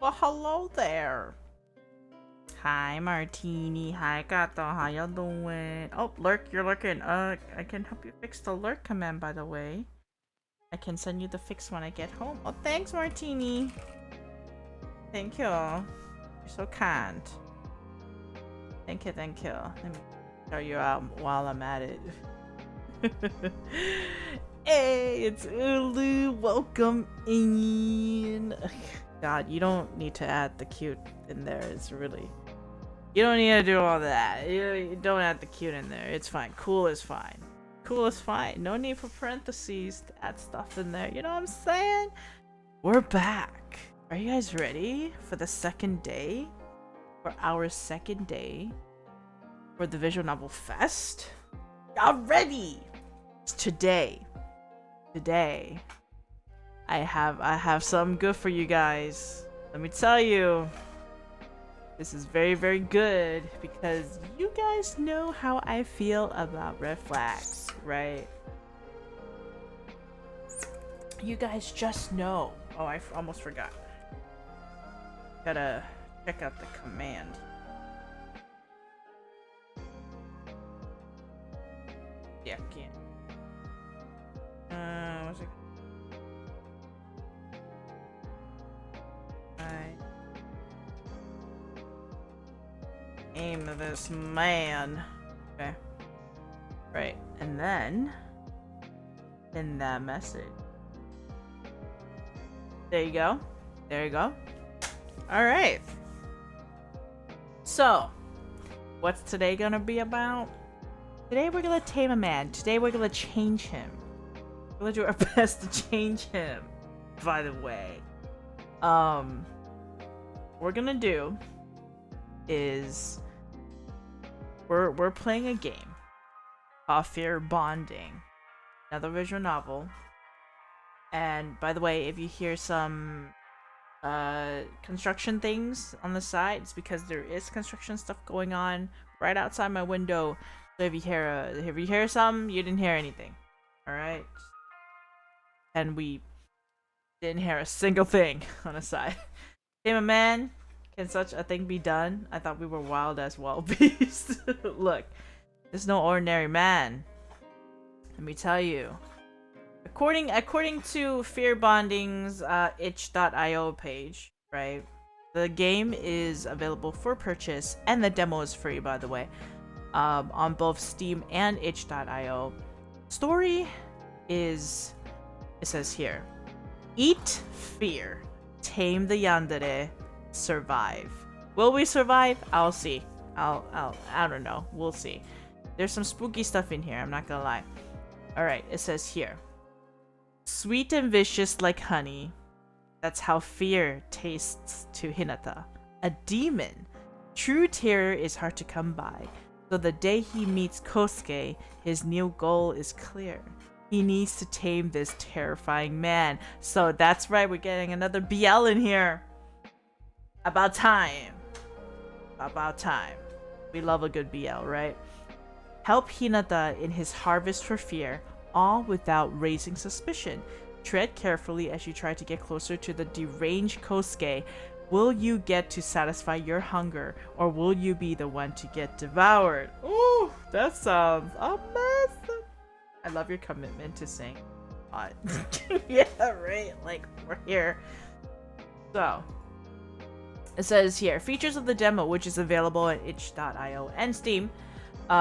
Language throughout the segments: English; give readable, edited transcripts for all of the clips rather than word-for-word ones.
Well, hello there. Hi, Martini. Hi, Gato. How you doing? Oh, Lurk, you're lurking. I can help you fix the Lurk command, by the way. I can send you the fix when I get home. Oh, thanks, Martini. Thank you. You're so kind. Thank you, thank you. Let me show you out while I'm at it. Hey, it's Ulu. Welcome in. God, you don't need to add the cute in there. It's really... You don't need to do all that. You don't add the cute in there. It's fine. Cool is fine. Cool is fine. No need for parentheses to add stuff in there. You know what I'm saying? We're back. Are you guys ready for the second day? For our second day for the Visual Novel Fest? Y'all ready? It's today. Today. I have something good for you guys. Let me tell you. This is very, very good because you guys know how I feel about red flags, right? You guys just know. Oh, I almost forgot. Gotta check out the command. Yeah, can't. What's it? Aim this man. Okay. Right, and then in that message. There you go. There you go. Alright. So, what's today gonna be about? Today we're gonna tame a man. Today we're gonna change him. We're gonna do our best to change him, by the way. We're gonna do is we're playing a game called Fear Bonding, another visual novel. And by the way, if you hear some construction things on the side, it's because there is construction stuff going on right outside my window. So if you hear some, you didn't hear anything. All right, and we didn't hear a single thing on the side. Hey, my man, can such a thing be done? I thought we were wild as wild beasts. Look, there's no ordinary man. Let me tell you. According to Fear Bonding's itch.io page, right? The game is available for purchase, and the demo is free, by the way, on both Steam and itch.io. Story is, it says here, eat fear, tame the yandere, survive. Will we survive? I'll see. I don't know. We'll see. There's some spooky stuff in here, I'm not gonna lie. Alright, it says here. Sweet and vicious like honey. That's how fear tastes to Hinata. A demon. True terror is hard to come by. So the day he meets Kosuke, his new goal is clear. He needs to tame this terrifying man. So that's right, we're getting another BL in here. About time. About time. We love a good BL, right? Help Hinata in his harvest for fear, all without raising suspicion. Tread carefully as you try to get closer to the deranged Kosuke. Will you get to satisfy your hunger, or will you be the one to get devoured? Ooh, that sounds amazing. I love your commitment to sing. Yeah, right. Like, we're here. So, it says here, features of the demo, which is available at itch.io and Steam.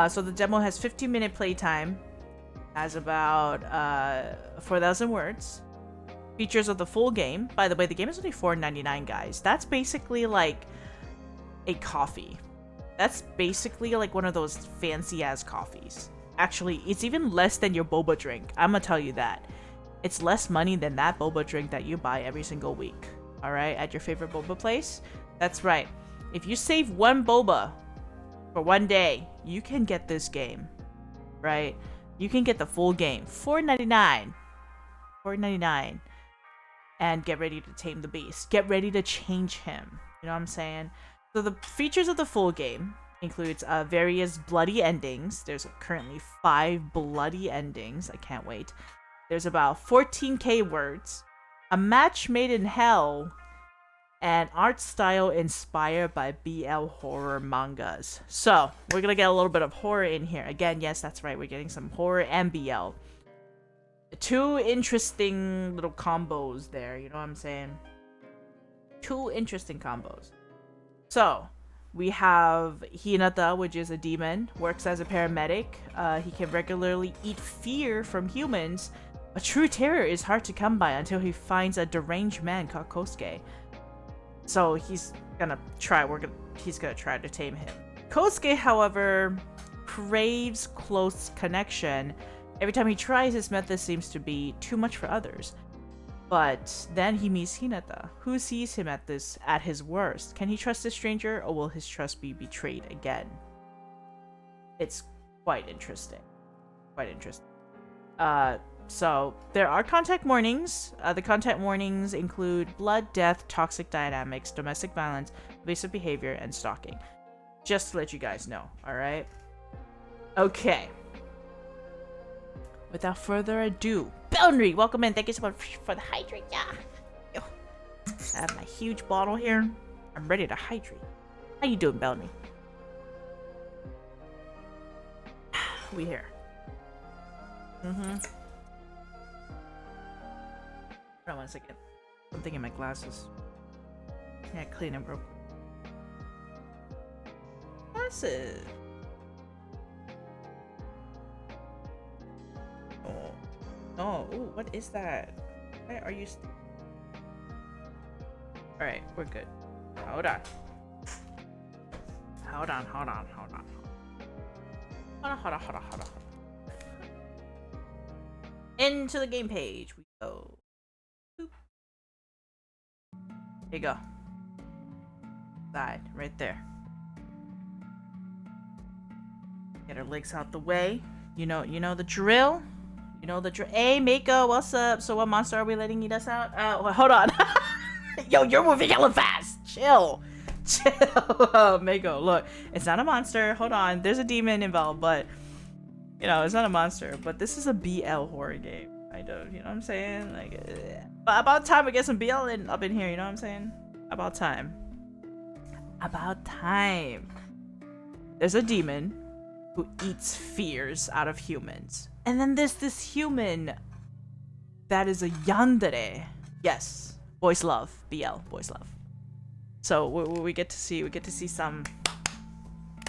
So the demo has 15-minute playtime, has about 4,000 words. Features of the full game. By the way, the game is only $4.99, guys. That's basically like a coffee. That's basically like one of those fancy-ass coffees. Actually, it's even less than your boba drink. I'm gonna tell you that. It's less money than that boba drink that you buy every single week. Alright, at your favorite boba place? That's right. If you save one boba for one day, you can get this game. Right? You can get the full game. $4.99. $4.99. And get ready to tame the beast. Get ready to change him. You know what I'm saying? So the features of the full game includes various bloody endings. There's currently 5 bloody endings. I can't wait. There's about 14k words. A match made in hell. and art style inspired by BL horror mangas. So, we're gonna get a little bit of horror in here. Again, yes, that's right, we're getting some horror and BL. Two interesting little combos there, you know what I'm saying? Two interesting combos. So, we have Hinata, which is a demon, works as a paramedic. He can regularly eat fear from humans. A true terror is hard to come by until he finds a deranged man called Kosuke. So he's gonna try. He's gonna try to tame him. Kosuke, however, craves close connection. Every time he tries, his method seems to be too much for others. But then he meets Hinata, who sees him at his worst. Can he trust this stranger, or will his trust be betrayed again? It's quite interesting. Quite interesting. So there are contact warnings. The contact warnings include blood, death, toxic dynamics, domestic violence, abusive behavior, and stalking. Just to let you guys know, alright? Okay. Without further ado, Boundary, welcome in. Thank you so much for the hydrate. Yeah. Yo. I have my huge bottle here. I'm ready to hydrate. How you doing, Boundary? We here. Hold on 1 second. Something in my glasses. Yeah, clean them real quick. Glasses. Oh. Oh, ooh, what is that? Why are you Alright, we're good. Hold on. Hold on. Into the game page we go. Boop. There you go. Side, right there. Get our legs out the way. You know the drill. You know the drill. Hey, Mako, what's up? So what monster are we letting eat us out? Well, hold on. Yo, you're moving hella fast. Chill. Mako, look. It's not a monster. Hold on. There's a demon involved, but you know, it's not a monster. But this is a BL horror game. I don't, you know what I'm saying? Like, about time we get some BL up in here. You know what I'm saying? About time. About time. There's a demon who eats fears out of humans. And then there's this human that is a yandere. Yes, boys love BL, boys love. So we get to see some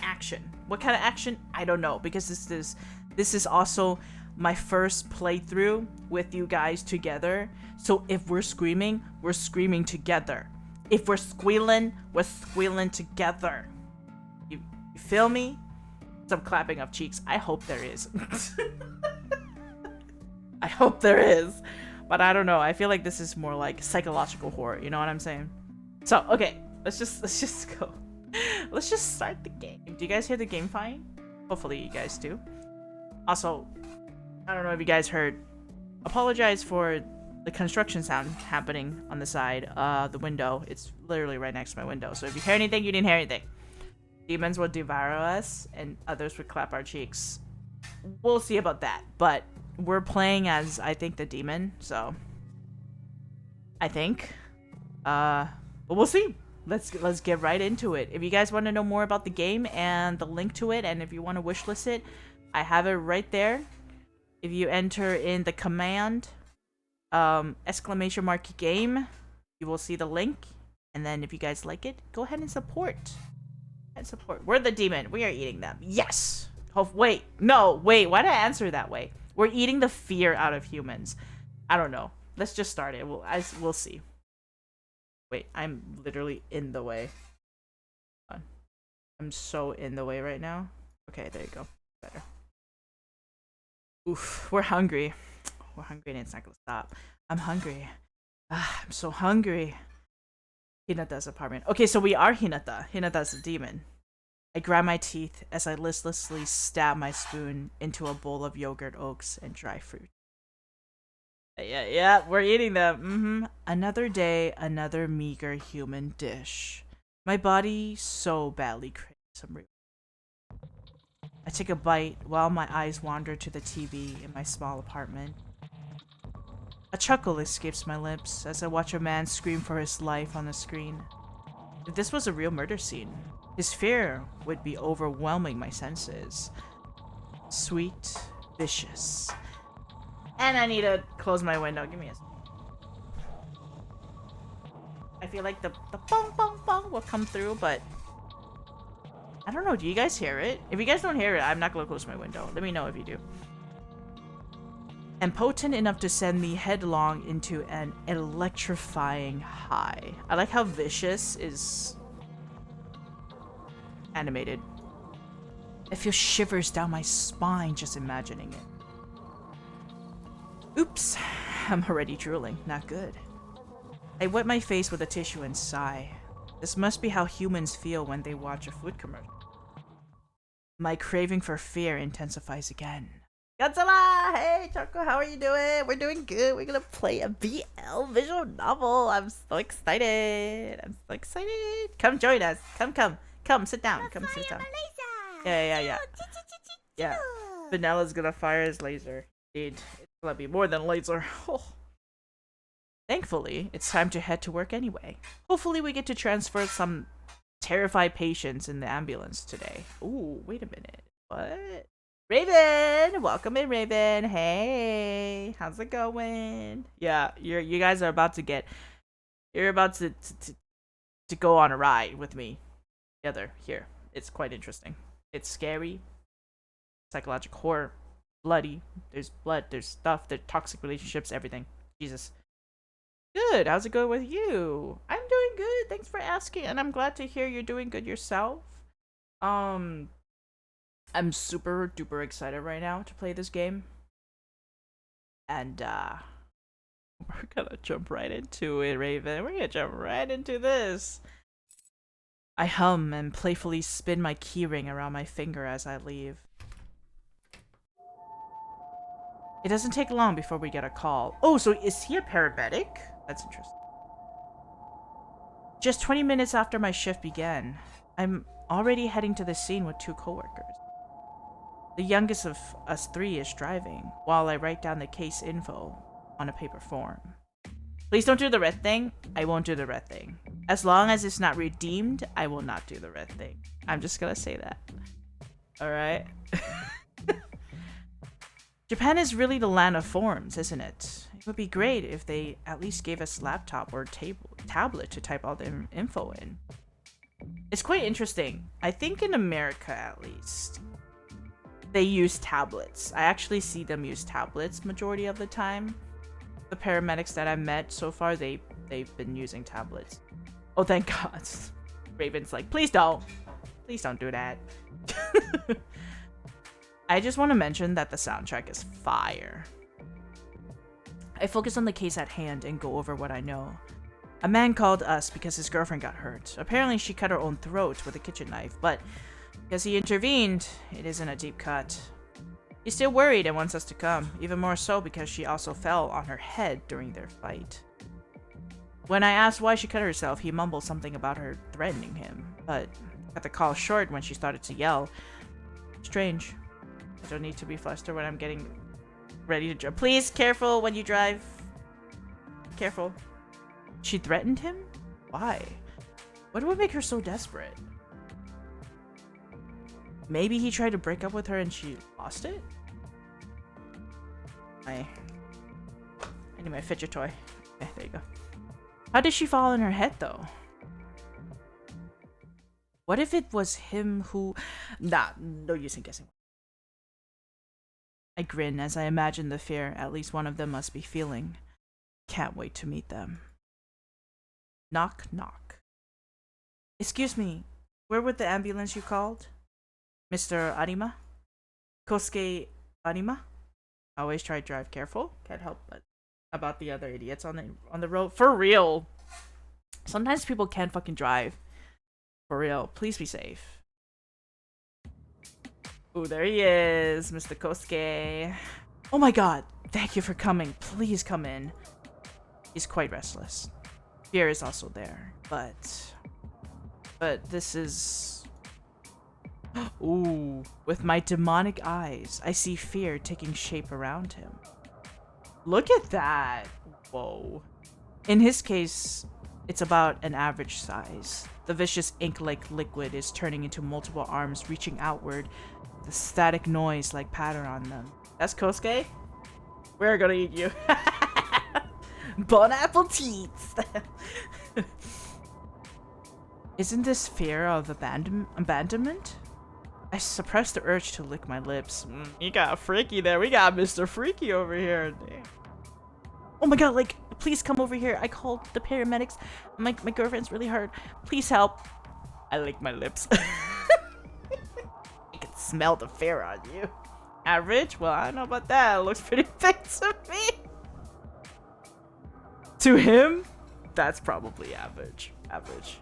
action. What kind of action? I don't know, because this is also my first playthrough with you guys together. So if we're screaming together. If we're squealing together. You feel me? Some clapping of cheeks. I hope there is. I hope there is. But I don't know. I feel like this is more like psychological horror. You know what I'm saying? So, okay. Let's just go. Let's just start the game. Do you guys hear the game fine? Hopefully you guys do. Also, I don't know if you guys heard. Apologize for the construction sound happening on the side. The window. It's literally right next to my window. So if you hear anything, you didn't hear anything. Demons would devour us, and others would clap our cheeks. We'll see about that, but we're playing as, I think, the demon, so I think. But we'll see. Let's get right into it. If you guys want to know more about the game and the link to it, and if you want to wishlist it, I have it right there. If you enter in the command !game, you will see the link, and then if you guys like it, go ahead and support. We're the demon. We are eating them. Yes. Oh, wait. No, wait. Why did I answer that way? We're eating the fear out of humans. I don't know. Let's just start it. We'll see. Wait, I'm literally in the way. I'm so in the way right now. Okay, there you go. Better. Oof. We're hungry. We're hungry and it's not gonna stop. I'm hungry. I'm so hungry. Hinata's apartment. Okay, so we are Hinata. Hinata's a demon. I grind my teeth as I listlessly stab my spoon into a bowl of yogurt, oats, and dry fruit. Yeah, we're eating them. Another day, another meager human dish. My body so badly craves some real. I take a bite while my eyes wander to the TV in my small apartment. A chuckle escapes my lips as I watch a man scream for his life on the screen. If this was a real murder scene, his fear would be overwhelming my senses. Sweet, vicious. And I need to close my window. Give me a second. I feel like the bong bong bong will come through, but I don't know. Do you guys hear it? If you guys don't hear it, I'm not gonna close my window. Let me know if you do. And potent enough to send me headlong into an electrifying high. I like how vicious is animated. I feel shivers down my spine just imagining it. Oops, I'm already drooling. Not good. I wet my face with a tissue and sigh. This must be how humans feel when they watch a food commercial. My craving for fear intensifies again. Godzilla! Hey, Choco, how are you doing? We're doing good. We're gonna play a BL visual novel. I'm so excited. I'm so excited. Come join us. Come, sit down. Come sit down. Yeah. Yeah. Vanessa's gonna fire his laser. Indeed. It's gonna be more than a laser. Oh. Thankfully, it's time to head to work anyway. Hopefully we get to transfer some terrified patients in the ambulance today. Ooh, wait a minute. What? Raven! Welcome in, Raven. Hey, how's it going? Yeah, you guys are about to get... You're about to go on a ride with me together here. It's quite interesting. It's scary. Psychological horror. Bloody. There's blood, there's stuff, there's toxic relationships, everything. Jesus. Good. How's it going with you? I'm doing good. Thanks for asking, and I'm glad to hear you're doing good yourself. I'm super duper excited right now to play this game. And we're gonna jump right into it, Raven. We're gonna jump right into this. I hum and playfully spin my keyring around my finger as I leave. It doesn't take long before we get a call. Oh, so is he a paramedic? That's interesting. Just 20 minutes after my shift began, I'm already heading to the scene with 2 coworkers. The youngest of us 3 is driving, while I write down the case info on a paper form. Please don't do the red thing. I won't do the red thing. As long as it's not redeemed, I will not do the red thing. I'm just gonna say that. Alright? Japan is really the land of forms, isn't it? It would be great if they at least gave us laptop or tablet to type all the info in. It's quite interesting. I think in America, at least, they use tablets. I actually see them use tablets majority of the time. The paramedics that I've met so far, they've been using tablets. Oh, thank God. Raven's like, please don't do that. I just want to mention that the soundtrack is fire. I focus on the case at hand and go over what I know. A man called us because his girlfriend got hurt. Apparently she cut her own throat with a kitchen knife, but because he intervened, it isn't a deep cut. He's still worried and wants us to come, even more so because she also fell on her head during their fight. When I asked why she cut herself, he mumbled something about her threatening him, but cut the call short when she started to yell. Strange. I don't need to be flustered when I'm getting ready to drive. Please, careful when you drive. Careful. She threatened him? Why? What would make her so desperate? Maybe he tried to break up with her and she lost it? I need my fidget toy. Okay, there you go. How did she fall on her head, though? What if it was him who... Nah, no use in guessing. I grin as I imagine the fear at least one of them must be feeling. Can't wait to meet them. Knock, knock. Excuse me, where was the ambulance you called? Mr. Arima? Kosuke Arima? Always try to drive careful. Can't help but about the other idiots on the road. For real. Sometimes people can't fucking drive. For real. Please be safe. Oh, there he is, Mr. Kosuke. Oh my god. Thank you for coming. Please come in. He's quite restless. Fear is also there, but this is... Ooh, with my demonic eyes, I see fear taking shape around him. Look at that. Whoa. In his case, it's about an average size. The vicious ink-like liquid is turning into multiple arms reaching outward, the static noise like pattern on them. That's Kosuke? We're gonna eat you. Bon appetit! Isn't this fear of abandonment? I suppressed the urge to lick my lips. You got freaky there. We got Mr. Freaky over here. Damn. Oh my god, like, please come over here. I called the paramedics. My girlfriend's really hurt. Please help. I lick my lips. I can smell the fear on you. Average? Well, I don't know about that. It looks pretty big to me. To him, that's probably average. Average.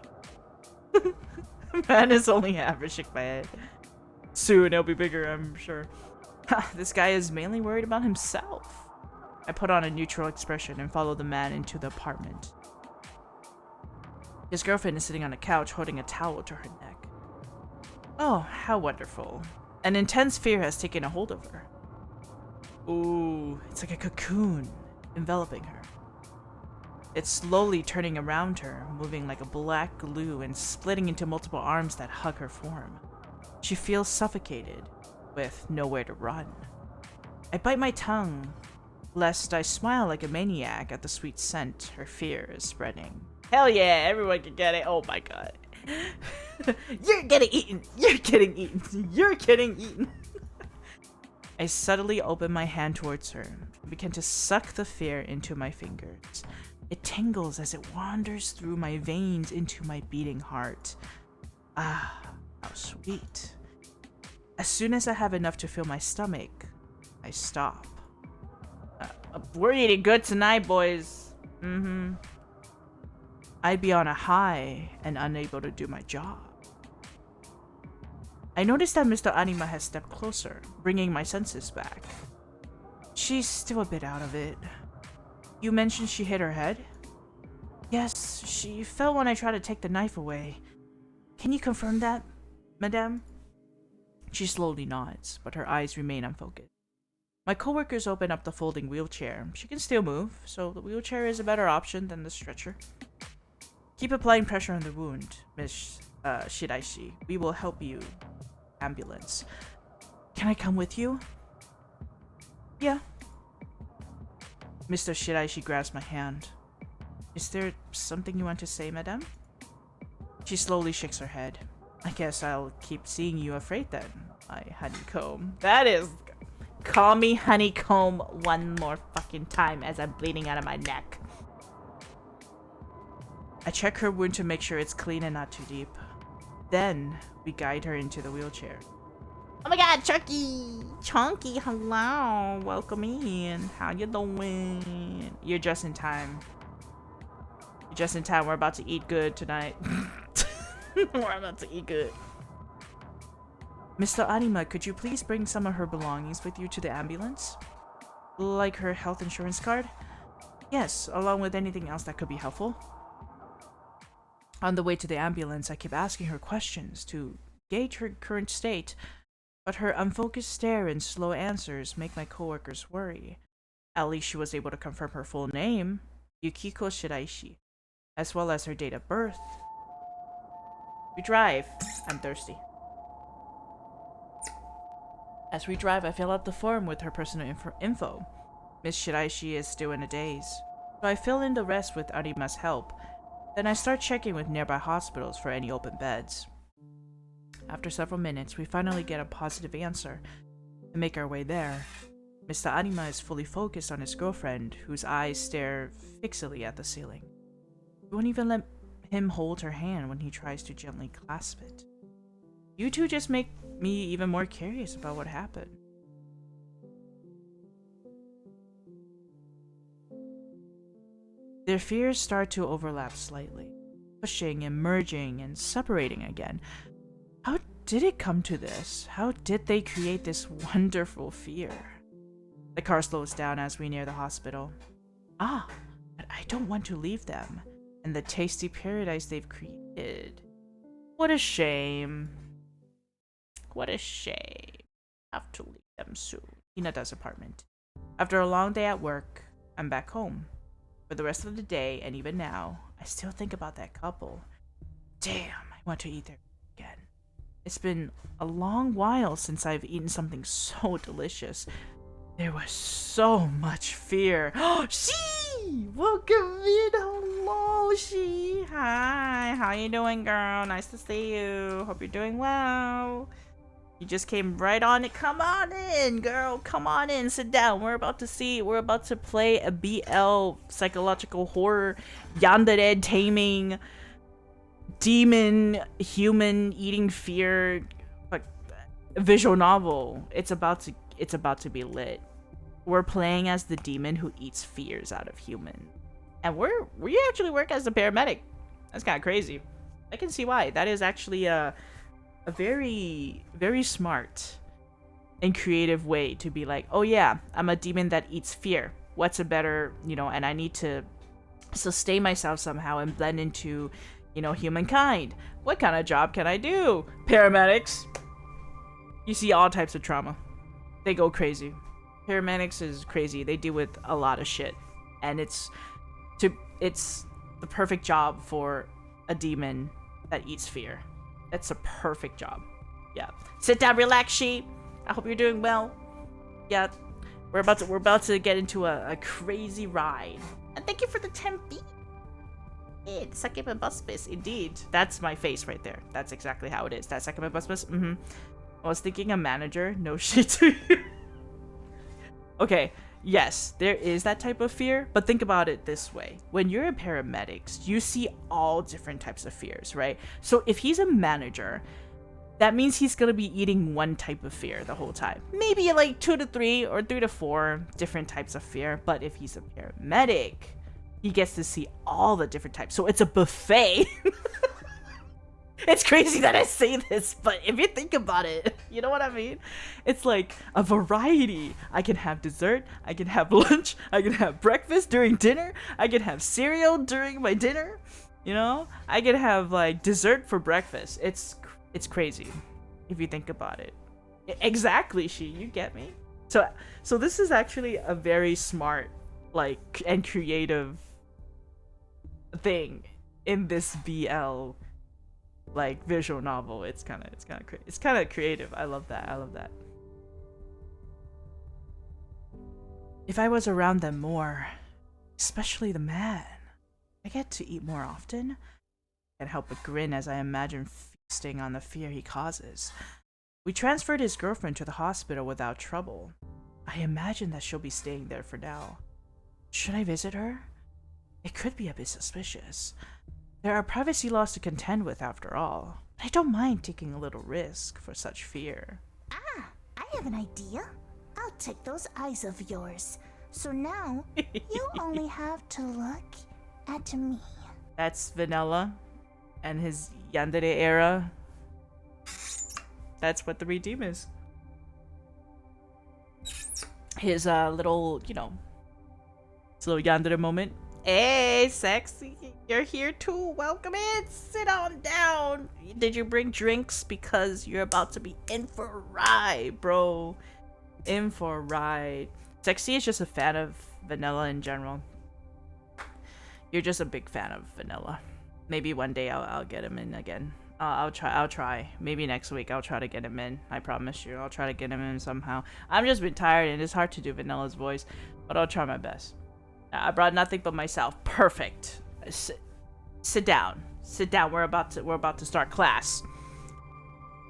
Man is only average, shake my head. Soon it'll be bigger, I'm sure. This guy is mainly worried about himself. I put on a neutral expression and follow the man into the apartment. His girlfriend is sitting on a couch holding a towel to her neck. Oh, how wonderful. An intense fear has taken a hold of her. Ooh, it's like a cocoon enveloping her. It's slowly turning around her, moving like a black glue and splitting into multiple arms that hug her form. She feels suffocated, with nowhere to run. I bite my tongue, lest I smile like a maniac at the sweet scent her fear is spreading. Hell yeah, everyone can get it. Oh my god. You're getting eaten! You're getting eaten! You're getting eaten! I subtly open my hand towards her and begin to suck the fear into my fingers. It tingles as it wanders through my veins into my beating heart. Ah, how sweet. As soon as I have enough to fill my stomach, I stop. We're eating good tonight, boys. I'd be on a high and unable to do my job. I noticed that Mr. Anima has stepped closer, bringing my senses back. She's still a bit out of it. You mentioned she hit her head? Yes, she fell when I tried to take the knife away. Can you confirm that, madame? She slowly nods, but her eyes remain unfocused. My coworkers open up the folding wheelchair. She can still move, so the wheelchair is a better option than the stretcher. Keep applying pressure on the wound, Miss Shiraishi. We will help you. Ambulance. Can I come with you? Yeah. Mr. Shiraishi grabs my hand. Is there something you want to say, madame? She slowly shakes her head. I guess I'll keep seeing you afraid then, my honeycomb. That is... Call me honeycomb one more fucking time as I'm bleeding out of my neck. I check her wound to make sure it's clean and not too deep. Then, we guide her into the wheelchair. Oh my god, Chucky! Chunky, hello! Welcome in. How you doing? You're just in time. You're just in time. We're about to eat good tonight. We're about to eat good. Mr. Anima, could you please bring some of her belongings with you to the ambulance? Like her health insurance card? Yes, along with anything else that could be helpful. On the way to the ambulance, I keep asking her questions to gauge her current state, but her unfocused stare and slow answers make my coworkers worry. At least she was able to confirm her full name, Yukiko Shiraishi, as well as her date of birth. We drive. I'm thirsty. As we drive, I fill out the form with her personal info. Miss Shiraishi is still in a daze, so I fill in the rest with Arima's help. Then I start checking with nearby hospitals for any open beds. After several minutes, we finally get a positive answer and make our way there. Mr. Anima is fully focused on his girlfriend, whose eyes stare fixedly at the ceiling. We won't even let him hold her hand when he tries to gently clasp it. You two just make me even more curious about what happened. Their fears start to overlap slightly, pushing and merging and separating again. How did it come to this? How did they create this wonderful fear? The car slows down as we near the hospital. Ah, but I don't want to leave them and the tasty paradise they've created. What a shame. What a shame. I have to leave them soon. Hinata's apartment. After a long day at work, I'm back home. For the rest of the day, and even now, I still think about that couple. Damn, I want to eat there again. It's been a long while since I've eaten something so delicious. There was so much fear. Oh, she! Welcome in. Hello, she. Hi. How you doing, girl? Nice to see you. Hope you're doing well. You just came right on it. Come on in, girl. Come on in. Sit down. We're about to play a BL psychological horror yandere taming demon human eating fear like visual novel. It's about to be lit. We're playing as the demon who eats fears out of humans. And we actually work as a paramedic. That's kind of crazy. I can see why. That is actually a very, very smart and creative way to be like, oh yeah, I'm a demon that eats fear. What's a better, and I need to sustain myself somehow and blend into, humankind. What kind of job can I do? Paramedics. You see all types of trauma. They go crazy. Paramedics is crazy. They deal with a lot of shit. And it's the perfect job for a demon that eats fear. That's a perfect job. Yeah. Sit down, relax, sheep. I hope you're doing well. Yeah. We're about to get into a crazy ride. And thank you for the 10 feet. Sakima Buspis, indeed. That's my face right there. That's exactly how it is. That's Sakima Buspis. I was thinking a manager. No shit to you. Okay. Yes, there is that type of fear, but think about it this way. When you're a paramedic, you see all different types of fears, right? So if he's a manager, that means he's gonna be eating one type of fear the whole time. Maybe like 2 to 3 or 3 to 4 different types of fear, but if he's a paramedic, he gets to see all the different types. So it's a buffet. It's crazy that I say this, but if you think about it, you know what I mean? It's like a variety. I can have dessert, I can have lunch, I can have breakfast during dinner, I can have cereal during my dinner, I can have like dessert for breakfast. It's crazy if you think about it. Exactly, you get me? So this is actually a very smart and creative thing in this BL visual novel. It's kind of creative. I love that. If I was around them more, especially the man, I get to eat more often. I can't help but grin as I imagine feasting on the fear he causes. We transferred his girlfriend to the hospital without trouble. I imagine that she'll be staying there for now. Should I visit her? It could be a bit suspicious. There are privacy laws to contend with, after all. I don't mind taking a little risk for such fear. Ah, I have an idea. I'll take those eyes of yours. So now, you only have to look at me. That's Vanilla and his yandere era. That's what the Redeem is. His little, his little yandere moment. Hey, sexy, you're here too. Welcome in. Sit on down. Did you bring drinks? Because you're about to be in for a ride, bro. In for a ride. Sexy is just a fan of Vanilla in general. You're just a big fan of Vanilla. Maybe one day I'll get him in again. I'll try. Maybe next week I'll try to get him in. I promise you. I'll try to get him in somehow. I've just been tired and it's hard to do Vanilla's voice, but I'll try my best. I brought nothing but myself. Perfect. Sit down. Sit down. We're about to start class.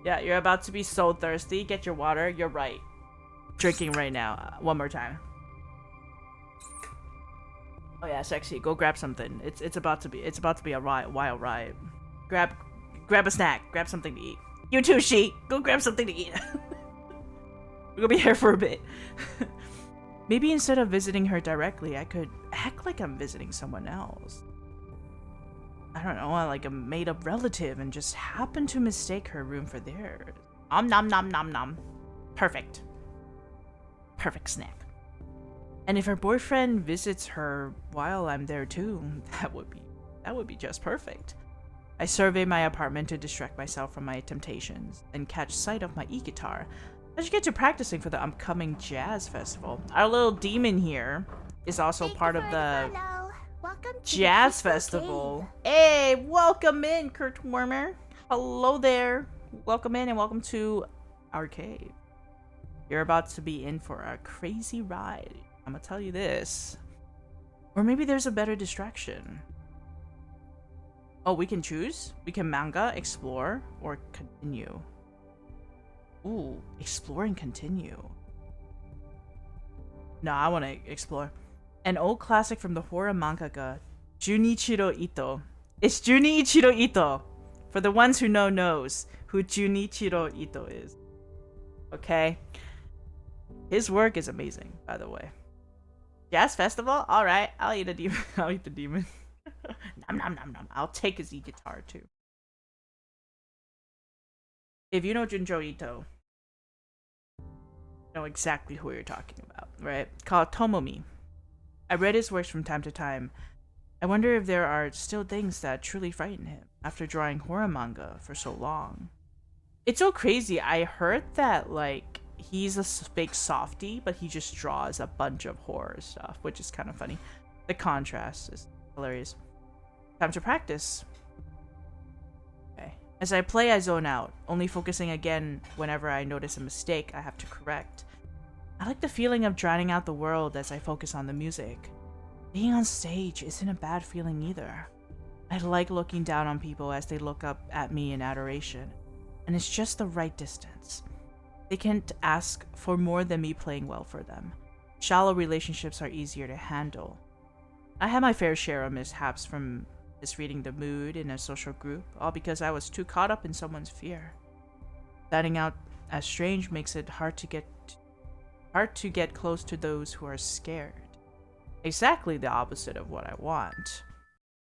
Yeah, you're about to be so thirsty. Get your water. You're right. Drinking right now. One more time. Oh yeah, sexy. Go grab something. It's about to be a wild ride. Grab a snack. Grab something to eat. You too, she. Go grab something to eat. We're gonna be here for a bit. Maybe instead of visiting her directly, I could act like I'm visiting someone else. I don't know, like a made-up relative, and just happen to mistake her room for theirs. Nom nom nom nom. Perfect. Perfect snack. And if her boyfriend visits her while I'm there too, that would be just perfect. I survey my apartment to distract myself from my temptations and catch sight of my e-guitar. I should get to practicing for the upcoming jazz festival. Our little demon here is also Thank part you of for the follow. Welcome to the Jazz Peaceful Festival. Cave. Hey, welcome in, Kurt Warmer. Hello there. Welcome in and welcome to our cave. You're about to be in for a crazy ride. I'm gonna tell you this. Or maybe there's a better distraction. Oh, we can choose? We can manga, explore, or continue. Ooh, explore and continue. No, I want to explore. An old classic from the horror mangaka Junichiro Ito. It's Junichiro Ito. For the ones who knows who Junichiro Ito is. Okay? His work is amazing, by the way. Jazz Festival? Alright, I'll eat a demon. I'll eat the demon. Nom nom nom nom. I'll take his e-guitar too. If you know Junjo Ito, you know exactly who you're talking about, right? Called Tomomi. I read his works from time to time. I wonder if there are still things that truly frighten him after drawing horror manga for so long. It's so crazy. I heard that, like, he's a fake softie, but he just draws a bunch of horror stuff, which is kind of funny. The contrast is hilarious. Time to practice. Okay. As I play, I zone out, only focusing again whenever I notice a mistake I have to correct. I like the feeling of drowning out the world as I focus on the music. Being on stage isn't a bad feeling either. I like looking down on people as they look up at me in adoration, and it's just the right distance. They can't ask for more than me playing well for them. Shallow relationships are easier to handle. I had my fair share of mishaps, from misreading the mood in a social group, all because I was too caught up in someone's fear. Standing out as strange makes it hard to get close to those who are scared. Exactly the opposite of what I want.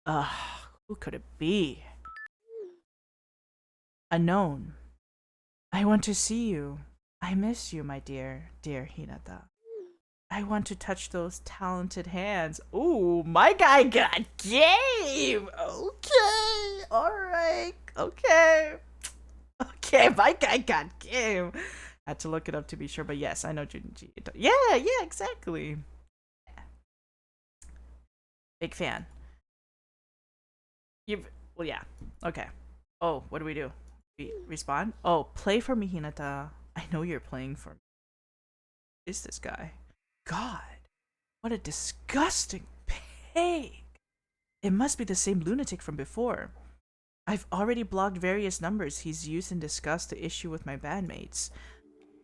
Ugh, who could it be? Unknown. I want to see you. I miss you, my dear Hinata. I want to touch those talented hands. Ooh, my guy got game! Okay, alright, okay. Okay, my guy got game. Had to look it up to be sure, but yes, I know Junji. Yeah, exactly. Big fan. Well, yeah. Okay. Oh, what do we do? We respond? Oh, play for me, Hinata. I know you're playing for me. Who is this guy? God, what a disgusting pig. It must be the same lunatic from before. I've already blocked various numbers he's used in disgust to issue with my bandmates.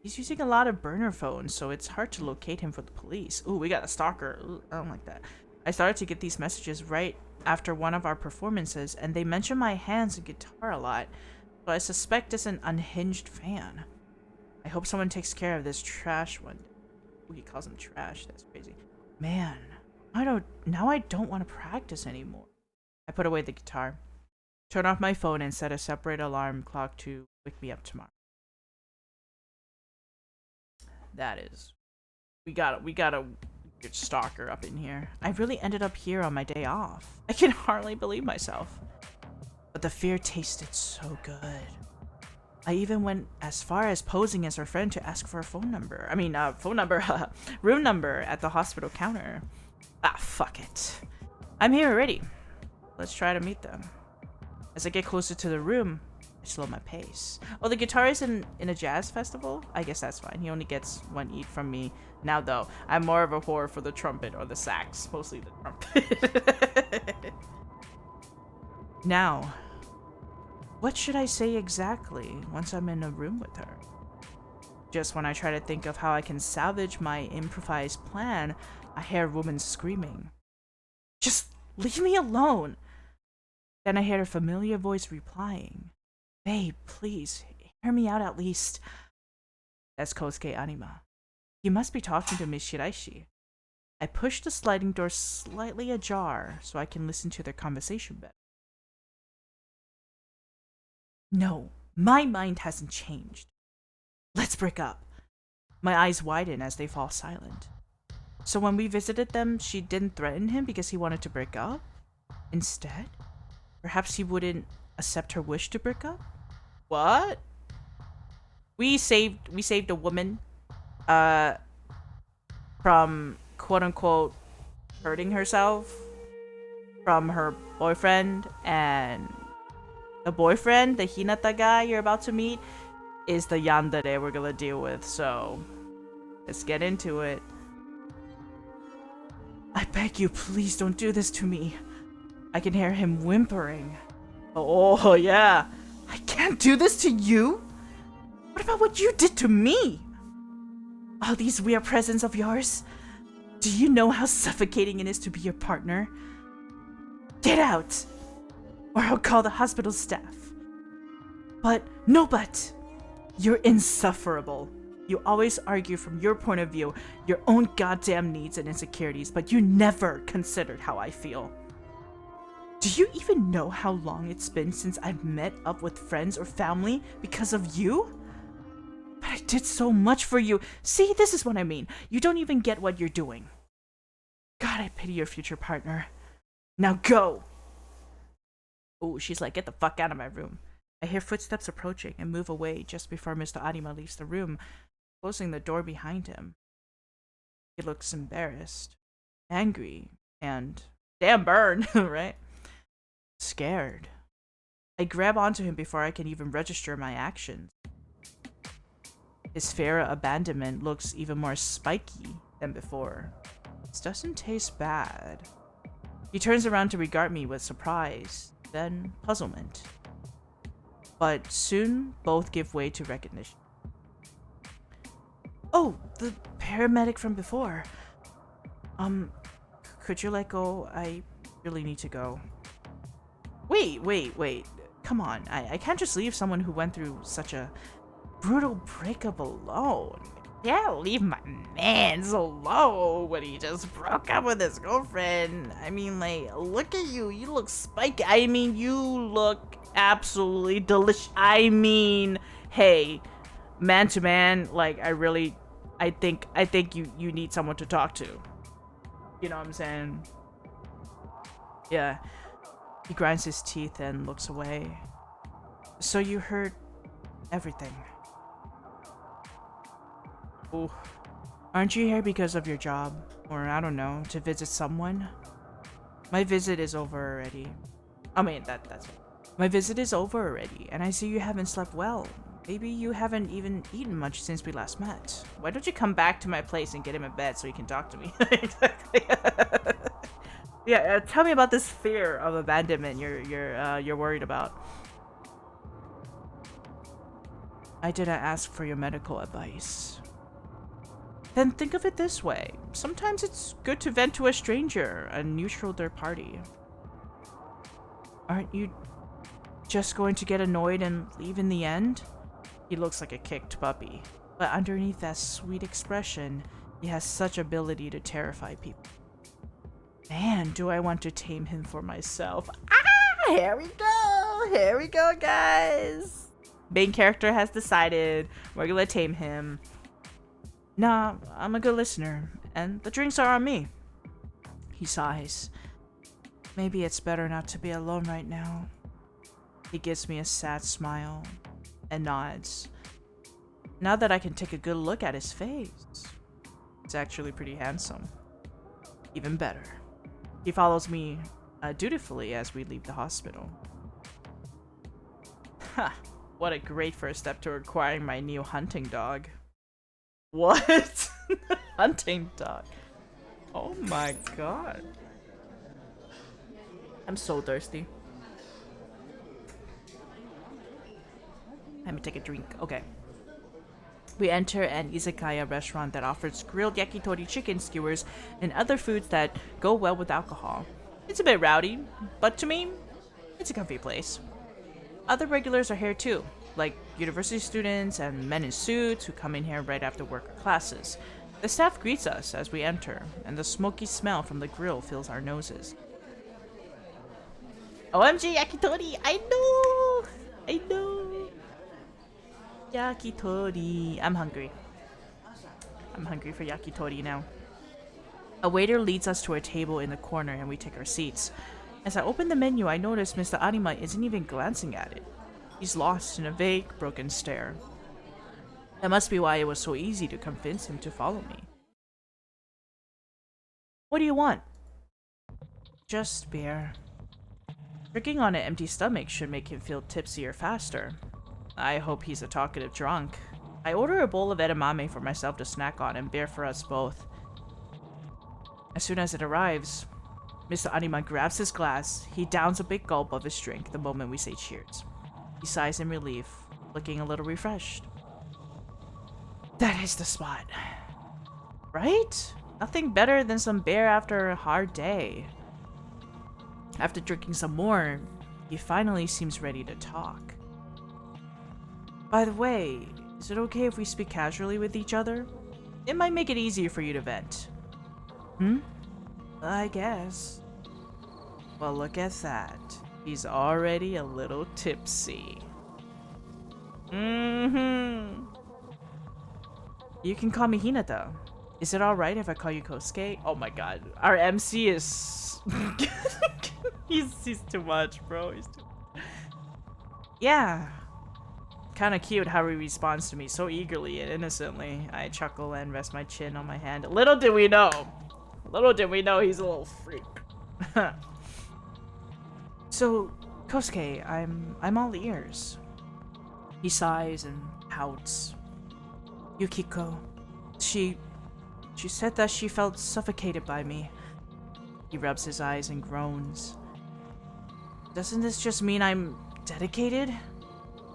He's using a lot of burner phones, so it's hard to locate him for the police. Ooh, we got a stalker. Ooh, I don't like that. I started to get these messages right after one of our performances, and they mention my hands and guitar a lot, so I suspect it's an unhinged fan. I hope someone takes care of this trash one. Ooh, he calls him trash. That's crazy. Man, I don't want to practice anymore. I put away the guitar, turn off my phone, and set a separate alarm clock to wake me up tomorrow. That is, we got a weird stalker up in here. I really ended up here on my day off. I can hardly believe myself. But the fear tasted so good. I even went as far as posing as her friend to ask for a phone number. Room number at the hospital counter. Ah, fuck it. I'm here already. Let's try to meet them. As I get closer to the room, I slow my pace. Oh, the guitar is in a jazz festival? I guess that's fine. He only gets one eat from me. Now, though, I'm more of a whore for the trumpet or the sax. Mostly the trumpet. Now, what should I say exactly once I'm in a room with her? Just when I try to think of how I can salvage my improvised plan, I hear a woman screaming. Just leave me alone! Then I hear a familiar voice replying. Babe, please, hear me out at least. That's Kosuke Anima. You must be talking to Miss Shiraishi. I push the sliding door slightly ajar so I can listen to their conversation better. No, my mind hasn't changed. Let's break up. My eyes widen as they fall silent. So when we visited them, she didn't threaten him because he wanted to break up? Instead, perhaps he wouldn't accept her wish to break up? What? We saved a woman from quote unquote hurting herself from her boyfriend, and the boyfriend, the Hinata guy you're about to meet, is the yandere we're gonna deal with, so let's get into it. I beg you, please don't do this to me. I can hear him whimpering. Oh, yeah. I can't do this to you? What about what you did to me? All these weird presents of yours? Do you know how suffocating it is to be your partner? Get out! Or I'll call the hospital staff. But, no but! You're insufferable. You always argue from your point of view, your own goddamn needs and insecurities, but you never considered how I feel. Do you even know how long it's been since I've met up with friends or family because of you? But I did so much for you. See, this is what I mean. You don't even get what you're doing. God, I pity your future partner. Now go! Oh, she's like, get the fuck out of my room. I hear footsteps approaching and move away just before Mr. Arima leaves the room, closing the door behind him. He looks embarrassed, angry, and damn burn, right? Scared. I grab onto him before I can even register my actions. His fair abandonment looks even more spiky than before. This doesn't taste bad. He turns around to regard me with surprise, then puzzlement. But soon, both give way to recognition. Oh, the paramedic from before. Could you let go? I really need to go. Wait. Come on, I can't just leave someone who went through such a brutal breakup alone. Yeah, leave my mans alone when he just broke up with his girlfriend. I mean, like, look at you. You look spiky. I mean, you look absolutely delicious. I mean, hey, man to man, like, I think you need someone to talk to. You know what I'm saying? Yeah. He grinds his teeth and looks away. So you heard everything. Ooh. Aren't you here because of your job? Or, I don't know, to visit someone? My visit is over already. I mean, that's it. My visit is over already, and I see you haven't slept well. Maybe you haven't even eaten much since we last met. Why don't you come back to my place and get him in bed so he can talk to me? Exactly. Yeah, tell me about this fear of abandonment you're worried about. I didn't ask for your medical advice. Then think of it this way. Sometimes it's good to vent to a stranger, a neutral third party. Aren't you just going to get annoyed and leave in the end? He looks like a kicked puppy, but underneath that sweet expression, he has such ability to terrify people. Man, do I want to tame him for myself. Ah, here we go, guys. Main character has decided we're gonna tame him. Nah, I'm a good listener, and the drinks are on me. He sighs. Maybe it's better not to be alone right now. He gives me a sad smile and nods. Now that I can take a good look at his face, it's actually pretty handsome. Even better. He follows me dutifully as we leave the hospital. Ha! What a great first step to acquiring my new hunting dog. What? Hunting dog. Oh my god. I'm so thirsty. Let me take a drink. Okay. We enter an izakaya restaurant that offers grilled yakitori chicken skewers and other foods that go well with alcohol. It's a bit rowdy, but to me, it's a comfy place. Other regulars are here too, like university students and men in suits who come in here right after work or classes. The staff greets us as we enter, and the smoky smell from the grill fills our noses. OMG yakitori! I know! Yakitori. I'm hungry. I'm hungry for yakitori now. A waiter leads us to a table in the corner and we take our seats. As I open the menu, I notice Mr. Arima isn't even glancing at it. He's lost in a vague, broken stare. That must be why it was so easy to convince him to follow me. What do you want? just beer. Drinking on an empty stomach should make him feel tipsier faster. I hope he's a talkative drunk. I order a bowl of edamame for myself to snack on and beer for us both. As soon as it arrives, Mr. Anima grabs his glass. He downs a big gulp of his drink the moment we say cheers. He sighs in relief, looking a little refreshed. That is the spot. Right? Nothing better than some beer after a hard day. After drinking some more, he finally seems ready to talk. By the way, is it okay if we speak casually with each other? It might make it easier for you to vent. I guess. Well, look at that. He's already a little tipsy. You can call me Hinata. Is it alright if I call you Kosuke? Oh my god. Our MC is... he's too much, bro. He's too... Yeah. Kinda cute how he responds to me so eagerly and innocently. I chuckle and rest my chin on my hand. Little did we know he's a little freak. So, Kosuke, I'm all ears. He sighs and pouts. Yukiko, she said that she felt suffocated by me. He rubs his eyes and groans. Doesn't this just mean I'm dedicated?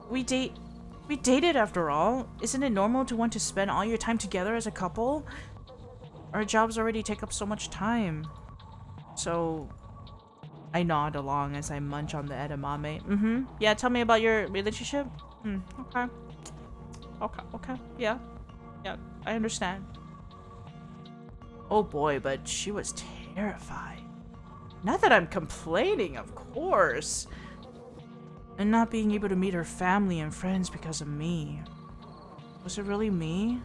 We dated after all. Isn't it normal to want to spend all your time together as a couple? Our jobs already take up so much time. So, I nod along as I munch on the edamame. Yeah, tell me about your relationship. Okay. Yeah, I understand. Oh boy, but she was terrified. Not that I'm complaining, of course. And not being able to meet her family and friends because of me. Was it really me?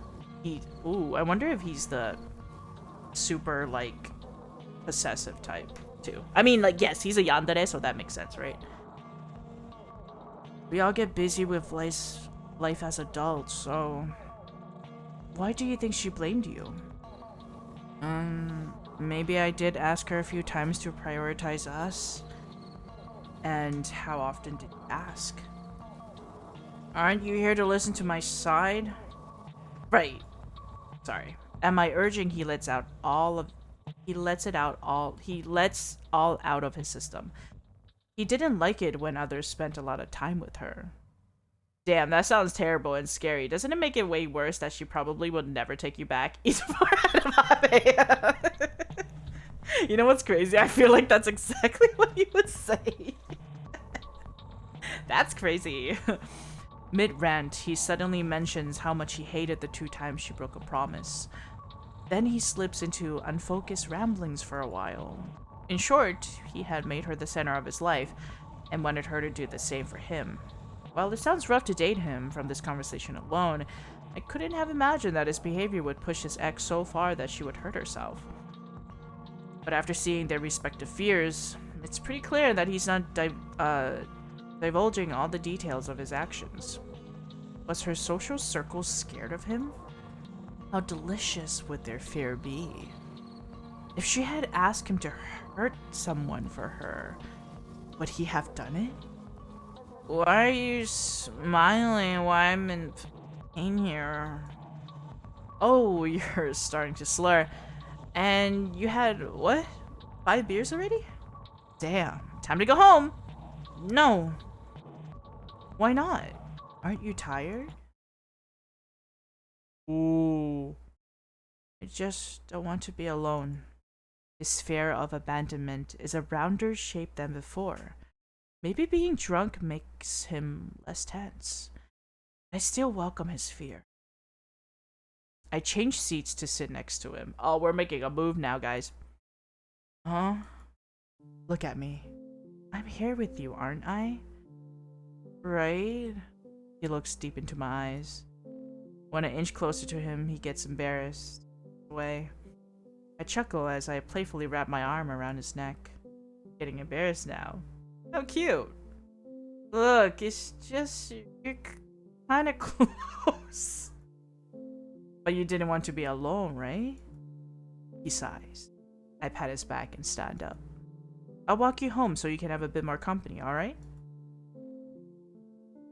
Ooh, I wonder if he's the super, like, possessive type, too. I mean, like, yes, he's a yandere, so that makes sense, right? We all get busy with life as adults, so... Why do you think she blamed you? Maybe I did ask her a few times to prioritize us. And how often did you ask? Aren't you here to listen to my side? Right. Sorry. Am I urging he lets all out of his system. He didn't like it when others spent a lot of time with her. Damn, that sounds terrible and scary. Doesn't it make it way worse that she probably would never take you back? You know what's crazy? I feel like that's exactly what you would say. That's crazy. Mid-rant, he suddenly mentions how much he hated the 2 times she broke a promise. Then he slips into unfocused ramblings for a while. In short, he had made her the center of his life and wanted her to do the same for him. While it sounds rough to date him from this conversation alone, I couldn't have imagined that his behavior would push his ex so far that she would hurt herself. But after seeing their respective fears, it's pretty clear that he's not divulging all the details of his actions. Was her social circle scared of him? How delicious would their fear be? If she had asked him to hurt someone for her, would he have done it? Why are you smiling? Why I'm in pain here? Oh, you're starting to slur. And you had, what? 5 beers already? Damn, time to go home. No. Why not? Aren't you tired? Ooh. I just don't want to be alone. His fear of abandonment is a rounder shape than before. Maybe being drunk makes him less tense. I still welcome his fear. I change seats to sit next to him. Oh, we're making a move now, guys. Huh? Look at me. I'm here with you, aren't I? Right? He looks deep into my eyes. When I inch closer to him, he gets embarrassed. Away. I chuckle as I playfully wrap my arm around his neck. Getting embarrassed now. How cute. Look, it's just, you're kind of close. But you didn't want to be alone, right? He sighs. I pat his back and stand up. I'll walk you home so you can have a bit more company, alright?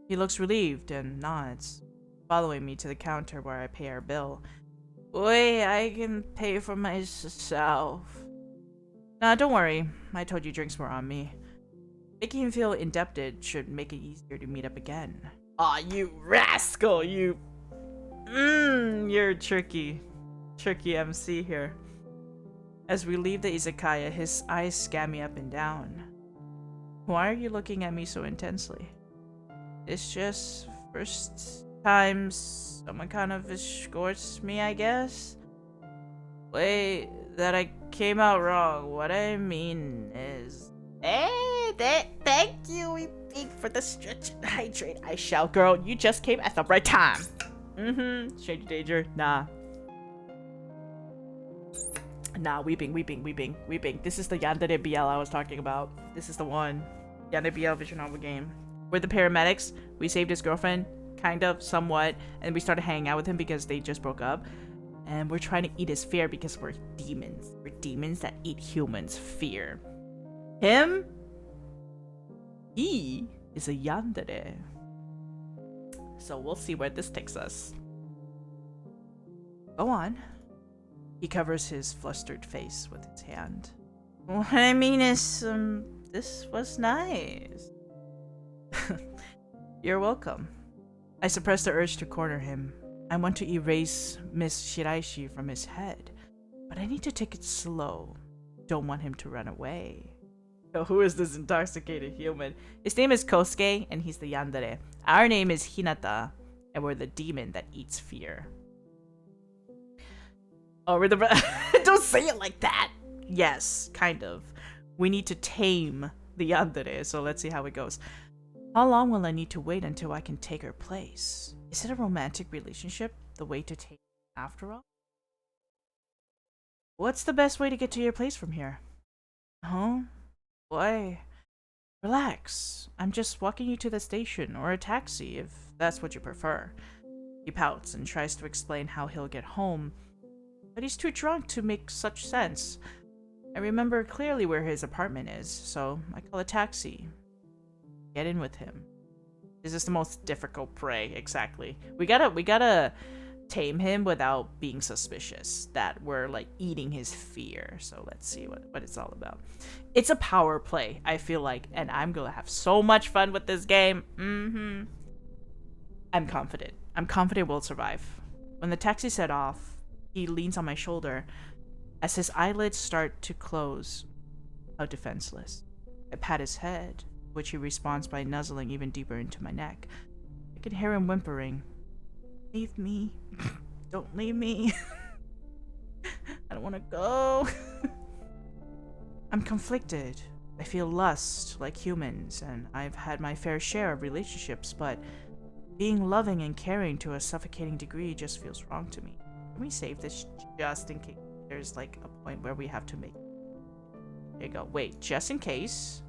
He looks relieved and nods, following me to the counter where I pay our bill. Wait, I can pay for myself. Nah, don't worry. I told you drinks were on me. Making him feel indebted should make it easier to meet up again. Aw, you rascal, you... you're tricky. Tricky MC here. As we leave the izakaya, his eyes scan me up and down. Why are you looking at me so intensely? It's just first time someone kind of escorts me, I guess? Wait, that I came out wrong. What I mean is... Hey, thank you, we big for the stretch and hydrate. I shall, girl. You just came at the right time. Stranger danger. Nah. Nah, weeping. This is the Yandere BL I was talking about. This is the one. Yandere BL visual novel game. We're the paramedics. We saved his girlfriend. Kind of, somewhat. And we started hanging out with him because they just broke up. And we're trying to eat his fear because we're demons. We're demons that eat humans' fear. Him? He is a yandere. So we'll see where this takes us. Go on. He covers his flustered face with his hand. What I mean is, this was nice. You're welcome. I suppress the urge to corner him. I want to erase Miss Shiraishi from his head, but I need to take it slow. Don't want him to run away. So who is this intoxicated human? His name is Kosuke, and he's the yandere. Our name is Hinata, and we're the demon that eats fear. Oh, we're the... Don't say it like that! Yes, kind of. We need to tame the yandere, so let's see how it goes. How long will I need to wait until I can take her place? Is it a romantic relationship? The way to take after all? What's the best way to get to your place from here? Huh? Why? Relax. I'm just walking you to the station, or a taxi, if that's what you prefer. He pouts and tries to explain how he'll get home, but he's too drunk to make such sense. I remember clearly where his apartment is, so I call a taxi. Get in with him. This is the most difficult prey, exactly. We gotta tame him without being suspicious that we're like eating his fear. So let's see what it's all about. It's a power play, I feel like, and I'm gonna have so much fun with this game. I'm confident. I'm confident we'll survive. When the taxi set off, he leans on my shoulder. As his eyelids start to close, how defenseless. I pat his head, which he responds by nuzzling even deeper into my neck. I can hear him whimpering. Leave me. Don't leave me. I don't want to go. I'm conflicted. I feel lust like humans, and I've had my fair share of relationships, but being loving and caring to a suffocating degree just feels wrong to me. Can we save this just in case there's like a point where we have to make... There you go. Wait, just in case.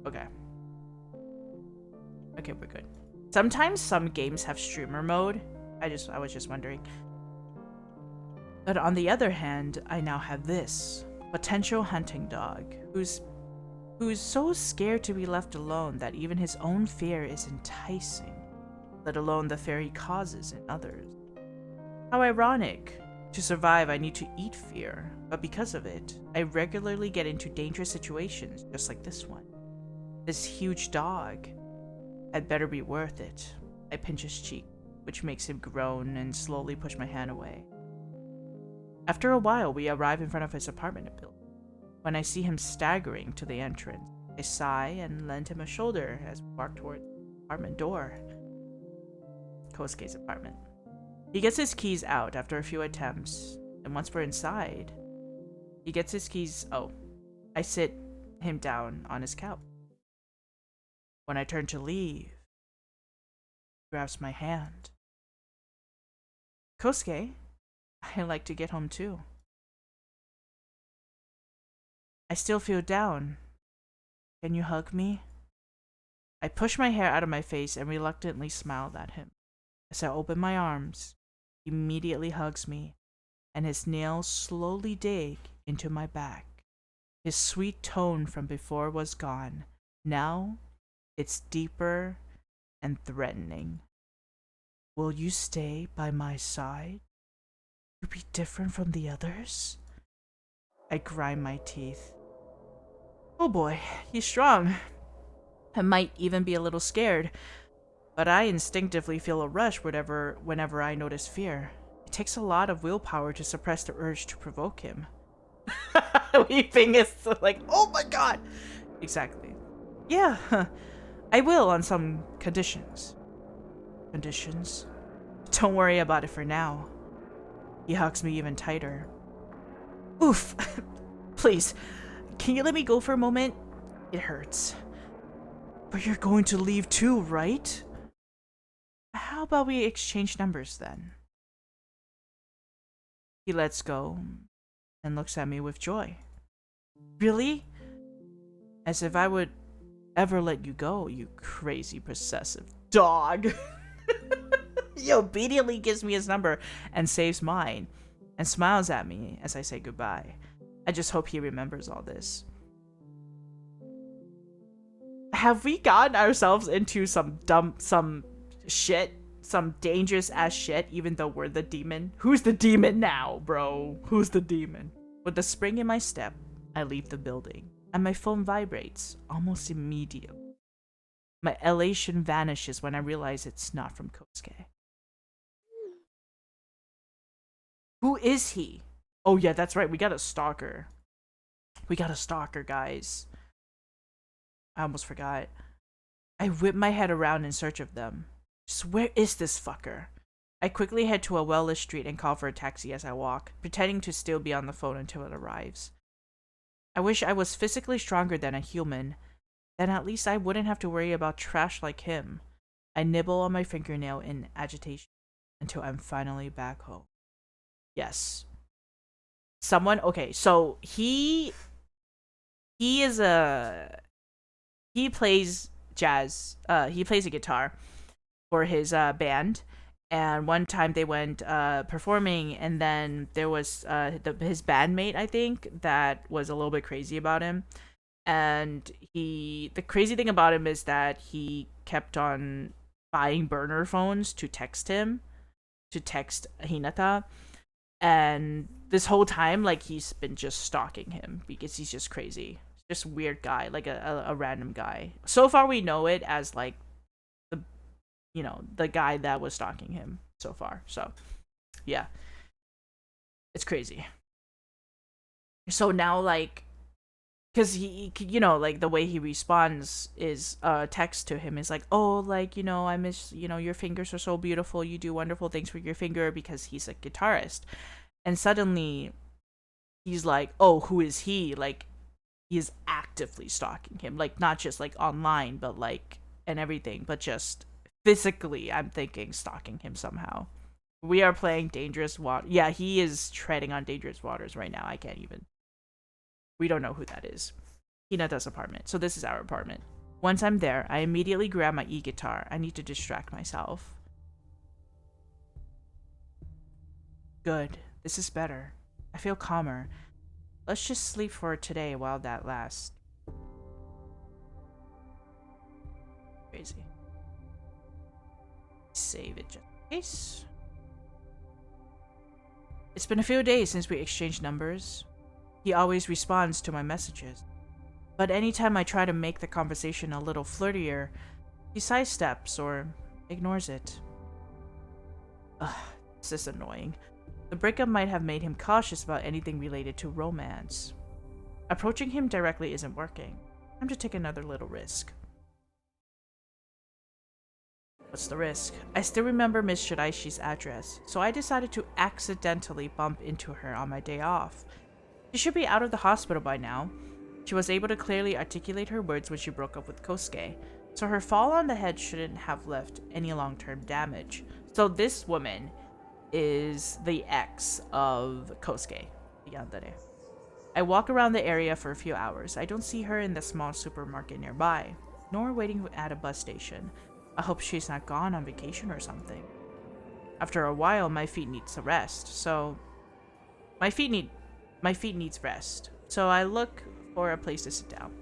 Okay. Okay, we're good. Sometimes some games have streamer mode. I was just wondering. But on the other hand, I now have this potential hunting dog who's so scared to be left alone that even his own fear is enticing, let alone the fear he causes in others. How ironic. To survive, I need to eat fear, but because of it, I regularly get into dangerous situations just like this one. This huge dog had better be worth it. I pinch his cheek, which makes him groan and slowly push my hand away. After a while, we arrive in front of his apartment building. When I see him staggering to the entrance, I sigh and lend him a shoulder as we walk toward the apartment door. Kosuke's apartment. He gets his keys out after a few attempts, and once we're inside, he gets his keys... Oh, I sit him down on his couch. When I turn to leave, he grabs my hand. Kosuke, I like to get home too. I still feel down. Can you hug me? I push my hair out of my face and reluctantly smiled at him. As I open my arms, he immediately hugs me, and his nails slowly dig into my back. His sweet tone from before was gone. Now, it's deeper and threatening. Will you stay by my side? To be different from the others? I grind my teeth. Oh boy, he's strong. I might even be a little scared, but I instinctively feel a rush whenever I notice fear. It takes a lot of willpower to suppress the urge to provoke him. Weeping is like, oh my god! Exactly. Yeah, I will on some conditions. Conditions? Don't worry about it for now. He hugs me even tighter. Oof! Please, can you let me go for a moment? It hurts. But you're going to leave too, right? How about we exchange numbers then? He lets go and looks at me with joy. Really? As if I would ever let you go, you crazy possessive dog. He obediently gives me his number and saves mine and smiles at me as I say goodbye. I just hope he remembers all this. Have we gotten ourselves into some dangerous ass shit, even though we're the demon? Who's the demon now, bro? Who's the demon? With a spring in my step, I leave the building, and my phone vibrates almost immediately. My elation vanishes when I realize it's not from Kosuke. Who is he? Oh yeah, that's right, we got a stalker. We got a stalker, guys. I almost forgot. I whip my head around in search of them. Just where is this fucker? I quickly head to a well-lit street and call for a taxi as I walk, pretending to still be on the phone until it arrives. I wish I was physically stronger than a human. Then at least I wouldn't have to worry about trash like him. I nibble on my fingernail in agitation until I'm finally back home. Yes. Someone, okay, so he plays jazz. He plays a guitar for his band. And one time they went performing, and then there was his bandmate, I think, that was a little bit crazy about him. And the crazy thing about him is that he kept on buying burner phones to text Hinata. And this whole time, like, he's been just stalking him because he's just crazy. Just weird guy, like a random guy. So far we know it as like the guy that was stalking him so far. So yeah, it's crazy. So now, like, because he, like, the way he responds is text to him is like, oh, like, I miss, your fingers are so beautiful, you do wonderful things with your finger, because he's a guitarist. And suddenly he's like, oh, who is he? Like, he is actively stalking him, like, not just like online, but like, and everything, but just physically, I'm thinking, stalking him somehow. We are playing dangerous water. Yeah, he is treading on dangerous waters right now. I can't even. We don't know who that is. Hinata's apartment. So this is our apartment. Once I'm there, I immediately grab my e-guitar. I need to distract myself. Good. This is better. I feel calmer. Let's just sleep for today while that lasts. Crazy. Save it just in case. It's been a few days since we exchanged numbers. He always responds to my messages. But anytime I try to make the conversation a little flirtier, he sidesteps or ignores it. Ugh, this is annoying. The breakup might have made him cautious about anything related to romance. Approaching him directly isn't working. Time to take another little risk. What's the risk? I still remember Miss Shiraishi's address, so I decided to accidentally bump into her on my day off. She should be out of the hospital by now. She was able to clearly articulate her words when she broke up with Kosuke, so her fall on the head shouldn't have left any long-term damage. So this woman is the ex of Kosuke, Yandere. I walk around the area for a few hours. I don't see her in the small supermarket nearby, nor waiting at a bus station. I hope she's not gone on vacation or something. After a while, my feet needs a rest, so... My feet needs rest. So I look for a place to sit down.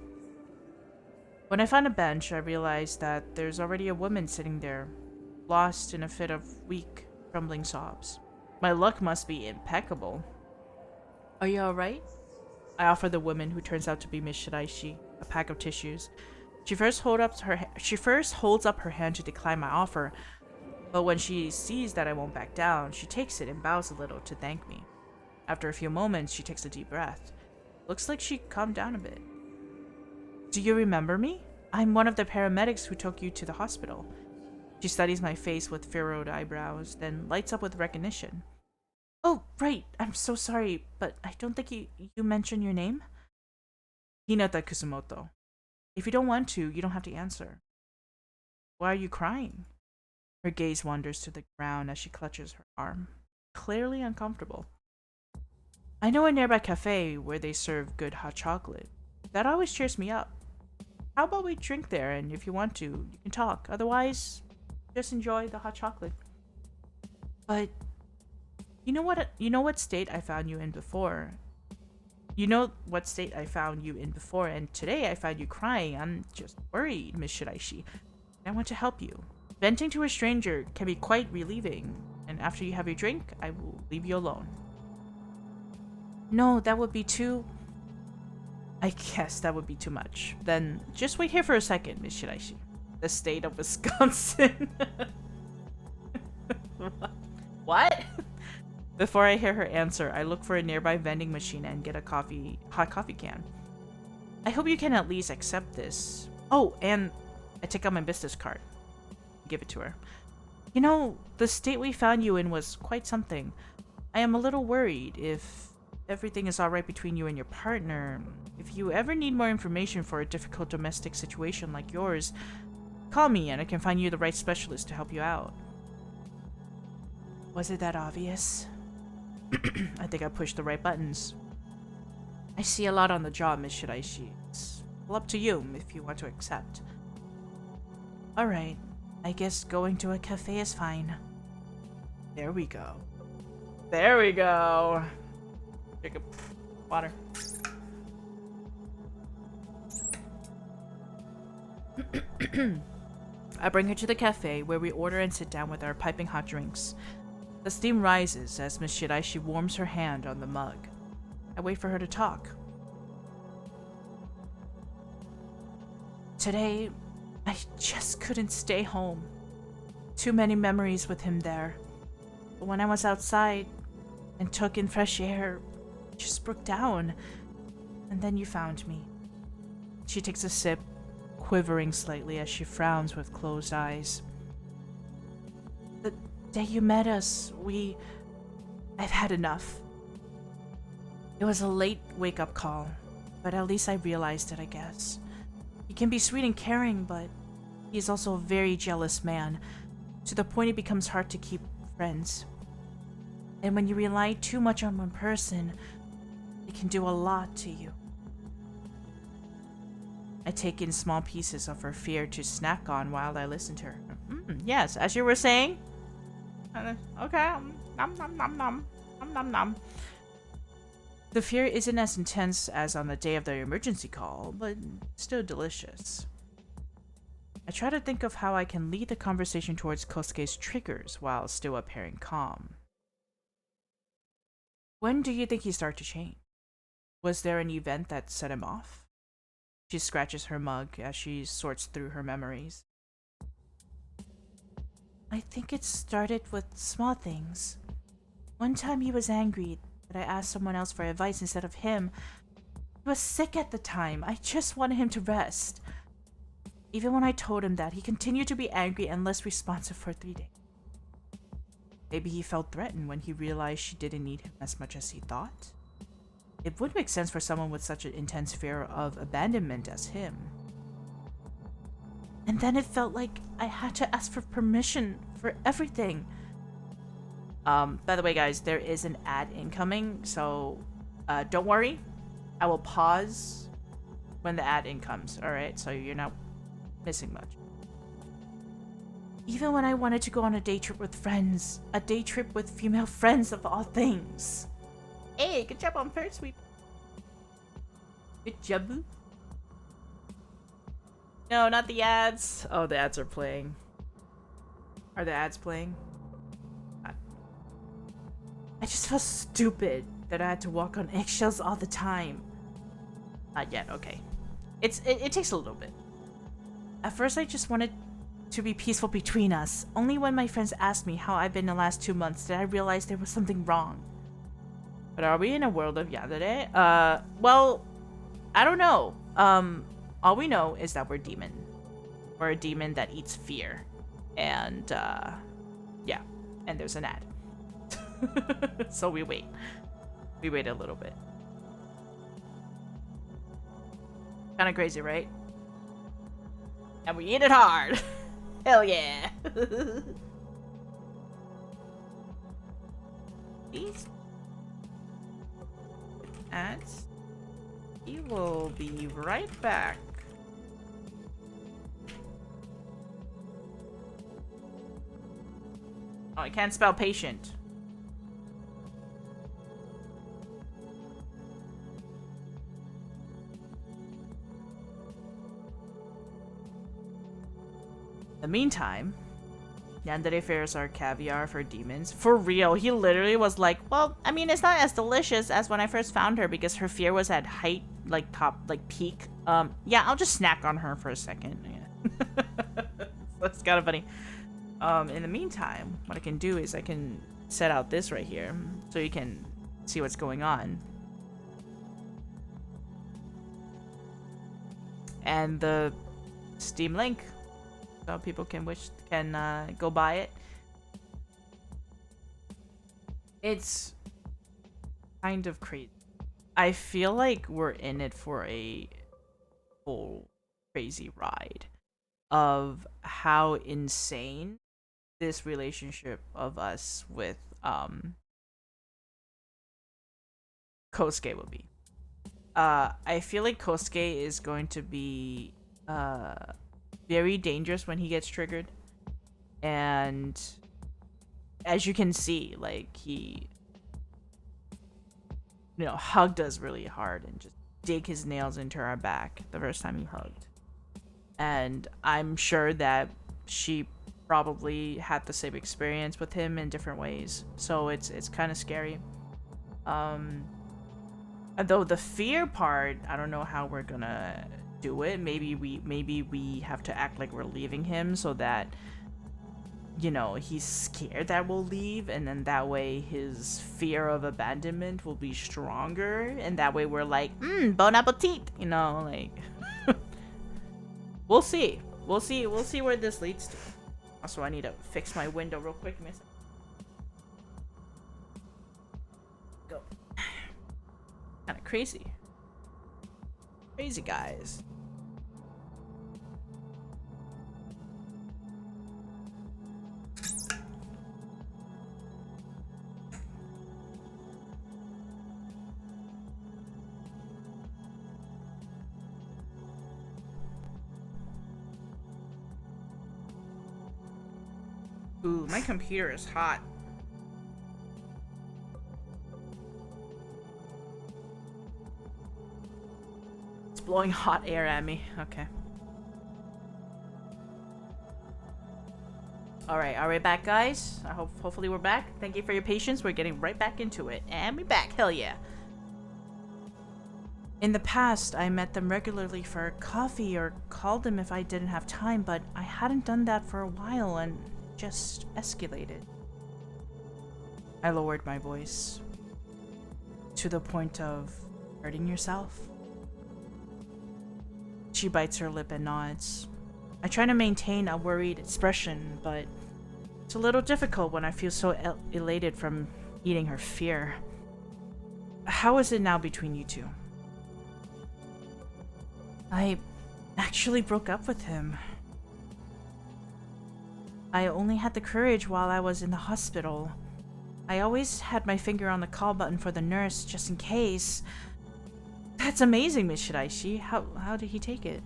When I found a bench, I realized that there's already a woman sitting there, lost in a fit of weak, trembling sobs. My luck must be impeccable. Are you alright? I offer the woman, who turns out to be Miss Shiraishi, a pack of tissues. She first holds up her hand to decline my offer, but when she sees that I won't back down, she takes it and bows a little to thank me. After a few moments, she takes a deep breath. Looks like she calmed down a bit. Do you remember me? I'm one of the paramedics who took you to the hospital. She studies my face with furrowed eyebrows, then lights up with recognition. Oh, right. I'm so sorry, but I don't think you mentioned your name? Hinata Kusumoto. If you don't want to, you don't have to answer. Why are you crying? Her gaze wanders to the ground as she clutches her arm, clearly uncomfortable. I know a nearby cafe where they serve good hot chocolate. That always cheers me up. How about we drink there, and if you want to, you can talk. Otherwise, just enjoy the hot chocolate. But you know what state I found you in before? You know what state I found you in before, and today I found you crying. I'm just worried, Miss Shiraishi. I want to help you. Venting to a stranger can be quite relieving, and after you have your drink, I will leave you alone. No, that would be too... I guess that would be too much. Then just wait here for a second, Miss Shiraishi. The state of Wisconsin. What? Before I hear her answer, I look for a nearby vending machine and get a hot coffee can. I hope you can at least accept this. Oh, and I take out my business card. Give it to her. You know, the state we found you in was quite something. I am a little worried if everything is alright between you and your partner. If you ever need more information for a difficult domestic situation like yours, call me and I can find you the right specialist to help you out. Was it that obvious? I think I pushed the right buttons. I see a lot on the job, Miss Shiraishi. It's all up to you if you want to accept. Alright, I guess going to a cafe is fine. There we go. There we go. Jacob, water. I bring her to the cafe where we order and sit down with our piping hot drinks. The steam rises as Miss Shiraishi warms her hand on the mug. I wait for her to talk. Today, I just couldn't stay home. Too many memories with him there. But when I was outside and took in fresh air, I just broke down. And then you found me. She takes a sip, quivering slightly as she frowns with closed eyes. The day you met us, I've had enough. It was a late wake-up call, but at least I realized it, I guess. He can be sweet and caring, but he is also a very jealous man, to the point it becomes hard to keep friends. And when you rely too much on one person, it can do a lot to you. I take in small pieces of her fear to snack on while I listen to her. Yes, as you were saying. Okay. Nom nom nom nom. Nom nom nom. The fear isn't as intense as on the day of the emergency call, but still delicious. I try to think of how I can lead the conversation towards Kosuke's triggers while still appearing calm. When do you think he started to change? Was there an event that set him off? She scratches her mug as she sorts through her memories. I think it started with small things. One time he was angry that I asked someone else for advice instead of him. He was sick at the time. I just wanted him to rest. Even when I told him that, he continued to be angry and less responsive for 3 days. Maybe he felt threatened when he realized she didn't need him as much as he thought. It would make sense for someone with such an intense fear of abandonment as him. And then it felt like I had to ask for permission for everything. By the way, guys, there is an ad incoming, so don't worry. I will pause when the ad in comes, alright? So you're not missing much. Even when I wanted to go on a day trip with friends, a day trip with female friends of all things. Hey, good job on First Sweep. Good job. No, not the ads. Oh, the ads are playing. Are the ads playing? I just felt stupid that I had to walk on eggshells all the time. Not yet, okay. It takes a little bit. At first I just wanted to be peaceful between us. Only when my friends asked me how I've been the last 2 months did I realize there was something wrong. But are we in a world of yandere? Well, I don't know. All we know is that we're demon. We're a demon that eats fear. And, yeah. And there's an ad. So we wait. We wait a little bit. Kinda crazy, right? And we eat it hard. Hell yeah. These ads. He will be right back. Oh, I can't spell patient. In the meantime, yandere fairs are caviar for demons. For real, he literally was like, well, I mean, it's not as delicious as when I first found her because her fear was at height, like top, like peak. Yeah, I'll just snack on her for a second. Yeah. That's kind of funny. In the meantime, what I can do is I can set out this right here so you can see what's going on. And the Steam link, so people can go buy it. It's kind of crazy. I feel like we're in it for a full crazy ride of how insane this relationship of us with Kosuke will be. I feel like Kosuke is going to be very dangerous when he gets triggered. And as you can see, like, he, you know, hugged us really hard and just dig his nails into our back the first time he hugged. And I'm sure that she probably had the same experience with him in different ways. So it's kind of scary. Though the fear part, I don't know how we're gonna do it. Maybe we have to act like we're leaving him so that, you know, he's scared that we'll leave, and then that way his fear of abandonment will be stronger, and that way we're like, bon appetit, you know, like. We'll see where this leads to. Also, I need to fix my window real quick. Go. Kind of crazy guys. Ooh, my computer is hot. It's blowing hot air at me. Okay. Alright, are we back, guys? Hopefully we're back. Thank you for your patience. We're getting right back into it. And we're back. Hell yeah. In the past, I met them regularly for coffee or called them if I didn't have time, but I hadn't done that for a while and just escalated. I lowered my voice to the point of hurting yourself. She bites her lip and nods. I try to maintain a worried expression, but it's a little difficult when I feel so elated from eating her fear. How is it now between you two? I actually broke up with him. I only had the courage while I was in the hospital. I always had my finger on the call button for the nurse, just in case. That's amazing, Miss Shiraishi. How did he take it?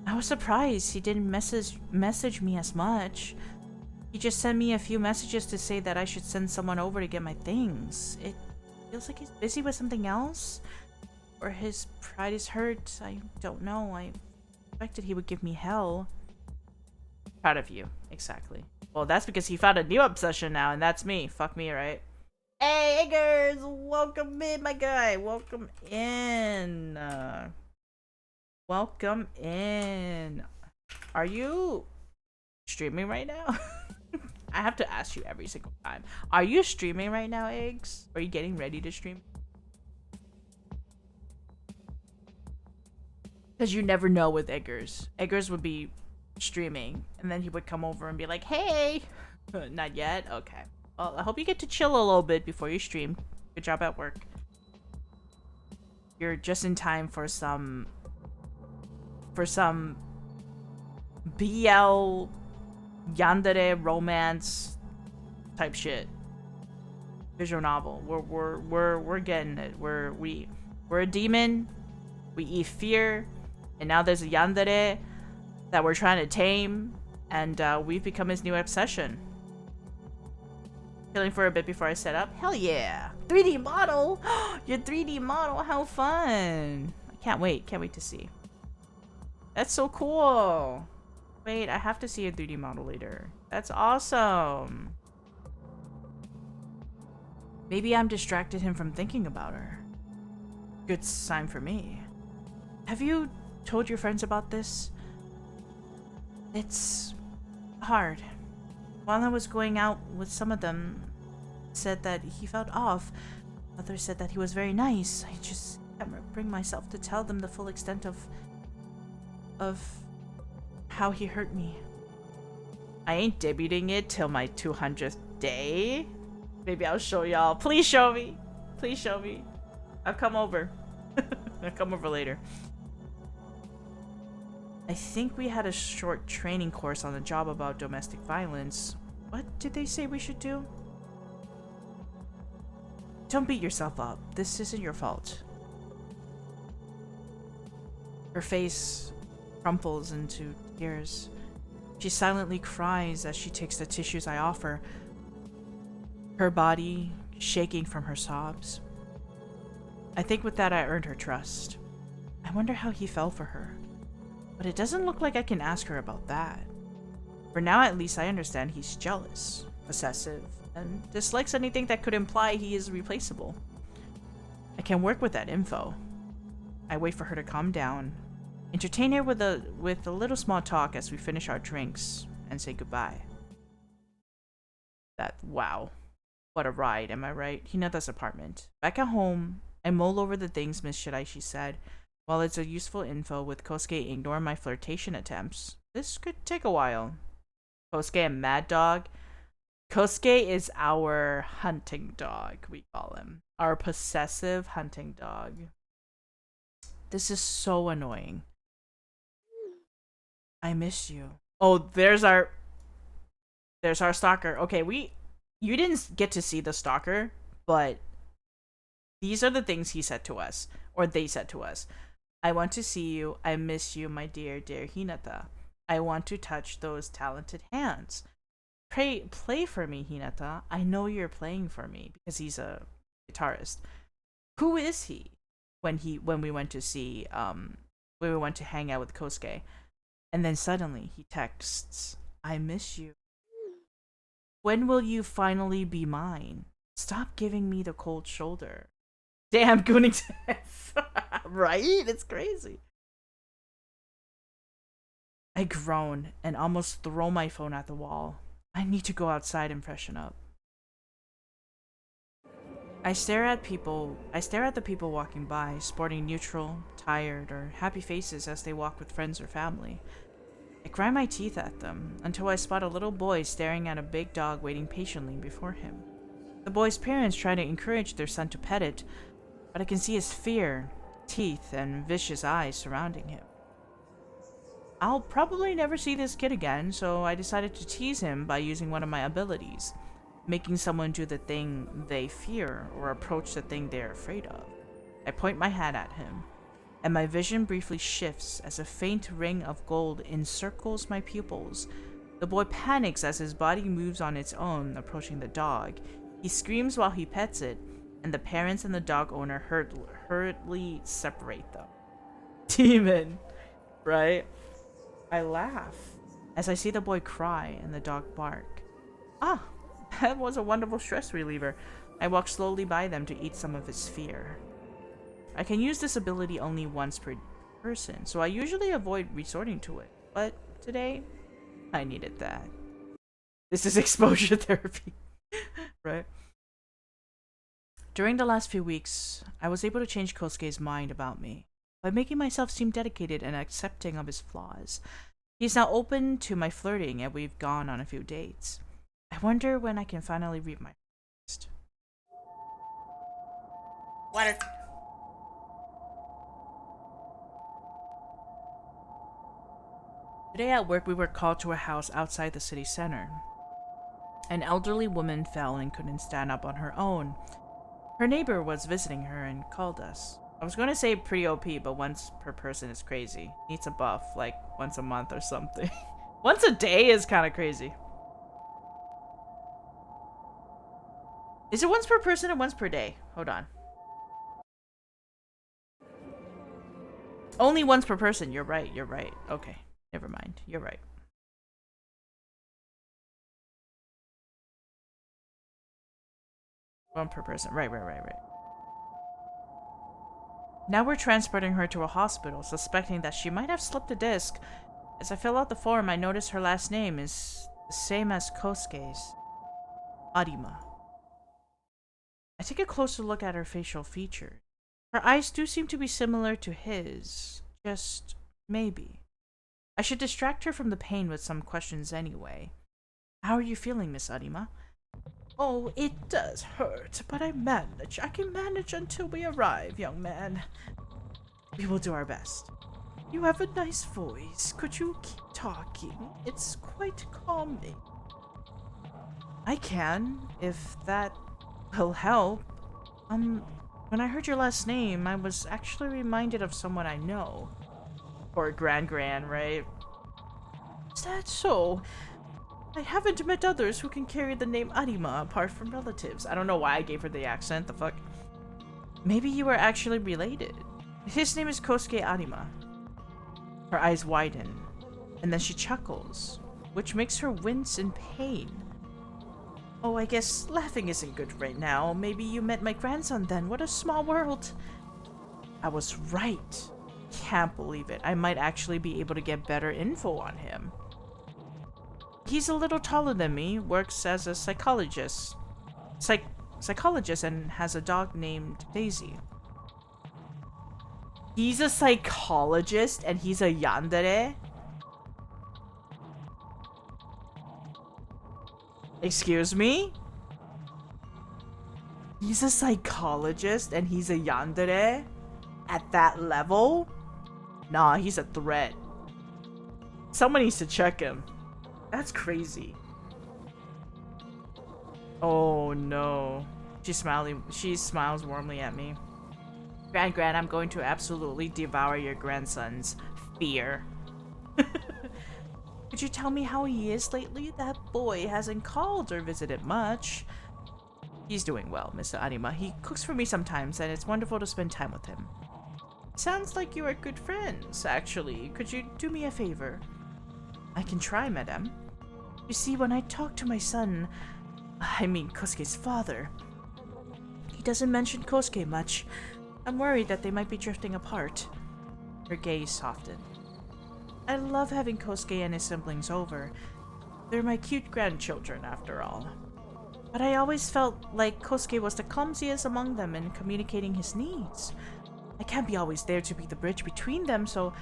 I was surprised he didn't message me as much. He just sent me a few messages to say that I should send someone over to get my things. It feels like he's busy with something else. Or his pride is hurt. I don't know. I expected he would give me hell. Proud of you. Exactly. Well, that's because he found a new obsession now, and that's me. Fuck me, right? Hey, Eggers! Welcome in, my guy. Welcome in. Welcome in. Are you streaming right now? I have to ask you every single time. Are you streaming right now, Eggs? Are you getting ready to stream? Because you never know with Eggers. Eggers would be streaming, and then he would come over and be like, hey! Not yet? Okay. Well, I hope you get to chill a little bit before you stream. Good job at work. You're just in time for some BL yandere romance type shit. Visual novel. We're getting it. We're a demon. We eat fear, and now there's a yandere that we're trying to tame, and we've become his new obsession. Chilling for a bit before I set up. Hell yeah! 3D model. Your 3D model. How fun! I can't wait. Can't wait to see. That's so cool. Wait, I have to see a 3D model later. That's awesome. Maybe I'm distracted him from thinking about her. Good sign for me. Have you told your friends about this? It's hard. While I was going out with some of them, said that he felt off. Others said that he was very nice. I just can't bring myself to tell them the full extent of how he hurt me. I ain't debuting it till my 200th day. Maybe I'll show y'all. Please show me. Please show me. I'll come over. I'll come over later. I think we had a short training course on the job about domestic violence. What did they say we should do? Don't beat yourself up. This isn't your fault. Her face crumples into tears. She silently cries as she takes the tissues I offer, her body shaking from her sobs. I think with that I earned her trust. I wonder how he fell for her. But it doesn't look like I can ask her about that. For now, at least I understand he's jealous, possessive, and dislikes anything that could imply he is replaceable. I can work with that info. I wait for her to calm down, entertain her with a little small talk as we finish our drinks, and say goodbye. Wow. What a ride, am I right? Hinata's apartment. Back at home, I mull over the things Miss Shiraishi said. While it's a useful info with Kosuke ignoring my flirtation attempts, this could take a while. Kosuke and Mad Dog. Kosuke is our hunting dog, we call him. Our possessive hunting dog. This is so annoying. I miss you. Oh, there's our stalker. Okay, you didn't get to see the stalker, but these are the things he said to us, or they said to us. I want to see you. I miss you, my dear, dear Hinata. I want to touch those talented hands. Play for me, Hinata. I know you're playing for me because he's a guitarist. Who is he? When we went to see when we went to hang out with Kosuke, and then suddenly he texts, "I miss you. When will you finally be mine? Stop giving me the cold shoulder." Damn, gooning test. Right? It's crazy. I groan and almost throw my phone at the wall. I need to go outside and freshen up. I stare at the people walking by, sporting neutral, tired, or happy faces as they walk with friends or family. I grind my teeth at them until I spot a little boy staring at a big dog waiting patiently before him. The boy's parents try to encourage their son to pet it, but I can see his fear, teeth, and vicious eyes surrounding him. I'll probably never see this kid again, so I decided to tease him by using one of my abilities, making someone do the thing they fear or approach the thing they're afraid of. I point my hat at him, and my vision briefly shifts as a faint ring of gold encircles my pupils. The boy panics as his body moves on its own, approaching the dog. He screams while he pets it, and the parents and the dog owner hurriedly separate them. Demon, right? I laugh as I see the boy cry and the dog bark. Ah, that was a wonderful stress reliever. I walk slowly by them to eat some of his fear. I can use this ability only once per person, so I usually avoid resorting to it. But today, I needed that. This is exposure therapy, right? During the last few weeks, I was able to change Kosuke's mind about me by making myself seem dedicated and accepting of his flaws. He's now open to my flirting, and we've gone on a few dates. I wonder when I can finally reap my harvest. What? Today at work, we were called to a house outside the city center. An elderly woman fell and couldn't stand up on her own. Her neighbor was visiting her and called us. I was going to say pretty OP, but once per person is crazy. Needs a buff, like once a month or something. Once a day is kind of crazy. Is it once per person or once per day? Hold on. Only once per person. You're right. You're right. Okay. Never mind. You're right. One per person. Right. Now we're transporting her to a hospital, suspecting that she might have slipped a disc. As I fill out the form, I notice her last name is the same as Kosuke's. Arima. I take a closer look at her facial features. Her eyes do seem to be similar to his. Just maybe. I should distract her from the pain with some questions anyway. How are you feeling, Miss Arima? Oh, it does hurt, but I manage. I can manage until we arrive, young man. We will do our best. You have a nice voice. Could you keep talking? It's quite calming. I can, if that will help. When I heard your last name, I was actually reminded of someone I know. Or Gran, right? Is that so? I haven't met others who can carry the name Arima apart from relatives. I don't know why I gave her the accent, the fuck? Maybe you are actually related. His name is Kosuke Arima. Her eyes widen, and then she chuckles, which makes her wince in pain. Oh, I guess laughing isn't good right now. Maybe you met my grandson then. What a small world. I was right. Can't believe it. I might actually be able to get better info on him. He's a little taller than me, works as a psychologist. Psychologist and has a dog named Daisy. He's a psychologist and he's a yandere? Excuse me? He's a psychologist and he's a yandere? At that level? Nah, he's a threat. Someone needs to check him. That's crazy. Oh no. She smiles warmly at me. Gran, I'm going to absolutely devour your grandson's fear. Could you tell me how he is lately? That boy hasn't called or visited much. He's doing well, Mr. Arima. He cooks for me sometimes, and it's wonderful to spend time with him. Sounds like you are good friends, actually. Could you do me a favor? I can try, madame. You see, when I talk to my son, I mean Kosuke's father, he doesn't mention Kosuke much. I'm worried that they might be drifting apart. Her gaze softened. I love having Kosuke and his siblings over. They're my cute grandchildren, after all. But I always felt like Kosuke was the clumsiest among them in communicating his needs. I can't be always there to be the bridge between them, so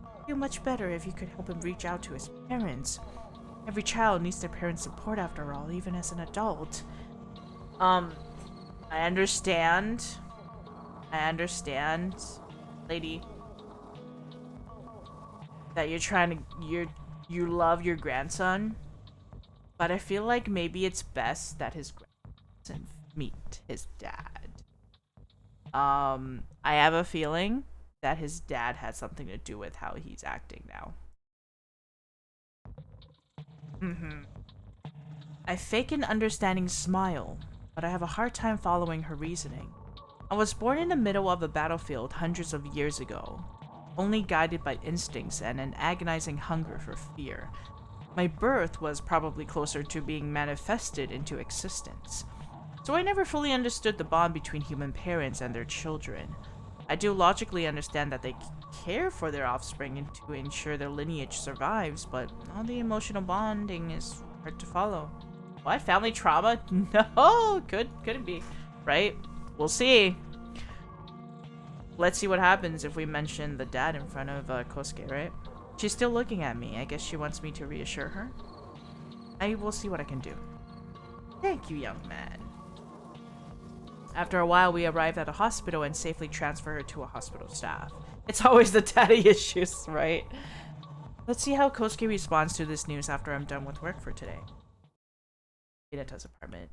I feel much better if you could help him reach out to his parents. Every child needs their parents' support, after all, even as an adult. I understand. Lady. That you're trying to, you love your grandson. But I feel like maybe it's best that his grandson meet his dad. I have a feeling that his dad had something to do with how he's acting now. I fake an understanding smile, but I have a hard time following her reasoning. I was born in the middle of a battlefield hundreds of years ago, only guided by instincts and an agonizing hunger for fear. My birth was probably closer to being manifested into existence, so I never fully understood the bond between human parents and their children. I do logically understand that they care for their offspring and to ensure their lineage survives, but all the emotional bonding is hard to follow. What? Family trauma? No! Couldn't be. Right? We'll see. Let's see what happens if we mention the dad in front of Kosuke, right? She's still looking at me. I guess she wants me to reassure her. I will see what I can do. Thank you, young man. After a while, we arrived at a hospital and safely transfer her to a hospital staff. It's always the daddy issues, right? Let's see how Kosuke responds to this news after I'm done with work for today. Hinata's apartment.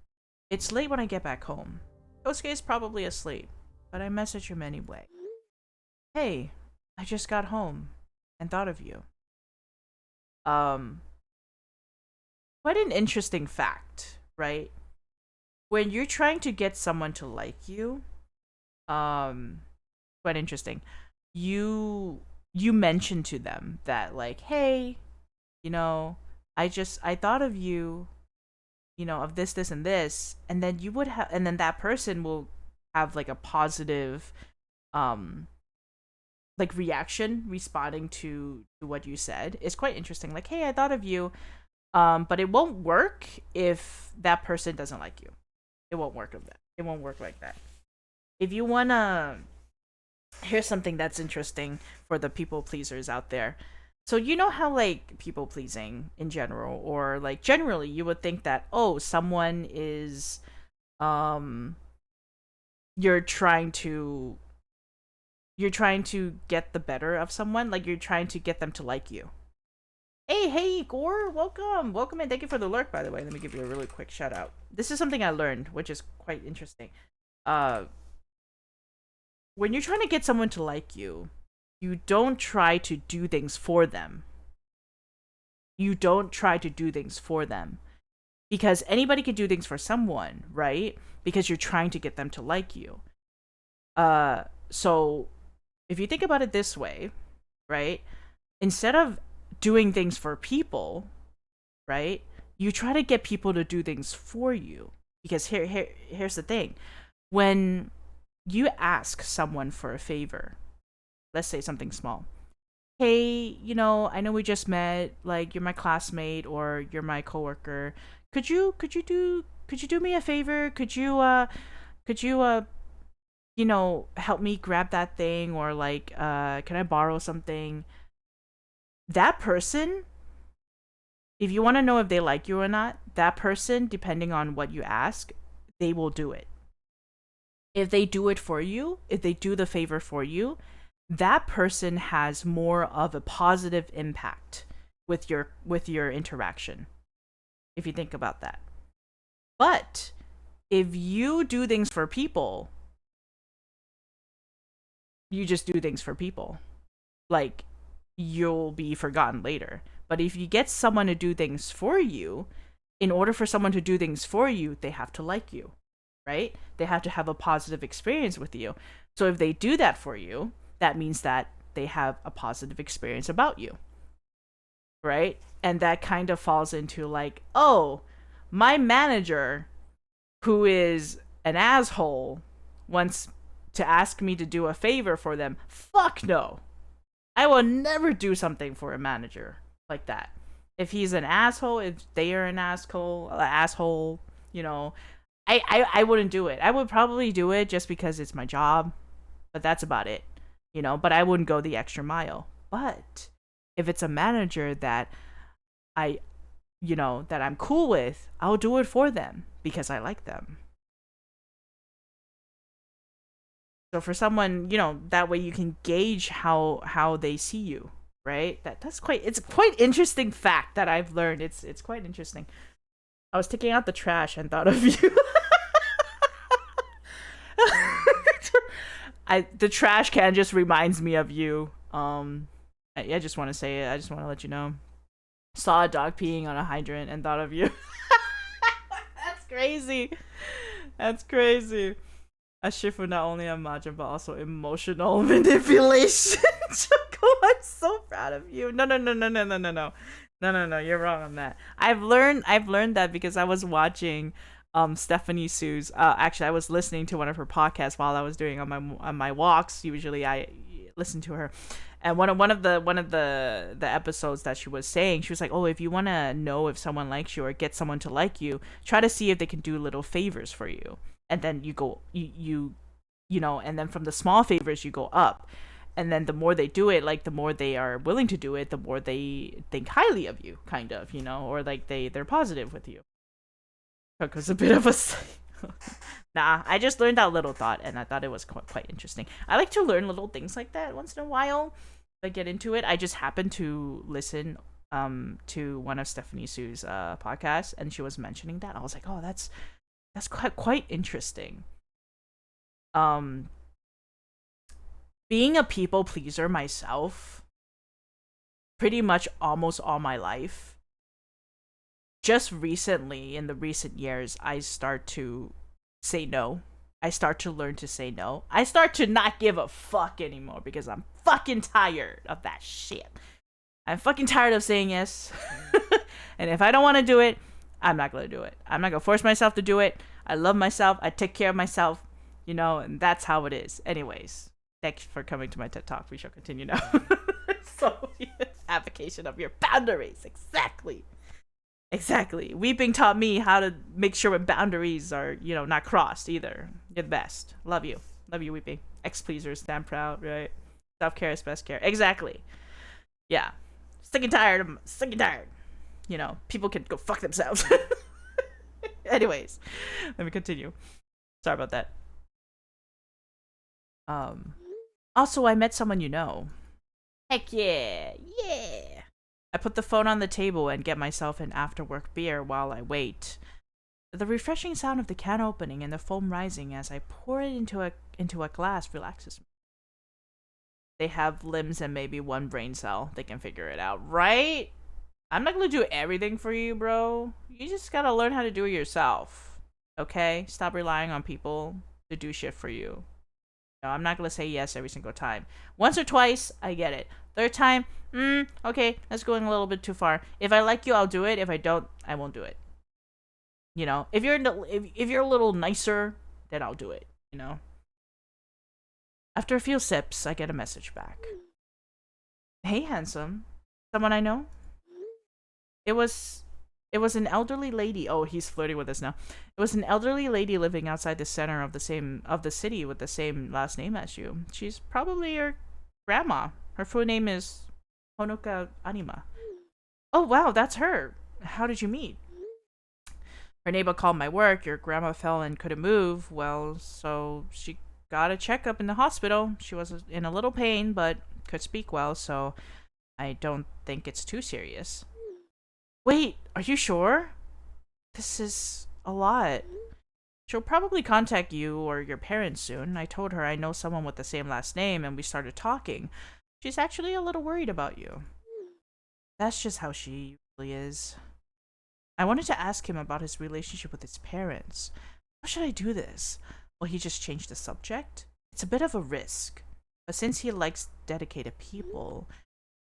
It's late when I get back home. Kosuke is probably asleep, but I message him anyway. Hey, I just got home and thought of you. Quite an interesting fact, right? When you're trying to get someone to like you, quite interesting. You mention to them that like, hey, you know, I thought of you, you know, of this, and this, and then you would have, and then that person will have like a positive, like reaction responding to what you said. It's quite interesting. Like, hey, I thought of you, but it won't work if that person doesn't like you. It won't work like that. It won't work like that. If you wanna, here's something that's interesting for the people pleasers out there. So you know how like people pleasing in general, or like generally, you would think that, oh, someone is, you're trying to get the better of someone, like you're trying to get them to like you. Hey, Gore, welcome in. Thank you for the lurk, by the way. Let me give you a really quick shout out. This is something I learned, which is quite interesting. When you're trying to get someone to like you, you don't try to do things for them. You don't try to do things for them. Because anybody can do things for someone, right? Because you're trying to get them to like you. So if you think about it this way, right? Instead of doing things for people, right? You try to get people to do things for you. Because here's the thing. When you ask someone for a favor, let's say something small. Hey, you know, I know we just met, like you're my classmate or you're my coworker. Could you do me a favor? Could you you know, help me grab that thing, or like can I borrow something? That person, if you want to know if they like you or not, that person, depending on what you ask, they will do it. If they do it for you, if they do the favor for you, that person has more of a positive impact with your interaction. If you think about that. But if you do things for people, you just do things for people. Like, you'll be forgotten later. But if you get someone to do things for you, in order for someone to do things for you, they have to like you, right? They have to have a positive experience with you. So if they do that for you, that means that they have a positive experience about you, right? And that kind of falls into like, oh, my manager, who is an asshole, wants to ask me to do a favor for them. Fuck no. I will never do something for a manager like that. If he's an asshole, if they are an asshole, you know, I wouldn't do it. I would probably do it just because it's my job, but that's about it, you know, but I wouldn't go the extra mile. But if it's a manager that that I'm cool with, I'll do it for them because I like them. So for someone, you know, that way you can gauge how they see you, right? It's quite interesting fact that I've learned. It's quite interesting. I was taking out the trash and thought of you. The trash can just reminds me of you. I just want to say it. I just want to let you know. Saw a dog peeing on a hydrant and thought of you. That's crazy. That's crazy. A Shifu not only on Majin but also emotional manipulation. Choco, I'm so proud of you. No, no, no, no, no, no, no, no, no, no, no. You're wrong on that. I've learned that because I was watching Stephanie Sue's. Actually, I was listening to one of her podcasts while I was doing on my walks. Usually, I listen to her, and one of the episodes that she was saying, she was like, "Oh, if you want to know if someone likes you or get someone to like you, try to see if they can do little favors for you." And then you go you know, and then from the small favors you go up, and then the more they do it, like the more they are willing to do it, the more they think highly of you, kind of, you know, or like they're positive with you. Because a bit of a nah, I just learned that little thought and I thought it was quite interesting. I like to learn little things like that once in a while. If I get into it, I just happened to listen to one of Stephanie Sue's podcasts, and she was mentioning that. I was like, oh, that's quite interesting. Um, being a people pleaser myself, pretty much almost all my life. Just recently, in the recent years, I start to say no. I start to learn to say no. I start to not give a fuck anymore because I'm fucking tired of that shit. I'm fucking tired of saying yes. And if I don't want to do it, I'm not gonna do it. I'm not gonna force myself to do it. I love myself. I take care of myself, you know, and that's how it is. Anyways, thanks for coming to my TED Talk. We shall continue now. So, application of your boundaries. Exactly. Exactly. Weeping taught me how to make sure when boundaries are, you know, not crossed either. You're the best. Love you. Love you, Weeping. Ex-pleasers, stand proud, right? Self-care is best care. Exactly. Yeah. Sick and tired. I'm sick and tired. You know, people can go fuck themselves. Anyways, let me continue. Sorry about that. Also, I met someone you know. Heck yeah. Yeah. I put the phone on the table and get myself an after-work beer while I wait. The refreshing sound of the can opening and the foam rising as I pour it into a glass relaxes me. They have limbs and maybe one brain cell. They can figure it out, right? I'm not gonna do everything for you, bro. You just gotta learn how to do it yourself. Okay? Stop relying on people to do shit for you. No, I'm not gonna say yes every single time. Once or twice, I get it. Third time, okay, that's going a little bit too far. If I like you, I'll do it. If I don't, I won't do it. You know, if you're a little nicer, then I'll do it. You know. After a few sips, I get a message back. Hey, handsome, someone I know. It was an elderly lady. Oh, he's flirting with us now. It was an elderly lady living outside the center of the city with the same last name as you. She's probably your grandma. Her full name is Honoka Anima. Oh wow, that's her. How did you meet? Her neighbor called my work. Your grandma fell and couldn't move. Well, so she got a checkup in the hospital. She was in a little pain, but could speak well, so I don't think it's too serious. Wait, are you sure? This is a lot. She'll probably contact you or your parents soon. I told her I know someone with the same last name and we started talking. She's actually a little worried about you. That's just how she usually is. I wanted to ask him about his relationship with his parents. How should I do this? Will he just change the subject? It's a bit of a risk. But since he likes dedicated people,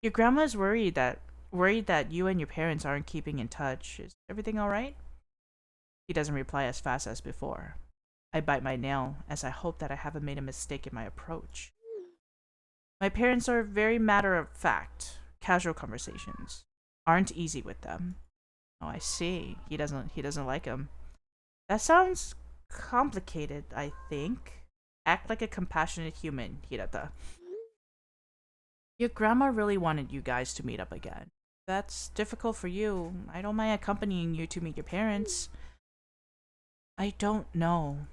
your grandma is worried that you and your parents aren't keeping in touch. Is everything alright? He doesn't reply as fast as before. I bite my nail as I hope that I haven't made a mistake in my approach. My parents are very matter of fact. Casual conversations aren't easy with them. Oh, I see. He doesn't like him. That sounds complicated, I think. Act like a compassionate human, Hirata. Your grandma really wanted you guys to meet up again. That's difficult for you. I don't mind accompanying you to meet your parents. I don't know.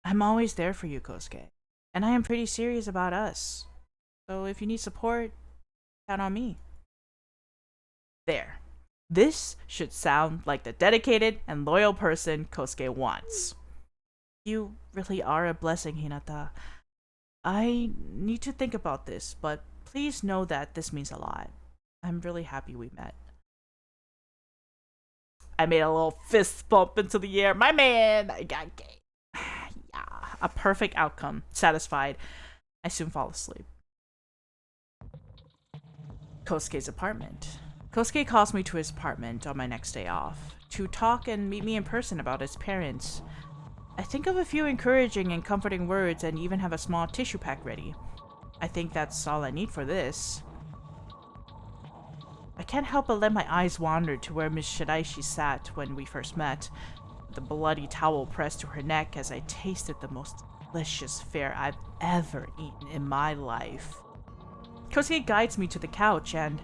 I'm always there for you, Kosuke. And I am pretty serious about us. So if you need support, count on me. There. This should sound like the dedicated and loyal person Kosuke wants. You really are a blessing, Hinata. I need to think about this, but please know that this means a lot. I'm really happy we met. I made a little fist bump into the air. My man, I got gay. Yeah, a perfect outcome. Satisfied. I soon fall asleep. Kosuke's apartment. Kosuke calls me to his apartment on my next day off to talk and meet me in person about his parents. I think of a few encouraging and comforting words and even have a small tissue pack ready. I think that's all I need for this. I can't help but let my eyes wander to where Miss Shiraishi sat when we first met, with the bloody towel pressed to her neck as I tasted the most delicious fare I've ever eaten in my life. Kosuke guides me to the couch, and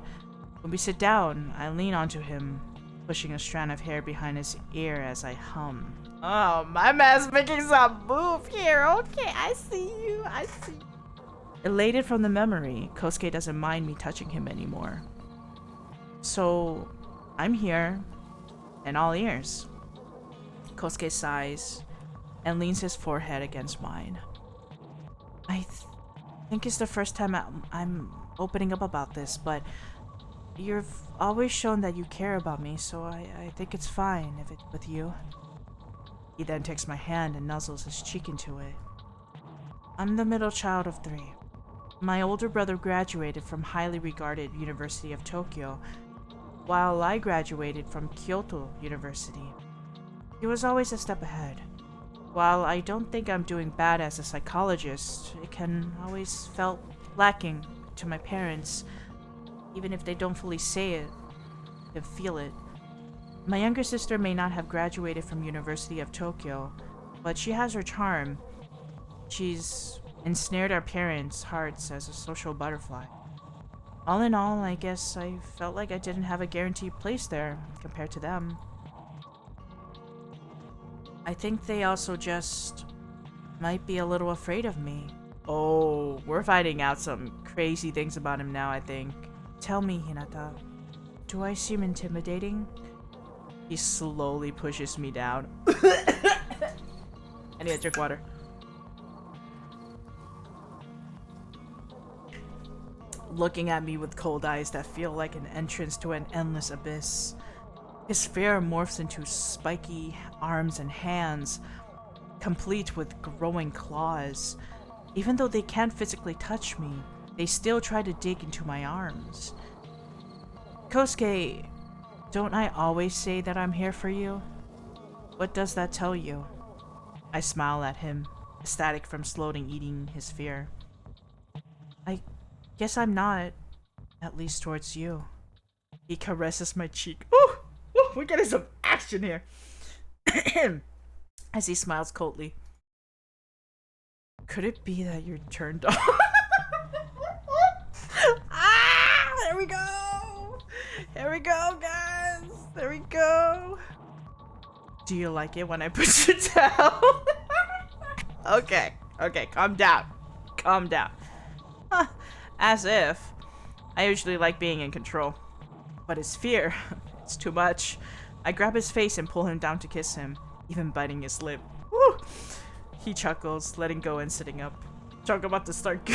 when we sit down, I lean onto him, pushing a strand of hair behind his ear as I hum. Oh, my man's making some move here. Okay, I see you. I see you. Elated from the memory, Kosuke doesn't mind me touching him anymore. So, I'm here, and all ears. Kosuke sighs and leans his forehead against mine. I think it's the first time I'm opening up about this, but you've always shown that you care about me, so I think it's fine if it's with you. He then takes my hand and nuzzles his cheek into it. I'm the middle child of 3. My older brother graduated from highly regarded University of Tokyo, while I graduated from Kyoto University. He was always a step ahead. While I don't think I'm doing bad as a psychologist, it can always felt lacking to my parents, even if they don't fully say it, they feel it. My younger sister may not have graduated from University of Tokyo, but she has her charm. She's ensnared our parents' hearts as a social butterfly. All in all, I guess I felt like I didn't have a guaranteed place there compared to them. I think they also just might be a little afraid of me. Oh, we're finding out some crazy things about him now, I think. Tell me, Hinata, do I seem intimidating? He slowly pushes me down. I need to drink water. Looking at me with cold eyes that feel like an entrance to an endless abyss. His fare morphs into spiky arms and hands, complete with growing claws. Even though they can't physically touch me, they still try to dig into my arms. Kosuke, don't I always say that I'm here for you? What does that tell you? I smile at him, ecstatic from slowly eating his fear. I guess I'm not, at least towards you. He caresses my cheek. Ooh, ooh, we're getting some action here. As he smiles coldly. Could it be that you're turned on? Ah, there we go. Here we go, guys. There we go. Do you like it when I push you down? Okay, calm down. Calm down. Huh. As if. I usually like being in control. But his fear, it's too much. I grab his face and pull him down to kiss him, even biting his lip. Woo! He chuckles, letting go and sitting up. Joke about to start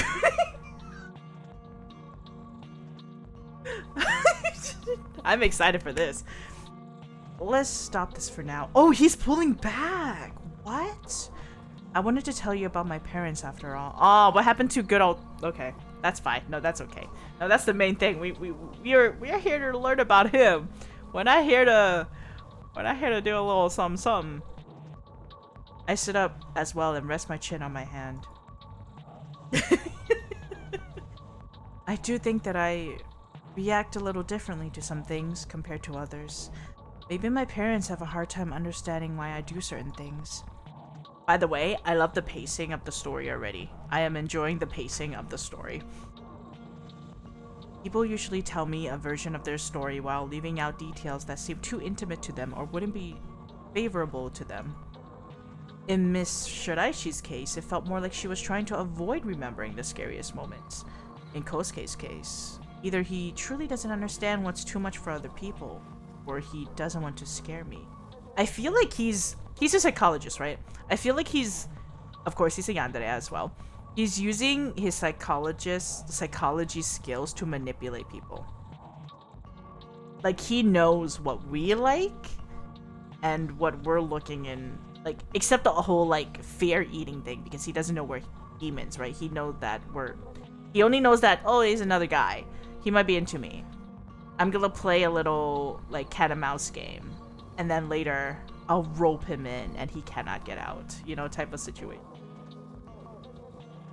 I'm excited for this. Let's stop this for now. Oh, he's pulling back. What? I wanted to tell you about my parents after all. Oh, what happened to good old... Okay, that's fine. No, that's okay. No, that's the main thing. We are here to learn about him. We're not here to do a little something. I sit up as well and rest my chin on my hand. I do think that I react a little differently to some things compared to others. Maybe my parents have a hard time understanding why I do certain things. By the way, I love the pacing of the story already. I am enjoying the pacing of the story. People usually tell me a version of their story while leaving out details that seem too intimate to them or wouldn't be favorable to them. In Miss Shiraishi's case, it felt more like she was trying to avoid remembering the scariest moments. In Kosuke's case, either he truly doesn't understand what's too much for other people, or he doesn't want to scare me. I feel like he's a psychologist, right? I feel like of course he's a yandere as well. He's using his psychology skills to manipulate people. Like, he knows what we like, and what we're looking in, like, except the whole like fear eating thing, because he doesn't know we're demons, right? He only knows that, oh, he's another guy. He might be into me. I'm gonna play a little like cat and mouse game, and then later I'll rope him in and he cannot get out, type of situation.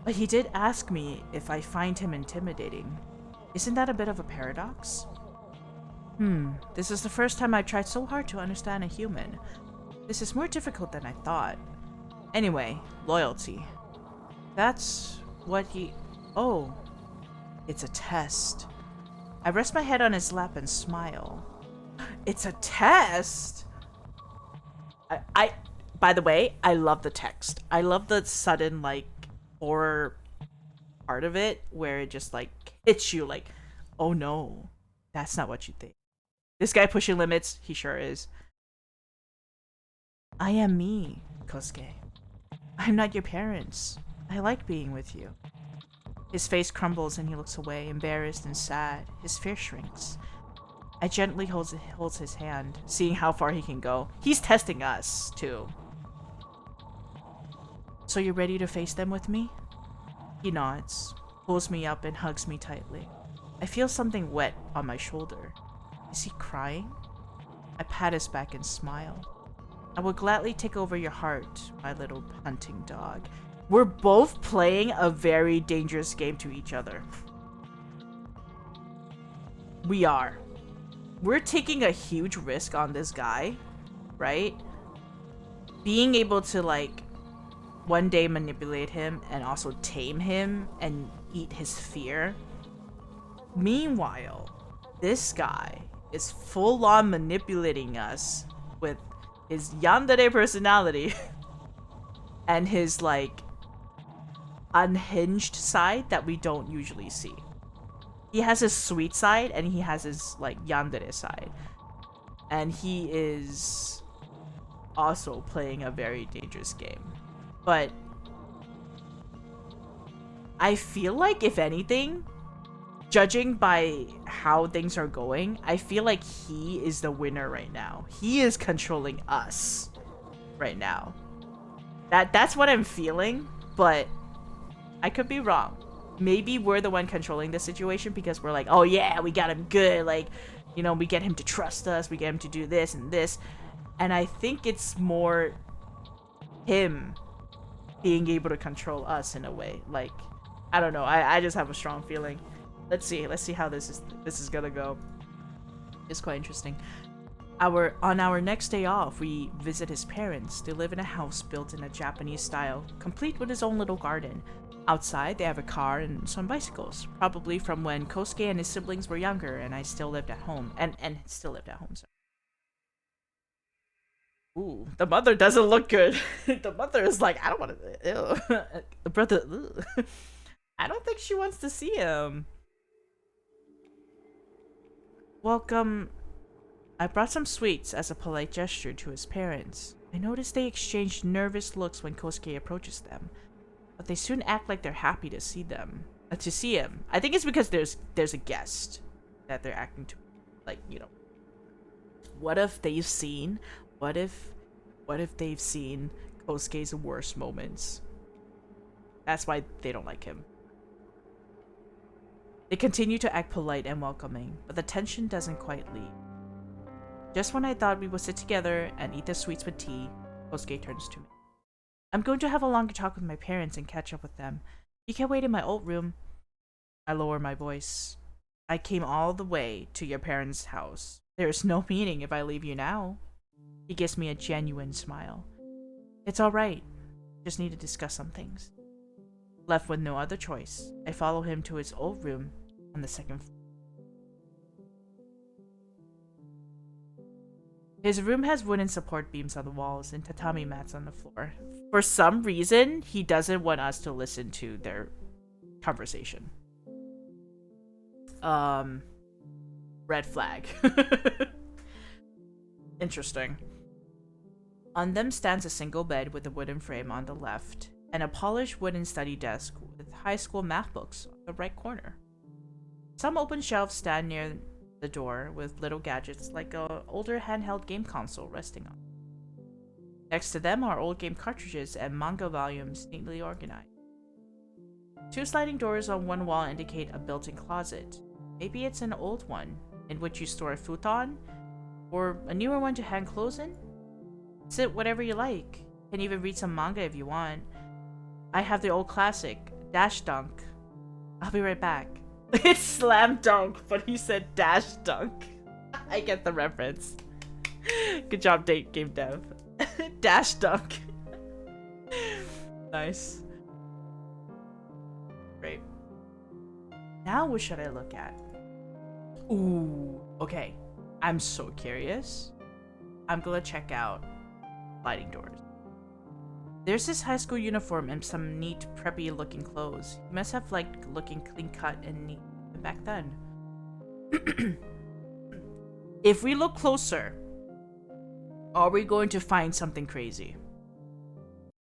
But he did ask me if I find him intimidating. Isn't that a bit of a paradox? This is the first time I've tried so hard to understand a human. This is more difficult than I thought. Anyway, loyalty. That's what he... Oh, it's a test. I rest my head on his lap and smile. It's a test? By the way, I love the text. I love the sudden, like, horror part of it, where it just, like, hits you, like, oh no, that's not what you think. This guy pushing limits, he sure is. I am me, Kosuke. I'm not your parents. I like being with you. His face crumbles and he looks away, embarrassed and sad. His fear shrinks. I gently holds his hand, seeing how far he can go. He's testing us, too. So you're ready to face them with me? He nods, pulls me up and hugs me tightly. I feel something wet on my shoulder. Is he crying? I pat his back and smile. I will gladly take over your heart, my little hunting dog. We're both playing a very dangerous game to each other. We are. We're taking a huge risk on this guy, right? Being able to, like, one day manipulate him and also tame him and eat his fear. Meanwhile, this guy is full-on manipulating us with his yandere personality and his, like, unhinged side that we don't usually see. He has his sweet side and he has his, like, yandere side. And he is also playing a very dangerous game. But I feel like, if anything, judging by how things are going, I feel like he is the winner right now. He is controlling us right now. That's what I'm feeling, but I could be wrong. Maybe we're the one controlling the situation because we're like, oh yeah, we got him good. Like, we get him to trust us. We get him to do this and this. And I think it's more him being able to control us in a way. Like, I don't know. I just have a strong feeling. Let's see how this is gonna go. It's quite interesting. On our next day off, we visit his parents. They live in a house built in a Japanese style, complete with his own little garden. Outside, they have a car and some bicycles, probably from when Kosuke and his siblings were younger and I still lived at home. And still lived at home, sorry. Ooh, the mother doesn't look good. The mother is like, I don't want to. Ew. The brother, ugh. I don't think she wants to see him. Welcome. I brought some sweets as a polite gesture to his parents. I noticed they exchanged nervous looks when Kosuke approaches them, but they soon act like they're happy to see him. I think it's because there's a guest that they're acting to, like, What if they've seen Kosuke's worst moments? That's why they don't like him. They continue to act polite and welcoming, but the tension doesn't quite leave. Just when I thought we would sit together and eat the sweets with tea, Kosuke turns to me. I'm going to have a longer talk with my parents and catch up with them. You can wait in my old room. I lower my voice. I came all the way to your parents' house. There's no meaning if I leave you now. He gives me a genuine smile. It's alright. Just need to discuss some things. Left with no other choice, I follow him to his old room on the second floor. His room has wooden support beams on the walls and tatami mats on the floor. For some reason, he doesn't want us to listen to their conversation. Red flag. Interesting. On them stands a single bed with a wooden frame on the left, and a polished wooden study desk with high school math books on the right corner. Some open shelves stand near the door with little gadgets like a older handheld game console resting on. Next to them are old game cartridges and manga volumes neatly organized. Two sliding doors on one wall indicate a built-in closet. Maybe it's an old one, in which you store a futon, or a newer one to hang clothes in? Sit whatever you like. Can even read some manga if you want. I have the old classic, Dash Dunk. I'll be right back. It's Slam Dunk, but he said Dash Dunk. I get the reference. Good job, game dev. Dash Dunk. Nice. Great. Now what should I look at? Ooh, okay. I'm so curious. I'm gonna check out sliding doors. There's this high school uniform and some neat, preppy looking clothes. He must have liked looking clean cut and neat back then. If we look closer, are we going to find something crazy?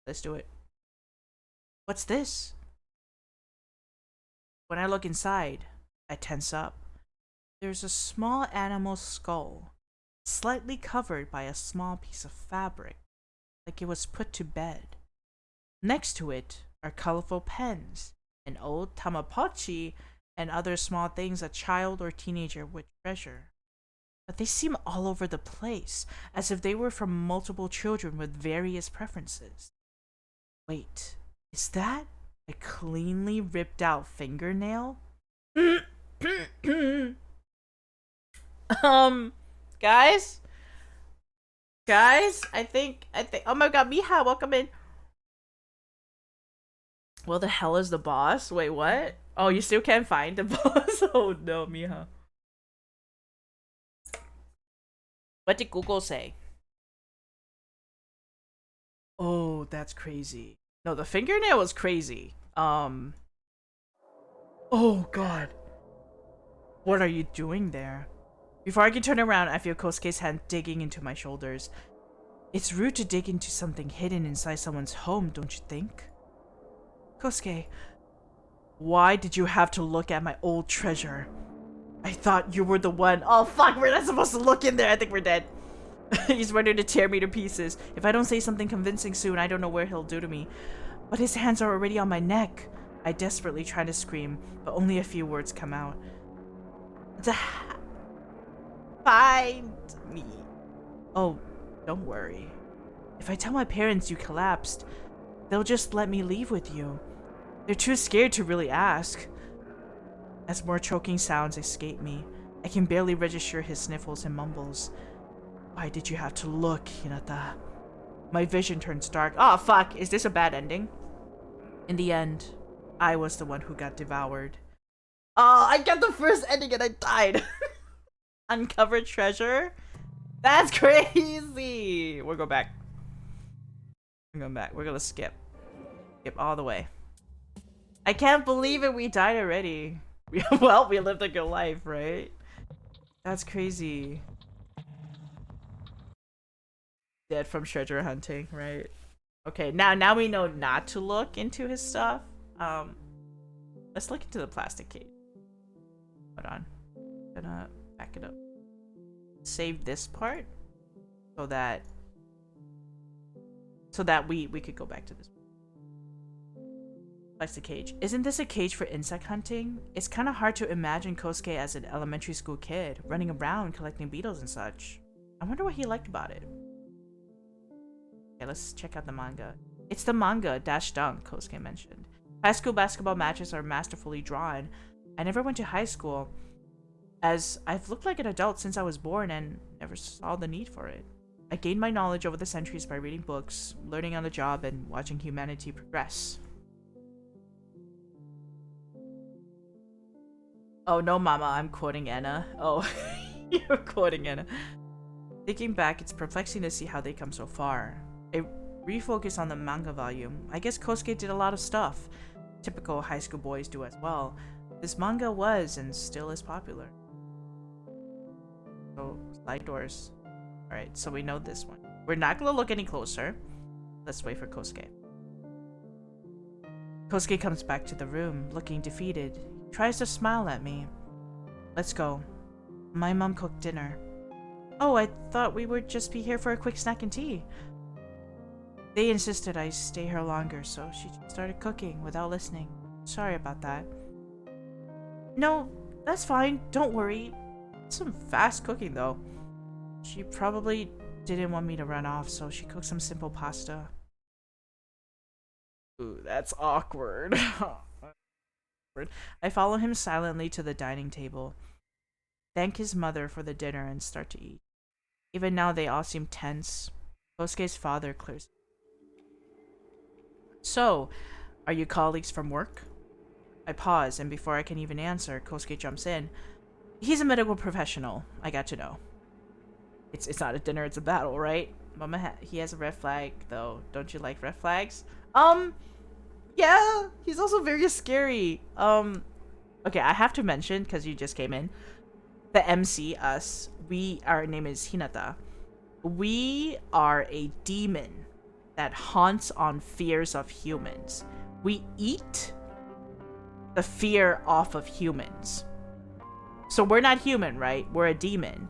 Let's do it. What's this? When I look inside, I tense up. There's a small animal skull, slightly covered by a small piece of fabric, like it was put to bed. Next to it are colorful pens, an old Tamagotchi, and other small things a child or teenager would treasure. But they seem all over the place, as if they were from multiple children with various preferences. Wait, is that a cleanly ripped out fingernail? Guys? Guys, I think, oh my god, Miha, welcome in. Well, the hell is the boss? Wait, what? Oh, you still can't find the boss? Oh no, Miha. What did Google say? Oh, that's crazy. No, the fingernail was crazy. Oh god. What are you doing there? Before I can turn around, I feel Kosuke's hand digging into my shoulders. It's rude to dig into something hidden inside someone's home, don't you think? Kosuke, why did you have to look at my old treasure? I thought you were the one. Oh fuck, we're not supposed to look in there. I think we're dead. He's ready to tear me to pieces. If I don't say something convincing soon, I don't know what he'll do to me. But his hands are already on my neck. I desperately try to scream, but only a few words come out. Find me. Oh, don't worry. If I tell my parents you collapsed, they'll just let me leave with you. They're too scared to really ask. As more choking sounds escape me, I can barely register his sniffles and mumbles. Why did you have to look, Hinata? My vision turns dark. Oh fuck, is this a bad ending? In the end, I was the one who got devoured. Oh, I got the first ending and I died. Uncovered treasure? That's crazy! We'll go back. We're going back. We're gonna skip. Skip all the way. I can't believe it, we died already. Well, we lived a good life, right? That's crazy. Dead from treasure hunting, right? Okay, now we know not to look into his stuff. Let's look into the plastic case. Hold on. Gonna back it up. Save this part so that we could go back to this. Plastic cage. Isn't this a cage for insect hunting? It's kind of hard to imagine Kosuke as an elementary school kid running around collecting beetles and such. I wonder what he liked about it. Okay, let's check out the manga. It's the manga Dash Dunk Kosuke mentioned. High school basketball matches are masterfully drawn. I never went to high school, as I've looked like an adult since I was born and never saw the need for it. I gained my knowledge over the centuries by reading books, learning on the job, and watching humanity progress. Oh no, mama, I'm quoting Anna. Oh, you're quoting Anna. Thinking back, it's perplexing to see how they come so far. A refocus on the manga volume. I guess Kosuke did a lot of stuff. Typical high school boys do as well. This manga was and still is popular. So, slide doors. Alright, so we know this one. We're not gonna look any closer. Let's wait for Kosuke. Kosuke comes back to the room, looking defeated. He tries to smile at me. Let's go. My mom cooked dinner. Oh, I thought we would just be here for a quick snack and tea. They insisted I stay here longer, so she started cooking without listening. Sorry about that. No, that's fine. Don't worry. Some fast cooking, though. She probably didn't want me to run off, so she cooked some simple pasta. Ooh, that's awkward. I follow him silently to the dining table, thank his mother for the dinner, and start to eat. Even now, they all seem tense. Kosuke's father clears. So, are you colleagues from work? I pause, and before I can even answer, Kosuke jumps in. He's a medical professional, I got to know. It's not a dinner, it's a battle, right? He has a red flag, though. Don't you like red flags? Yeah, he's also very scary. Okay, I have to mention, because you just came in, the MC, us, our name is Hinata. We are a demon that haunts on fears of humans. We eat the fear off of humans. So we're not human, right? We're a demon.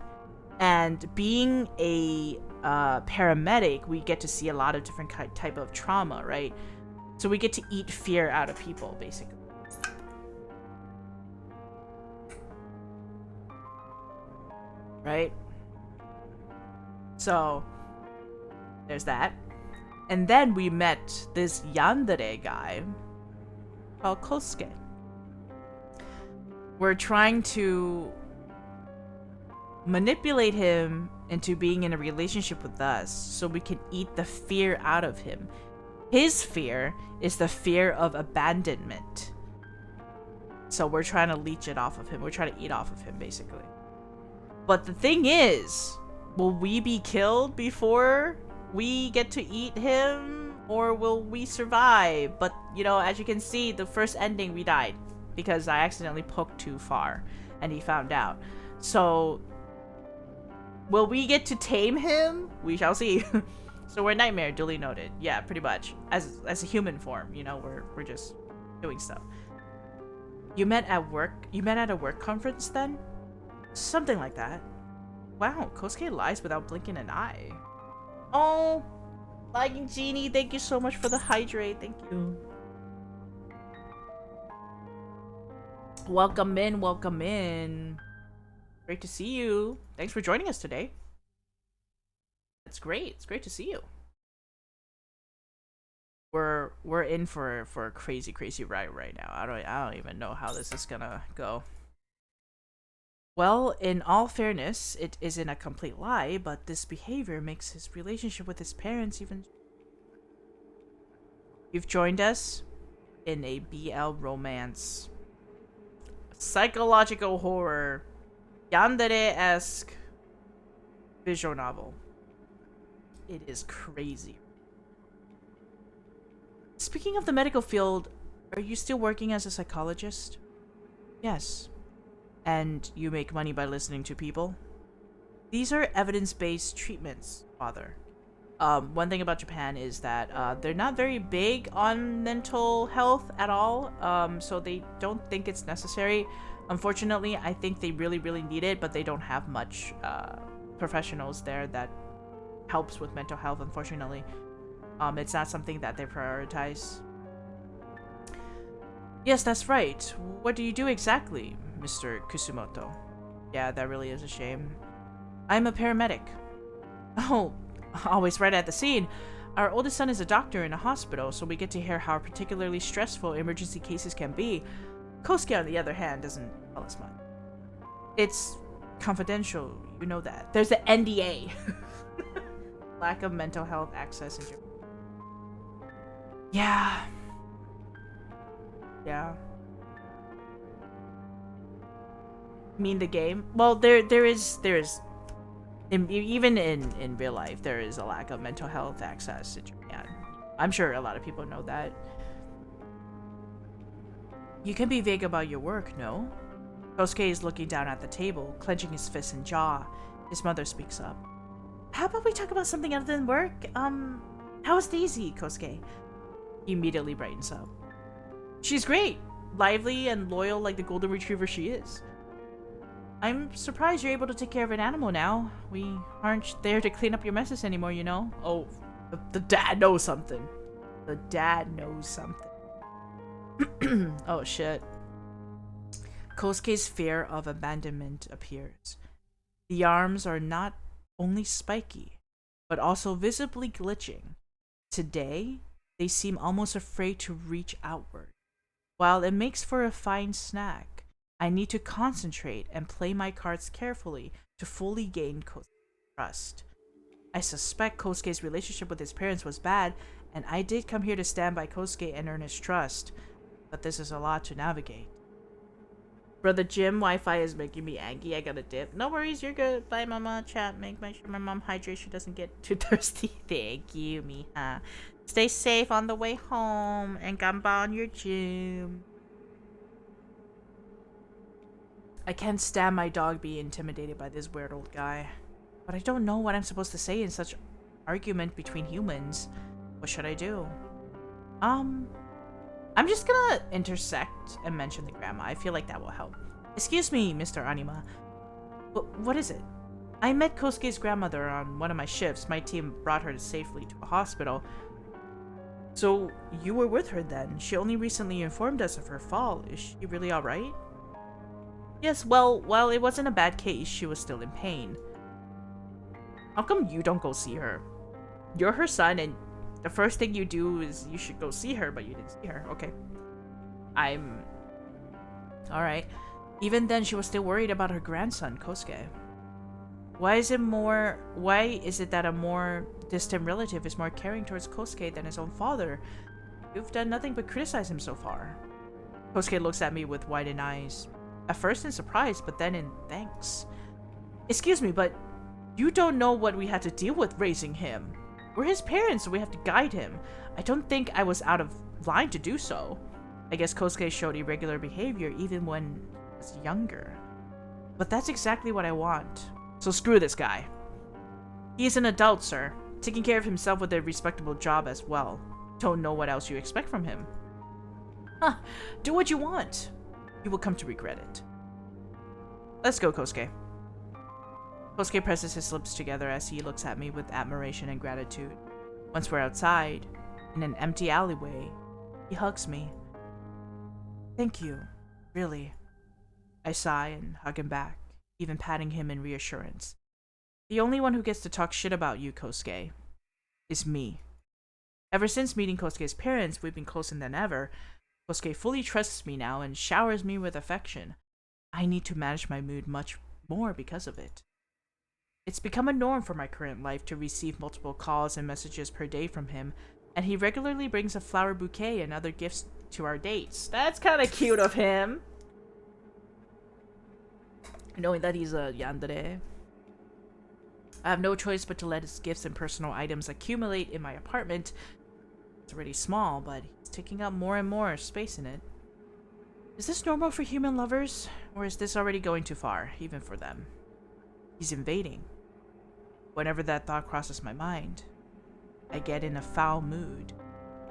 And being a paramedic, we get to see a lot of different type of trauma, right? So we get to eat fear out of people, basically. Right? So, there's that. And then we met this yandere guy called Kosuke. We're trying to manipulate him into being in a relationship with us so we can eat the fear out of him. His fear is the fear of abandonment. So we're trying to leech it off of him. We're trying to eat off of him, basically. But the thing is, will we be killed before we get to eat him? Or will we survive? But, you know, as you can see, the first ending, we died. Because I accidentally poked too far. And he found out. So, will we get to tame him? We shall see. So we're Nightmare, duly noted. Yeah, pretty much. As a human form, you know, we're just doing stuff. You met at work? You met at a work conference then? Something like that. Wow, Kosuke lies without blinking an eye. Oh, Lagging Genie, thank you so much for the hydrate. Thank you. Welcome in, welcome in. Great to see you. Thanks for joining us today. It's great. It's great to see you. We're in for a crazy ride right now. I don't even know how this is gonna go. Well, in all fairness, it isn't a complete lie, but this behavior makes his relationship with his parents even. You've joined us in a BL romance, psychological horror, yandere-esque visual novel. It is crazy. Speaking of the medical field, are you still working as a psychologist? Yes. And you make money by listening to people? These are evidence-based treatments, father. One thing about Japan is that they're not very big on mental health at all, so they don't think it's necessary. Unfortunately, I think they really need it, but they don't have much professionals there that helps with mental health, unfortunately. It's not something that they prioritize. Yes, that's right. What do you do exactly, Mr. Kusumoto? Yeah, that really is a shame. I'm a paramedic. Oh, always right at the scene. Our oldest son is a doctor in a hospital, so we get to hear how particularly stressful emergency cases can be. Kosuke, on the other hand, doesn't tell us much. It's confidential, you know that. There's the NDA. Lack of mental health access in Japan. Yeah. Yeah. Mean the game? Well, there is even in real life there is a lack of mental health access in Japan. I'm sure a lot of people know that. You can be vague about your work, no? Kosuke is looking down at the table, clenching his fists and jaw. His mother speaks up. How about we talk about something other than work? How is Daisy, Kosuke? He immediately brightens up. She's great. Lively and loyal like the golden retriever she is. I'm surprised you're able to take care of an animal now. We aren't there to clean up your messes anymore, you know? Oh, The dad knows something. The dad knows something. Oh shit. Kosuke's fear of abandonment appears. The arms are not only spiky, but also visibly glitching. Today, they seem almost afraid to reach outward. While it makes for a fine snack, I need to concentrate and play my cards carefully to fully gain Kosuke's trust. I suspect Kosuke's relationship with his parents was bad, and I did come here to stand by Kosuke and earn his trust, but this is a lot to navigate. Bro, the gym Wi-Fi is making me angry. I gotta dip. No worries, you're good. Bye, mama. Chat, make sure my mom hydration doesn't get too thirsty. Thank you, Miha. Stay safe on the way home, and gamba on your gym. I can't stand my dog being intimidated by this weird old guy. But I don't know what I'm supposed to say in such argument between humans. What should I do? I'm just gonna intersect and mention the grandma. I feel like that will help. Excuse me, Mr. Anima. What is it? I met Kosuke's grandmother on one of my shifts. My team brought her safely to a hospital. So, you were with her then? She only recently informed us of her fall. Is she really alright? Yes, well, while it wasn't a bad case, she was still in pain. How come you don't go see her? You're her son, and the first thing you do is you should go see her, but you didn't see her. Okay. Alright. Even then, she was still worried about her grandson, Kosuke. Why is it that a more distant relative is more caring towards Kosuke than his own father? You've done nothing but criticize him so far. Kosuke looks at me with widened eyes. At first in surprise, but then in thanks. Excuse me, but you don't know what we had to deal with raising him. We're his parents, so we have to guide him. I don't think I was out of line to do so. I guess Kosuke showed irregular behavior even when he was younger. But that's exactly what I want. So screw this guy. He is an adult, sir, taking care of himself with a respectable job as well. Don't know what else you expect from him. Huh, do what you want. You will come to regret it. Let's go, Kosuke. Kosuke presses his lips together as he looks at me with admiration and gratitude. Once we're outside, in an empty alleyway, he hugs me. Thank you, really. I sigh and hug him back, even patting him in reassurance. The only one who gets to talk shit about you, Kosuke, is me. Ever since meeting Kosuke's parents, we've been closer than ever. Kosuke fully trusts me now and showers me with affection. I need to manage my mood much more because of it. It's become a norm for my current life to receive multiple calls and messages per day from him, and he regularly brings a flower bouquet and other gifts to our dates. That's kind of cute of him. Knowing that he's a yandere. I have no choice but to let his gifts and personal items accumulate in my apartment. It's already small, but he's taking up more and more space in it. Is this normal for human lovers, or is this already going too far, even for them? He's invading. Whenever that thought crosses my mind, I get in a foul mood.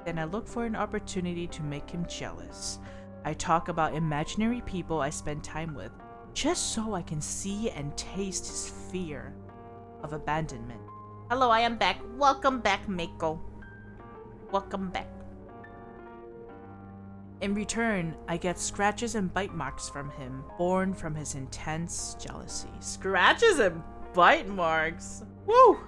Then I look for an opportunity to make him jealous. I talk about imaginary people I spend time with, just so I can see and taste his fear of abandonment. Hello, I am back. Welcome back, Mako. Welcome back. In return, I get scratches and bite marks from him, born from his intense jealousy. Scratches and bite marks? Woo!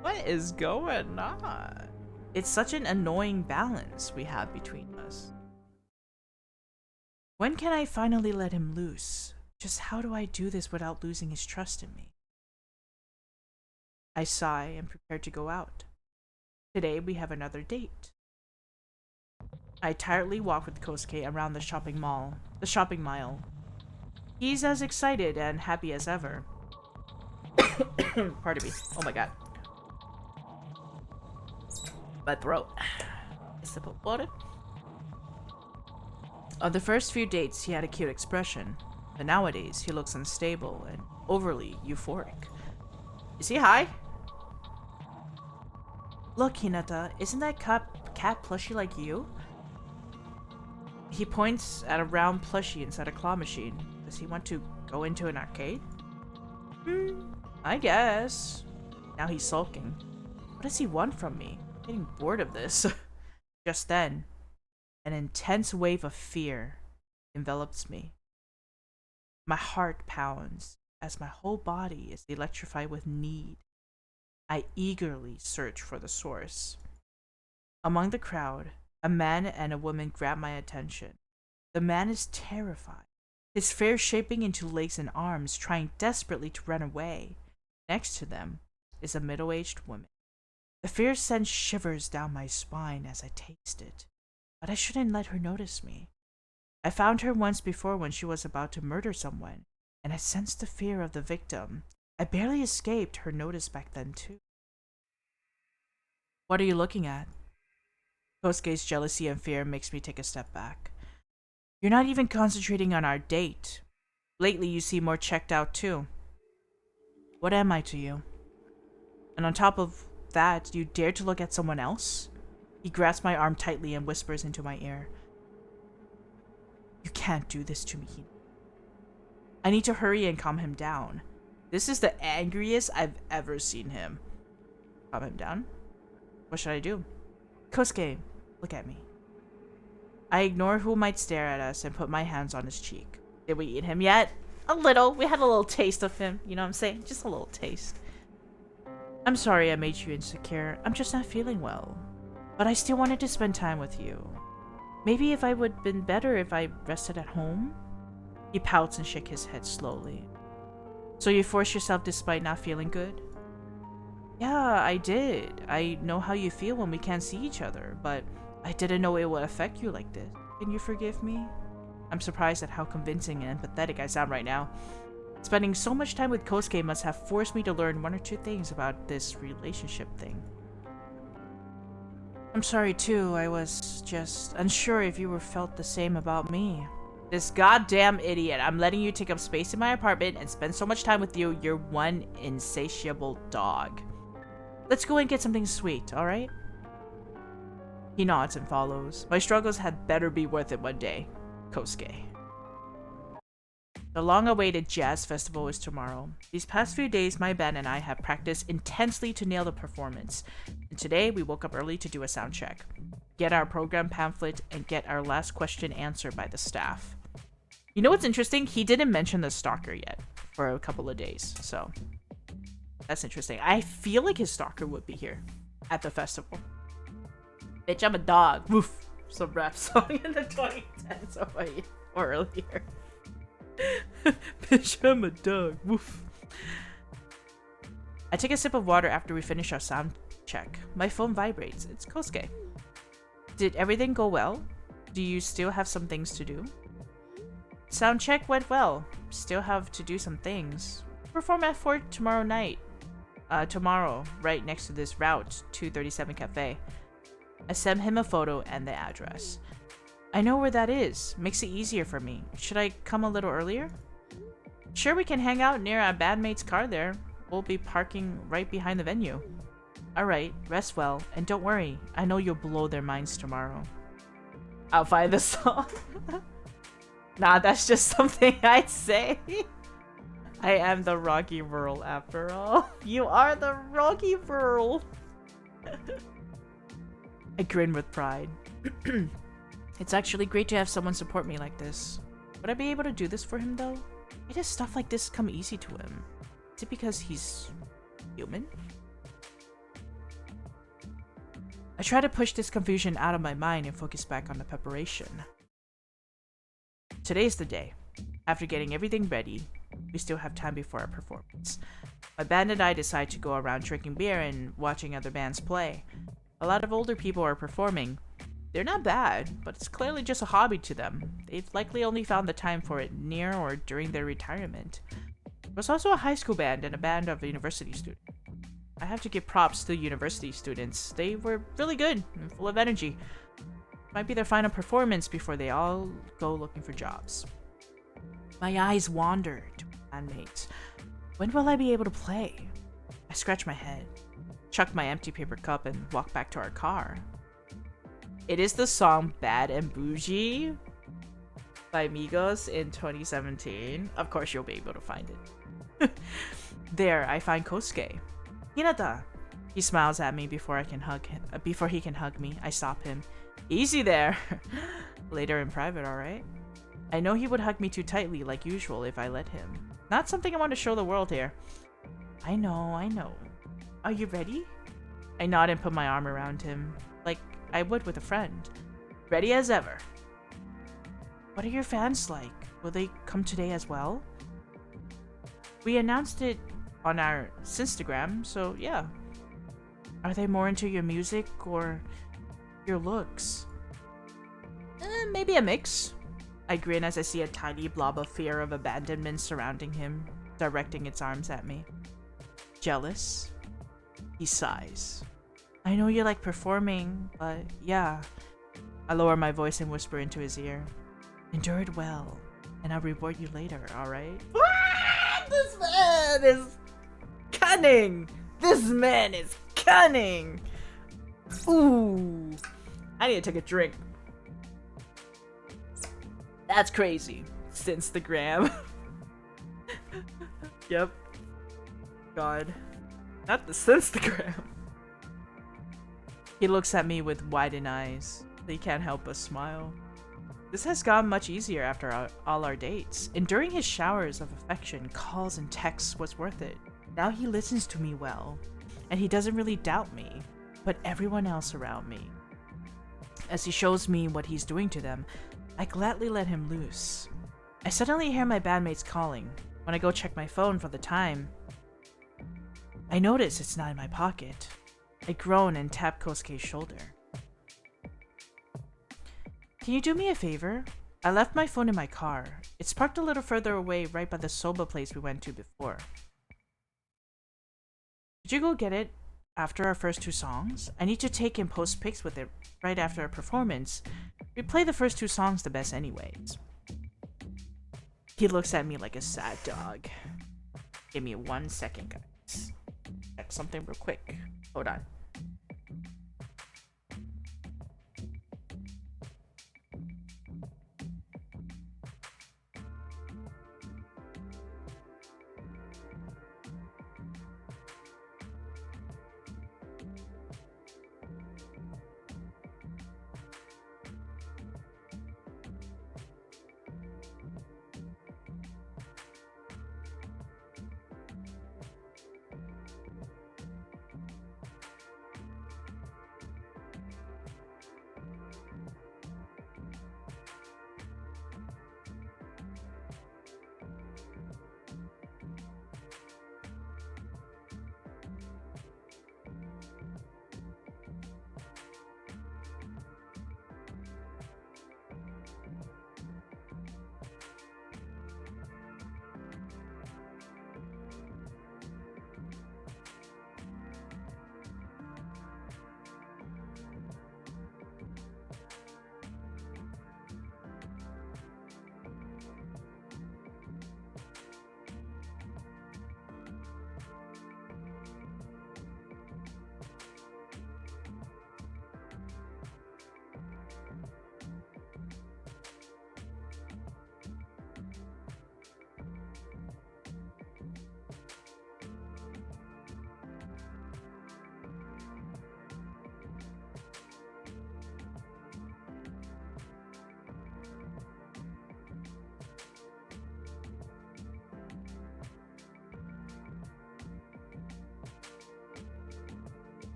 What is going on? It's such an annoying balance we have between us. When can I finally let him loose? Just how do I do this without losing his trust in me? I sigh and prepare to go out. Today we have another date. I tiredly walk with Kosuke around the shopping mall. He's as excited and happy as ever. Pardon me. Oh my god. My throat. A sip of water. On the first few dates, he had a cute expression, but nowadays he looks unstable and overly euphoric. Is he high? Look, Hinata, isn't that cat plushie like you? He points at a round plushie inside a claw machine. Does he want to go into an arcade? I guess. Now he's sulking. What does he want from me? I'm getting bored of this. Just then, an intense wave of fear envelops me. My heart pounds as my whole body is electrified with need. I eagerly search for the source. Among the crowd, a man and a woman grab my attention. The man is terrified, his face shaping into legs and arms, trying desperately to run away. Next to them is a middle-aged woman. The fear sends shivers down my spine as I taste it, but I shouldn't let her notice me. I found her once before when she was about to murder someone, and I sensed the fear of the victim. I barely escaped her notice back then, too. What are you looking at? Kosuke's jealousy and fear makes me take a step back. You're not even concentrating on our date. Lately, you seem more checked out, too. What am I to you? And on top of that, you dare to look at someone else? He grasps my arm tightly and whispers into my ear. You can't do this to me. I need to hurry and calm him down. This is the angriest I've ever seen him. Calm him down? What should I do? Kosuke, look at me. I ignore who might stare at us and put my hands on his cheek. Did we eat him yet? A little. We had a little taste of him. You know what I'm saying? Just a little taste. I'm sorry I made you insecure. I'm just not feeling well. But I still wanted to spend time with you. Maybe if I would have been better if I rested at home? He pouts and shakes his head slowly. So you forced yourself despite not feeling good? Yeah, I did. I know how you feel when we can't see each other, but I didn't know it would affect you like this. Can you forgive me? I'm surprised at how convincing and empathetic I sound right now. Spending so much time with Kosuke must have forced me to learn one or two things about this relationship thing. I'm sorry too, I was just unsure if you felt the same about me. This goddamn idiot, I'm letting you take up space in my apartment and spend so much time with you, you're one insatiable dog. Let's go and get something sweet, alright? He nods and follows. My struggles had better be worth it one day. Kosuke. The long-awaited jazz festival is tomorrow. These past few days, my band and I have practiced intensely to nail the performance. And today, we woke up early to do a sound check, get our program pamphlet, and get our last question answered by the staff. You know what's interesting? He didn't mention the stalker yet for a couple of days, so that's interesting. I feel like his stalker would be here at the festival. Bitch, I'm a dog. Woof. Some rap song in the 2010s or earlier. Bitch, I'm a dog. Woof. I take a sip of water after we finish our sound check. My phone vibrates. It's Kosuke. Did everything go well? Do you still have some things to do? Sound check went well. Still have to do some things. Perform at 4 tomorrow night. Tomorrow, right next to this Route 237 cafe. I send him a photo and the address. I know where that is. Makes it easier for me. Should I come a little earlier? Sure, we can hang out near our bandmate's car there. We'll be parking right behind the venue. Alright, rest well, and don't worry. I know you'll blow their minds tomorrow. I'll find the song. Nah, that's just something I say. I am the Rocky Virl after all. You are the Rocky Virl. I grin with pride. It's actually great to have someone support me like this. Would I be able to do this for him though? Why does stuff like this come easy to him? Is it because he's human? I try to push this confusion out of my mind and focus back on the preparation. Today's the day. After getting everything ready, we still have time before our performance. My band and I decide to go around drinking beer and watching other bands play. A lot of older people are performing. They're not bad, but it's clearly just a hobby to them. They've likely only found the time for it near or during their retirement. There's also a high school band and a band of a university student. I have to give props to university students. They were really good and full of energy. Might be their final performance before they all go looking for jobs. My eyes wander to my bandmates. When will I be able to play? I scratch my head, chuck my empty paper cup, and walk back to our car. It is the song Bad and Bougie by Migos in 2017. Of course, you'll be able to find it. There, I find Kosuke. Hinata, He smiles at me before I can hug him. Before he can hug me, I stop him. Easy there. Later in private, alright? I know he would hug me too tightly like usual if I let him. Not something I want to show the world here. I know, I know. Are you ready? I nod and put my arm around him, like I would with a friend. Ready as ever. What are your fans like? Will they come today as well? We announced it on our Instagram, so yeah. Are they more into your music or your looks? Maybe a mix. I grin as I see a tiny blob of fear of abandonment surrounding him, directing its arms at me. Jealous? He sighs. I know you like performing, but yeah. I lower my voice and whisper into his ear. Endure it well, and I'll reward you later, alright? This man is cunning! This man is cunning! Ooh. I need to take a drink. That's crazy. Sinstagram. Yep. God. Not the Sinstagram. He looks at me with widened eyes. He can't help but smile. This has gone much easier after all our dates. Enduring his showers of affection, calls, and texts was worth it. Now he listens to me well, and he doesn't really doubt me, but everyone else around me. As he shows me what he's doing to them, I gladly let him loose. I suddenly hear my bandmates calling. When I go check my phone for the time, I notice it's not in my pocket. I groan and tap Kosuke's shoulder. Can you do me a favor? I left my phone in my car. It's parked a little further away right by the soba place we went to before. Could you go get it after our first two songs? I need to take and post pics with it right after our performance. We play the first two songs the best anyways. He looks at me like a sad dog. Give me 1 second, guys. Check something real quick. Hold on.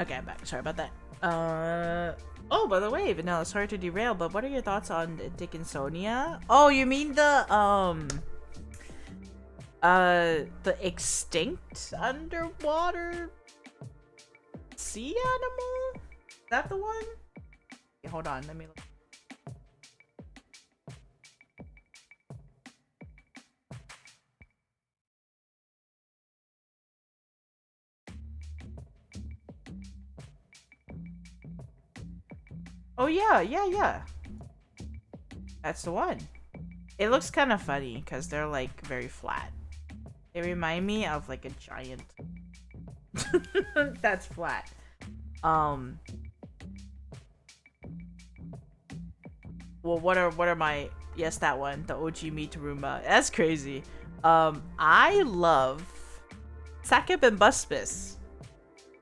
Okay, I'm back. Sorry about that. Oh, by the way, Vanilla, sorry to derail, but what are your thoughts on Dickinsonia? Oh, you mean the extinct underwater sea animal? Is that the one? Okay, hold on, let me look. Oh yeah. That's the one. It looks kind of funny because they're like very flat. They remind me of like a giant that's flat. Well, what are my, yes, that one, the OG meat Roomba. That's crazy. I love Sakib and Buspis,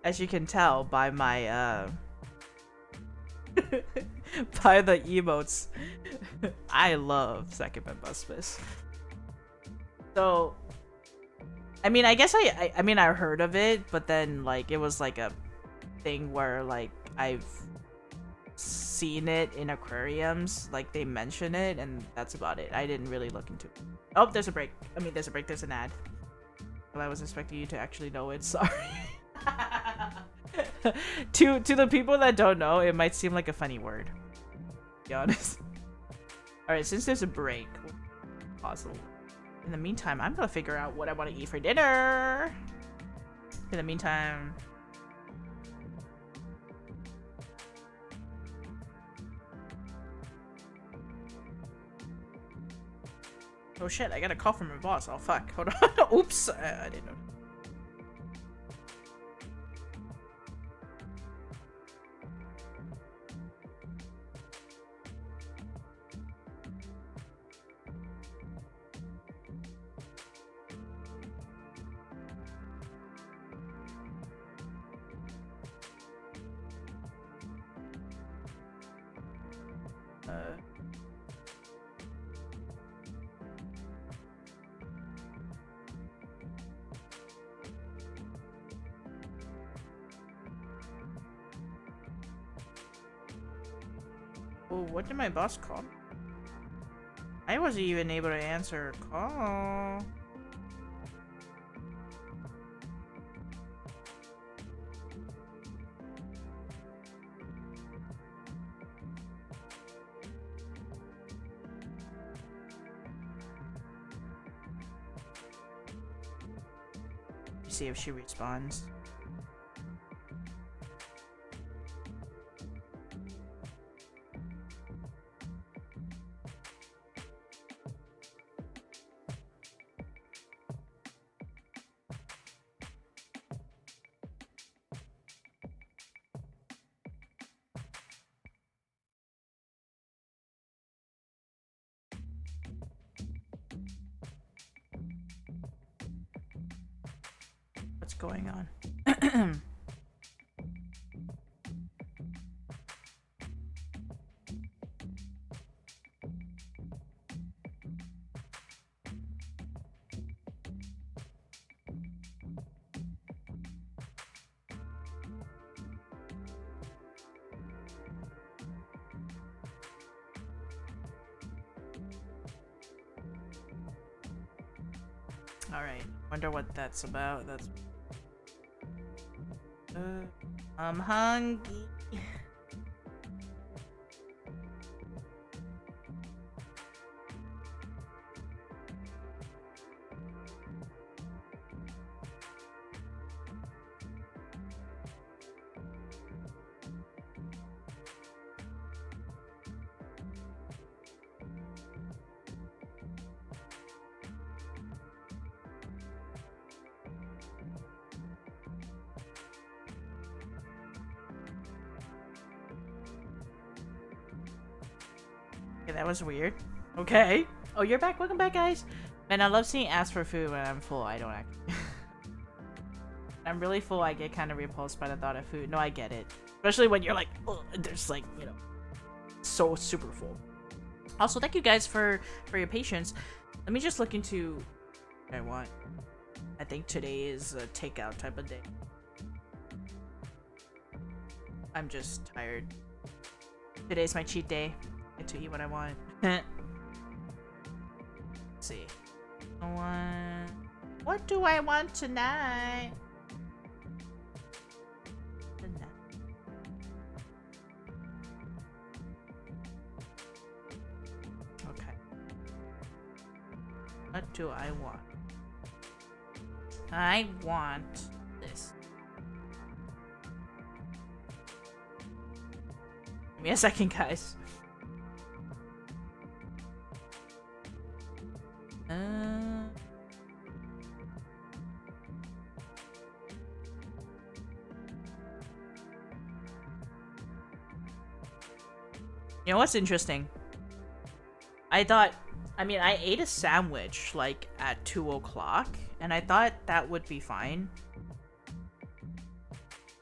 as you can tell by my by the emotes. I love Sakib and Buspis. So, I mean, I guess I mean, I heard of it, but then like it was like a thing where like I've seen it in aquariums, like they mention it, and that's about it. I didn't really look into it. Oh, there's a break. I mean, there's a break. There's an ad. Well, I was expecting you to actually know it. Sorry. To the people that don't know, it might seem like a funny word. To be honest. All right, since there's a break, possible. In the meantime, I'm gonna figure out what I want to eat for dinner. In the meantime. Oh shit, I got a call from my boss. Oh fuck, hold on. Oops, I didn't know. Oh, what did my boss call me? I wasn't even able to answer a call. See if she responds. What's going on? Alright, wonder what that's about. That's I'm hungry. Okay, that was weird. Okay. Oh, you're back. Welcome back, guys. Man, I love seeing ask for food when I'm full. I don't actually. I'm really full. I get kind of repulsed by the thought of food. No, I get it. Especially when you're like, ugh, there's like, you know, so super full. Also, thank you guys for your patience. Let me just look into what I want. I think today is a takeout type of day. I'm just tired. Today's my cheat day. I get to eat what I want. Let's see. What do I want tonight? Okay. What do I want? I want this. Give me a second, guys. Uh, you know what's interesting? I mean, I ate a sandwich like at 2 o'clock, and I thought that would be fine.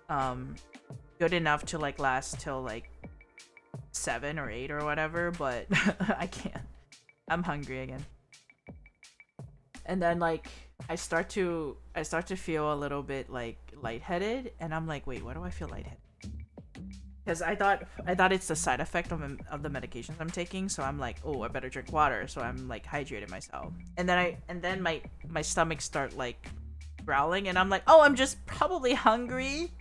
Um, Good enough to like last till like 7 or 8 or whatever, but I can't. I'm hungry again. And then like I start to feel a little bit like lightheaded, and I'm like, wait, why do I feel lightheaded? Because I thought it's the side effect of the medications I'm taking, so I'm like, oh, I better drink water, so I'm like hydrating myself, and then my stomach start like growling, and I'm like, oh, I'm just probably hungry,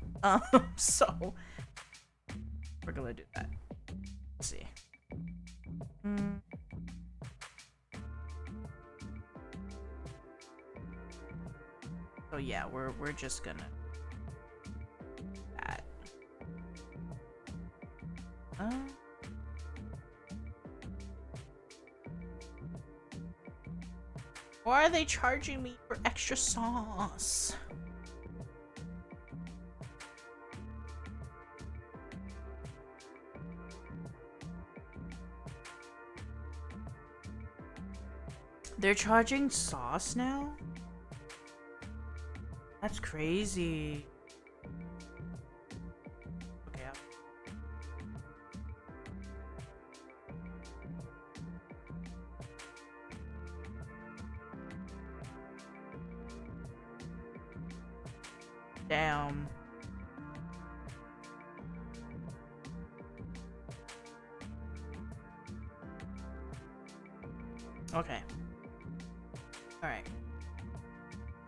so we're gonna do that. Let's see. Mm. So yeah, we're just gonna that. Uh, Why are they charging me for extra sauce? They're charging sauce now? That's crazy. Okay. Damn. Okay. Alright.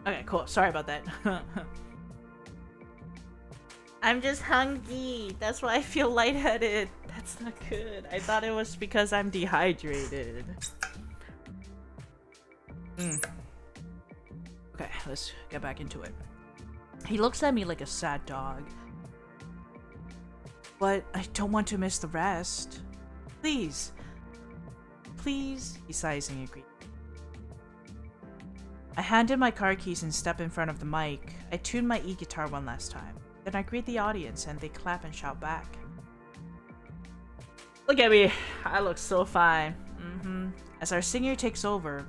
Okay, cool. Sorry about that. I'm just hungry. That's why I feel lightheaded. That's not good. I thought it was because I'm dehydrated. Okay, let's get back into it. He looks at me like a sad dog. But I don't want to miss the rest. Please. Please. He sighs and agrees. I hand him my car keys and step in front of the mic. I tune my e-guitar one last time. Then I greet the audience and they clap and shout back. Look at me. I look so fine. As our singer takes over,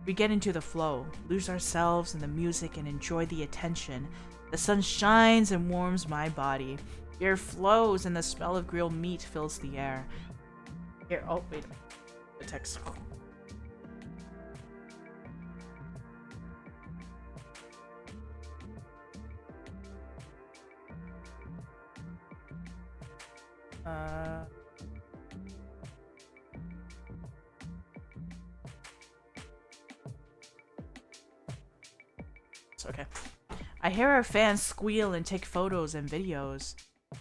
we get into the flow, lose ourselves in the music and enjoy the attention. The sun shines and warms my body. Air flows and the smell of grilled meat fills the air. Here, oh wait, the text. It's okay. I hear our fans squeal and take photos and videos.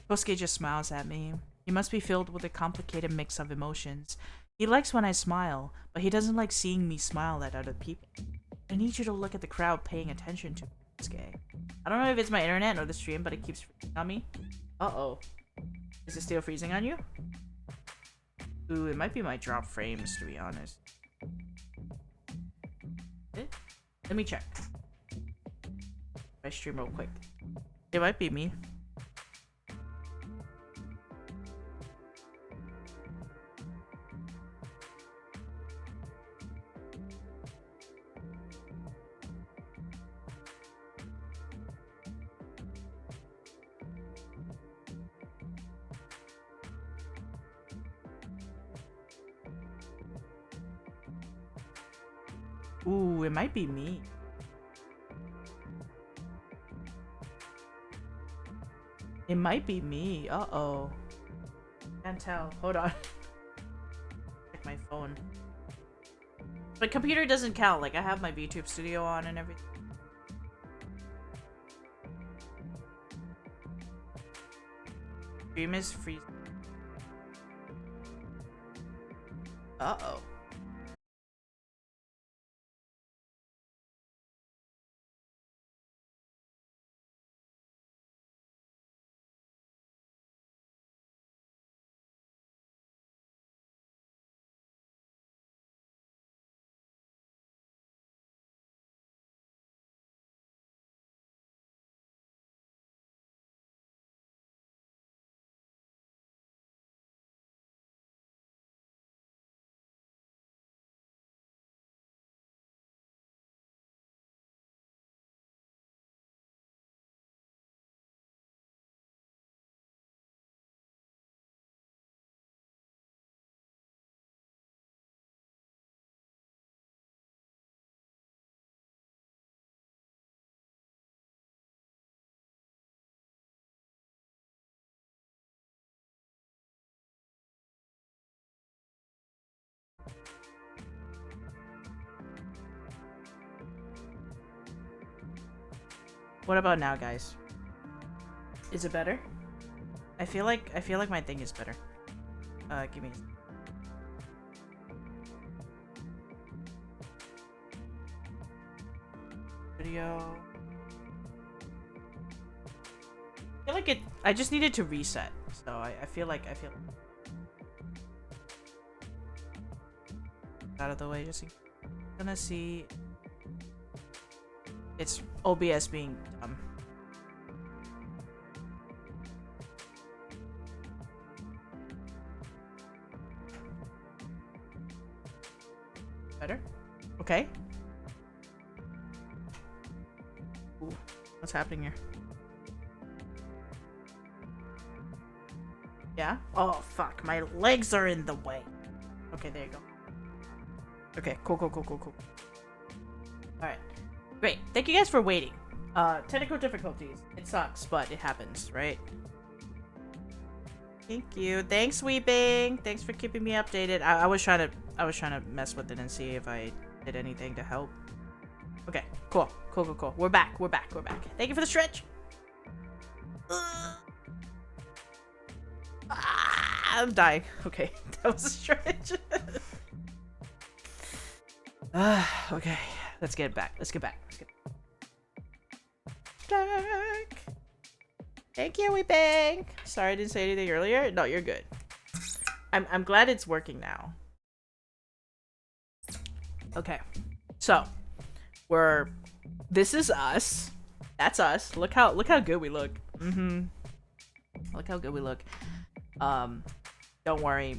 Kosuke just smiles at me. He must be filled with a complicated mix of emotions. He likes when I smile, but he doesn't like seeing me smile at other people. I need you to look at the crowd paying attention to Kosuke. I don't know if it's my internet or the stream, but it keeps freezing on me. Uh-oh. Is it still freezing on you? Ooh, it might be my drop frames, to be honest. Let me check. I stream real quick. It might be me. Ooh, it might be me. It might be me. Uh-oh. Can't tell. Hold on. Check my phone. My computer doesn't count. Like, I have my VTube Studio on and everything. Stream is freezing. Uh-oh. What about now, guys? Is it better? I feel like my thing is better. Give me video. I feel like I just needed to reset. So I feel out of the way, just gonna see. It's OBS being dumb. Better? Okay. Ooh, what's happening here? Yeah? Oh, fuck. My legs are in the way. Okay, there you go. Okay, cool. Alright. Great. Thank you guys for waiting. Technical difficulties. It sucks, but it happens, right? Thank you. Thanks, Weeping. Thanks for keeping me updated. I was trying to mess with it and see if I did anything to help. Okay, cool. We're back. Thank you for the stretch. I'm dying. Okay, that was a stretch. Okay, let's get back. Back. Thank you, Weeping. Sorry I didn't say anything earlier. No, you're good. I'm glad it's working now. Okay, so this is us. That's us. Look how good we look. Look how good we look. Don't worry,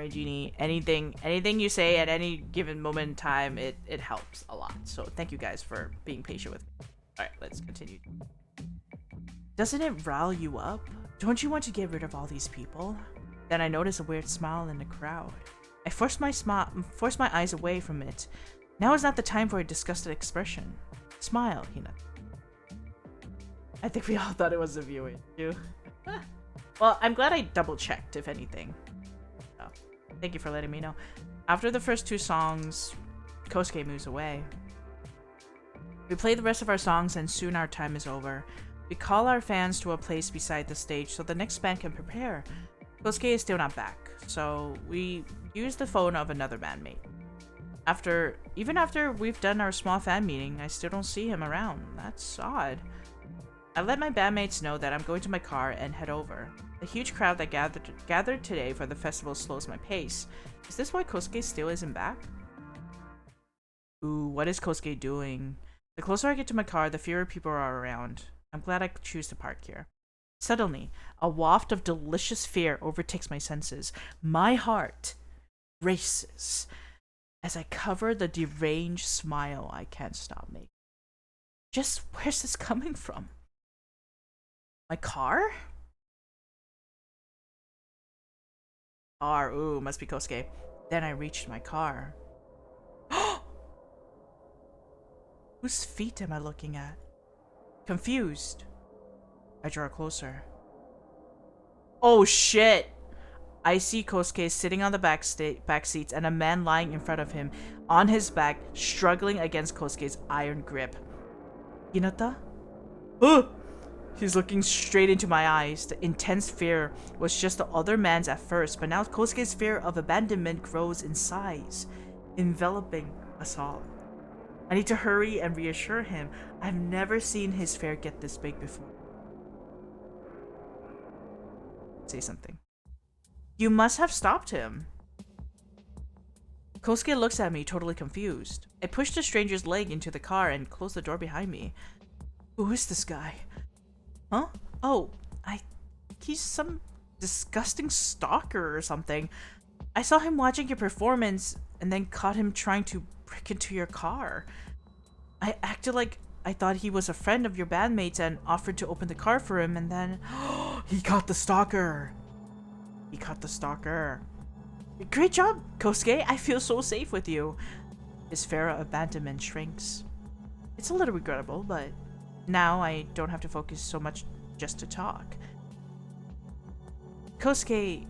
Genie. Anything you say at any given moment in time, it helps a lot. So thank you guys for being patient with me. All right, let's continue. Doesn't it rile you up? Don't you want to get rid of all these people? Then I notice a weird smile in the crowd. I force my eyes away from it. Now is not the time for a disgusted expression. Smile, Hina. I think we all thought it was a viewing too. Well, I'm glad I double-checked, if anything. So, thank you for letting me know. After the first two songs, Kosuke moves away. We play the rest of our songs and soon our time is over. We call our fans to a place beside the stage so the next band can prepare. Kosuke is still not back, so we use the phone of another bandmate. Even after we've done our small fan meeting, I still don't see him around. That's odd. I let my bandmates know that I'm going to my car and head over. The huge crowd that gathered today for the festival slows my pace. Is this why Kosuke still isn't back? Ooh, what is Kosuke doing? The closer I get to my car, the fewer people are around. I'm glad I could choose to park here. Suddenly, a waft of delicious fear overtakes my senses. My heart races as I cover the deranged smile I can't stop making. Just where's this coming from? My car? Ooh, must be Kosuke. Then I reached my car. Whose feet am I looking at? Confused. I draw closer. Oh shit! I see Kosuke sitting on the back seats and a man lying in front of him, on his back, struggling against Kosuke's iron grip. Hinata? He's looking straight into my eyes. The intense fear was just the other man's at first, but now Kosuke's fear of abandonment grows in size, enveloping us all. I need to hurry and reassure him. I've never seen his fear get this big before. Say something. You must have stopped him. Kosuke looks at me, totally confused. I push the stranger's leg into the car and close the door behind me. Who is this guy? Huh? Oh, he's some disgusting stalker or something. I saw him watching your performance and then caught him trying to break into your car. I acted like I thought he was a friend of your bandmates and offered to open the car for him, and then he caught the stalker. Great job, Kosuke. I feel so safe with you. His fear of abandonment shrinks. It's a little regrettable, but now I don't have to focus so much just to talk. Kosuke,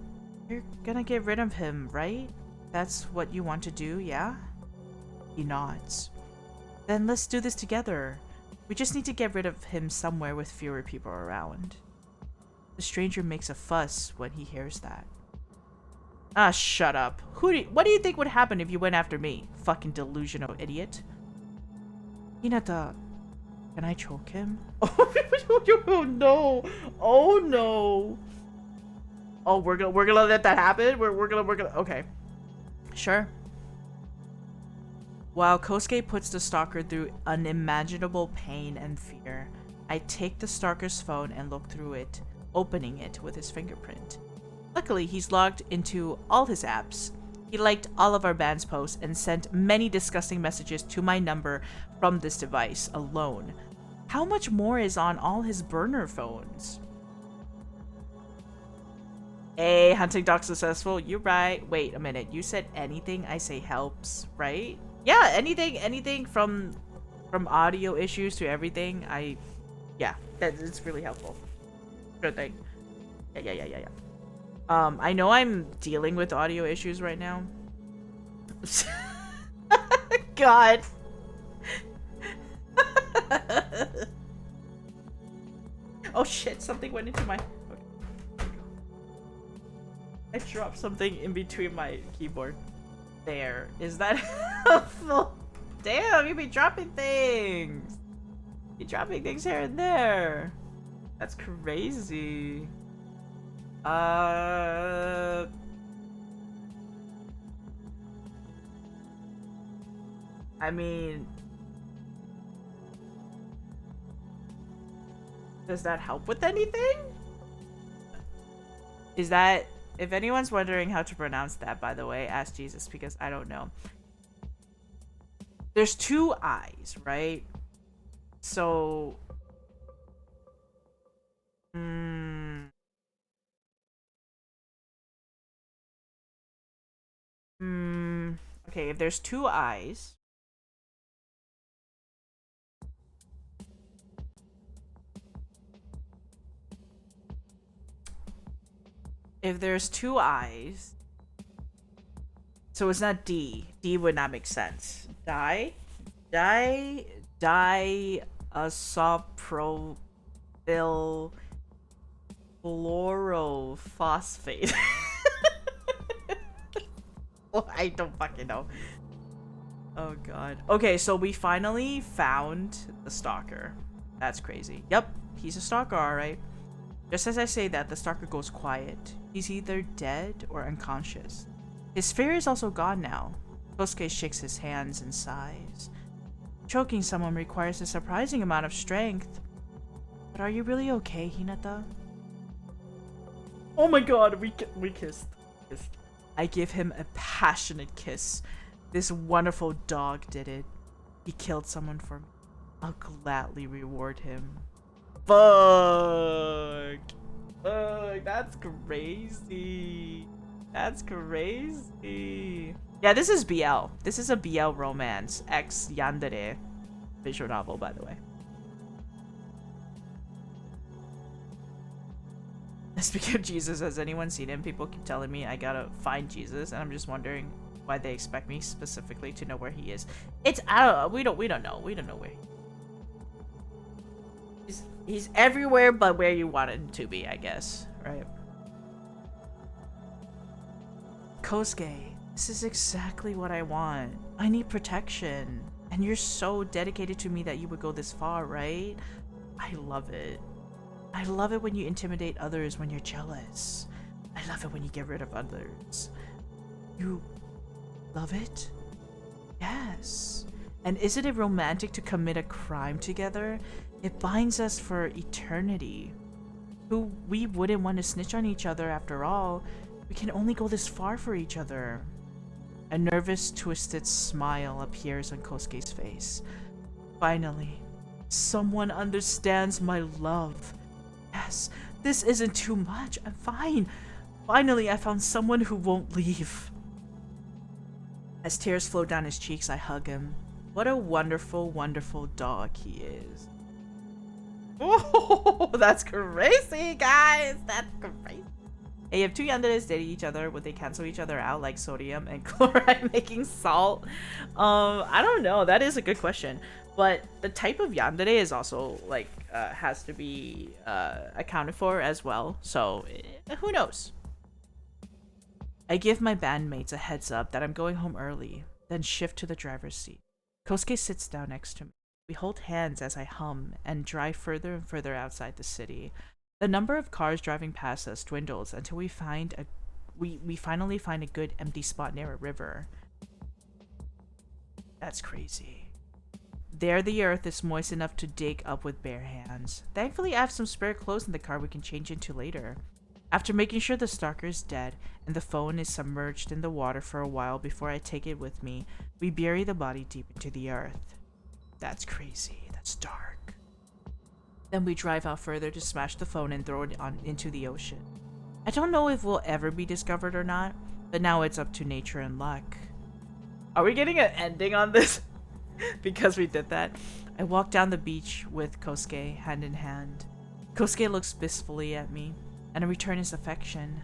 you're gonna get rid of him, right? That's what you want to do, yeah? He nods. Then let's do this together. We just need to get rid of him somewhere with fewer people around. The stranger makes a fuss when he hears that. Ah, shut up. What do you think would happen if you went after me? Fucking delusional idiot. Hinata, can I choke him? Oh no! Oh no! Oh, we're gonna let that happen? We're gonna okay. Sure. While Kosuke puts the stalker through unimaginable pain and fear, I take the stalker's phone and look through it, opening it with his fingerprint. Luckily, he's logged into all his apps. He liked all of our band's posts and sent many disgusting messages to my number from this device alone. How much more is on all his burner phones? Hey, hunting dog successful. You're right. Wait a minute. You said anything I say helps, right? Yeah, anything from audio issues to everything. Yeah, it's really helpful. Good thing. Yeah. I know I'm dealing with audio issues right now. God. Oh shit, something went into my... Okay. I dropped something in between my keyboard. There. Is that helpful? Damn, you be dropping things! You're dropping things here and there. That's crazy. I mean, does that help with anything? Is that, if anyone's wondering how to pronounce that, by the way, ask Jesus, because I don't know. There's two I's, right? So, okay, if there's two I's, so it's not D. D would not make sense. Diisopropyl chlorophosphate. Oh, I don't fucking know. Oh god. Okay, so we finally found the stalker. That's crazy. Yep, he's a stalker, alright. Just as I say that, the stalker goes quiet. He's either dead or unconscious. His fear is also gone now. Kosuke shakes his hands and sighs. Choking someone requires a surprising amount of strength. But are you really okay, Hinata? Oh my god, we kissed. I give him a passionate kiss. This wonderful dog did it. He killed someone for me. I'll gladly reward him. Fuck. That's crazy. That's crazy. Yeah, this is BL. This is a BL romance. Ex Yandere visual novel, by the way. Speaking of Jesus, has anyone seen him? People keep telling me I gotta find Jesus, and I'm just wondering why they expect me specifically to know where he is. I don't know. We don't know. We don't know where he's everywhere but where you want him to be, I guess. Right? Kosuke, this is exactly what I want. I need protection. And you're so dedicated to me that you would go this far, right? I love it. I love it when you intimidate others when you're jealous. I love it when you get rid of others. You love it? Yes. And isn't it romantic to commit a crime together? It binds us for eternity. We wouldn't want to snitch on each other after all. We can only go this far for each other. A nervous, twisted smile appears on Kosuke's face. Finally, someone understands my love. Yes, this isn't too much. I'm fine. Finally, I found someone who won't leave. As tears flow down his cheeks, I hug him. What a wonderful, wonderful dog he is. Oh, that's crazy, guys. That's crazy. Hey, if two yanderes dating each other, would they cancel each other out like sodium and chloride making salt? I don't know. That is a good question. But the type of yandere is also like has to be accounted for as well. So who knows? I give my bandmates a heads up that I'm going home early, then shift to the driver's seat. Kosuke sits down next to me. We hold hands as I hum and drive further and further outside the city. The number of cars driving past us dwindles until we finally find a good empty spot near a river. That's crazy. There the earth is moist enough to dig up with bare hands. Thankfully I have some spare clothes in the car we can change into later. After making sure the stalker is dead and the phone is submerged in the water for a while before I take it with me, we bury the body deep into the earth. That's crazy. That's dark. Then we drive out further to smash the phone and throw it into the ocean. I don't know if we'll ever be discovered or not, but now it's up to nature and luck. Are we getting an ending on this? Because we did that. I walk down the beach with Kosuke, hand in hand. Kosuke looks wistfully at me, and I return his affection.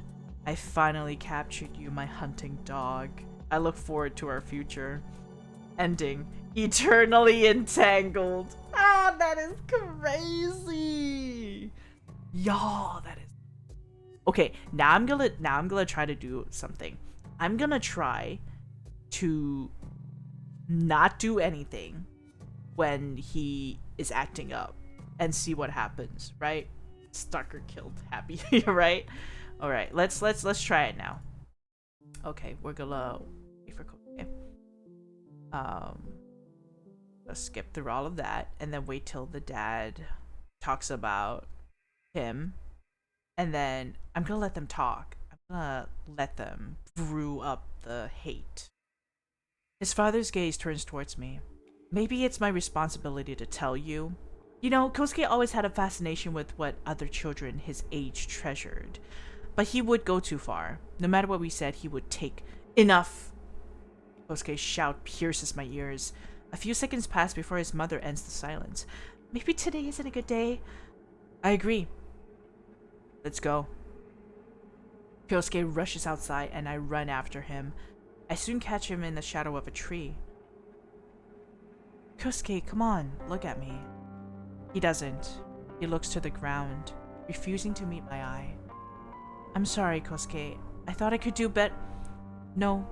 I finally captured you, my hunting dog. I look forward to our future. Ending. Eternally entangled. Ah, that is crazy. Y'all, that is. Okay, now I'm gonna try to do something. I'm gonna try to not do anything when he is acting up and see what happens, right? Stalker killed, happy, right? All right, let's try it now. Okay, we're gonna wait for Kosuke. Let's skip through all of that and then wait till the dad talks about him, and then I'm gonna let them talk. I'm gonna let them brew up the hate. His father's gaze turns towards me. Maybe it's my responsibility to tell you. You know, Kosuke always had a fascination with what other children his age treasured. But he would go too far. No matter what we said, he would take enough. Kosuke's shout pierces my ears. A few seconds pass before his mother ends the silence. Maybe today isn't a good day. I agree. Let's go. Kosuke rushes outside and I run after him. I soon catch him in the shadow of a tree. Kosuke, come on, look at me. He doesn't. He looks to the ground, refusing to meet my eye. I'm sorry, Kosuke. I thought I could do better. No,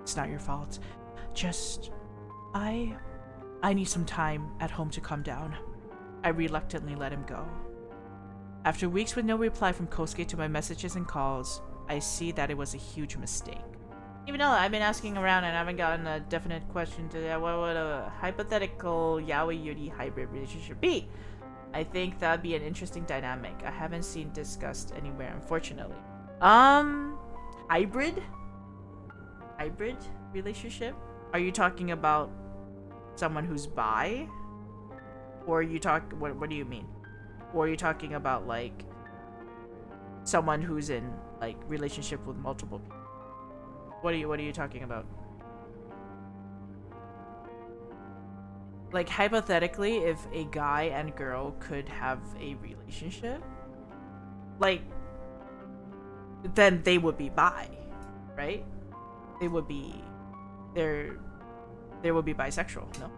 it's not your fault. Just, I need some time at home to calm down. I reluctantly let him go. After weeks with no reply from Kosuke to my messages and calls, I see that it was a huge mistake. Even though I've been asking around and I haven't gotten a definite question to that, what would a hypothetical Yaoi-Yuri hybrid relationship be? I think that'd be an interesting dynamic. I haven't seen discussed anywhere, unfortunately. Hybrid? Hybrid relationship? Are you talking about someone who's bi? Or are you what do you mean? Or are you talking about like someone who's in like relationship with multiple people? What are you talking about? Like hypothetically, if a guy and girl could have a relationship, like then they would be bi, right? They would be they would be bisexual, no?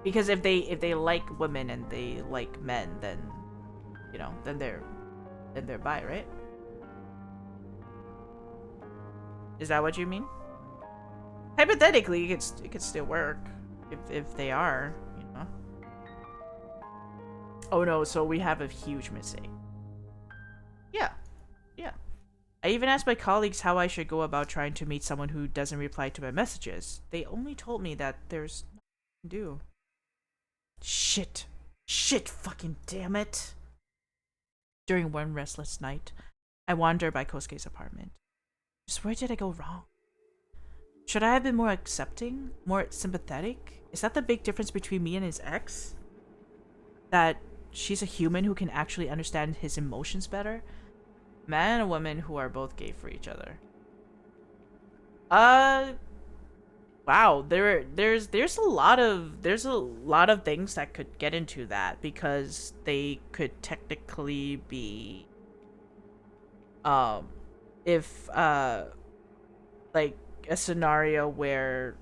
Because if they like women and they like men, then you know, then they're bi, right? Is that what you mean? Hypothetically, it could still work if they are, you know. Oh no, so we have a huge mistake. Yeah. Yeah. I even asked my colleagues how I should go about trying to meet someone who doesn't reply to my messages. They only told me that there's nothing to do. Shit. Shit, fucking damn it. During one restless night, I wander by Kosuke's apartment. Just where did I go wrong? Should I have been more accepting? More sympathetic? Is that the big difference between me and his ex? That she's a human who can actually understand his emotions better? Man and a woman who are both gay for each other. Wow, there's a lot of things that could get into that because they could technically be if like a scenario where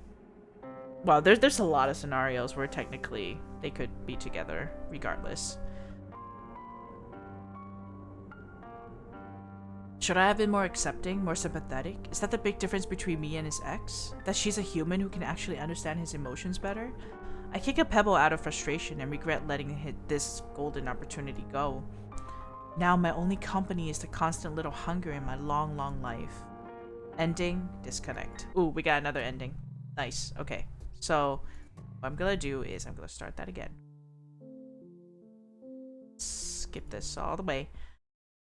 Well, there's a lot of scenarios where technically they could be together regardless. Should I have been more accepting, more sympathetic? Is that the big difference between me and his ex? That she's a human who can actually understand his emotions better? I kick a pebble out of frustration and regret letting this golden opportunity go. Now my only company is the constant little hunger in my long, long life. Ending, disconnect. Ooh, we got another ending. Nice, okay. So, what I'm gonna do is I'm gonna start that again. Skip this all the way.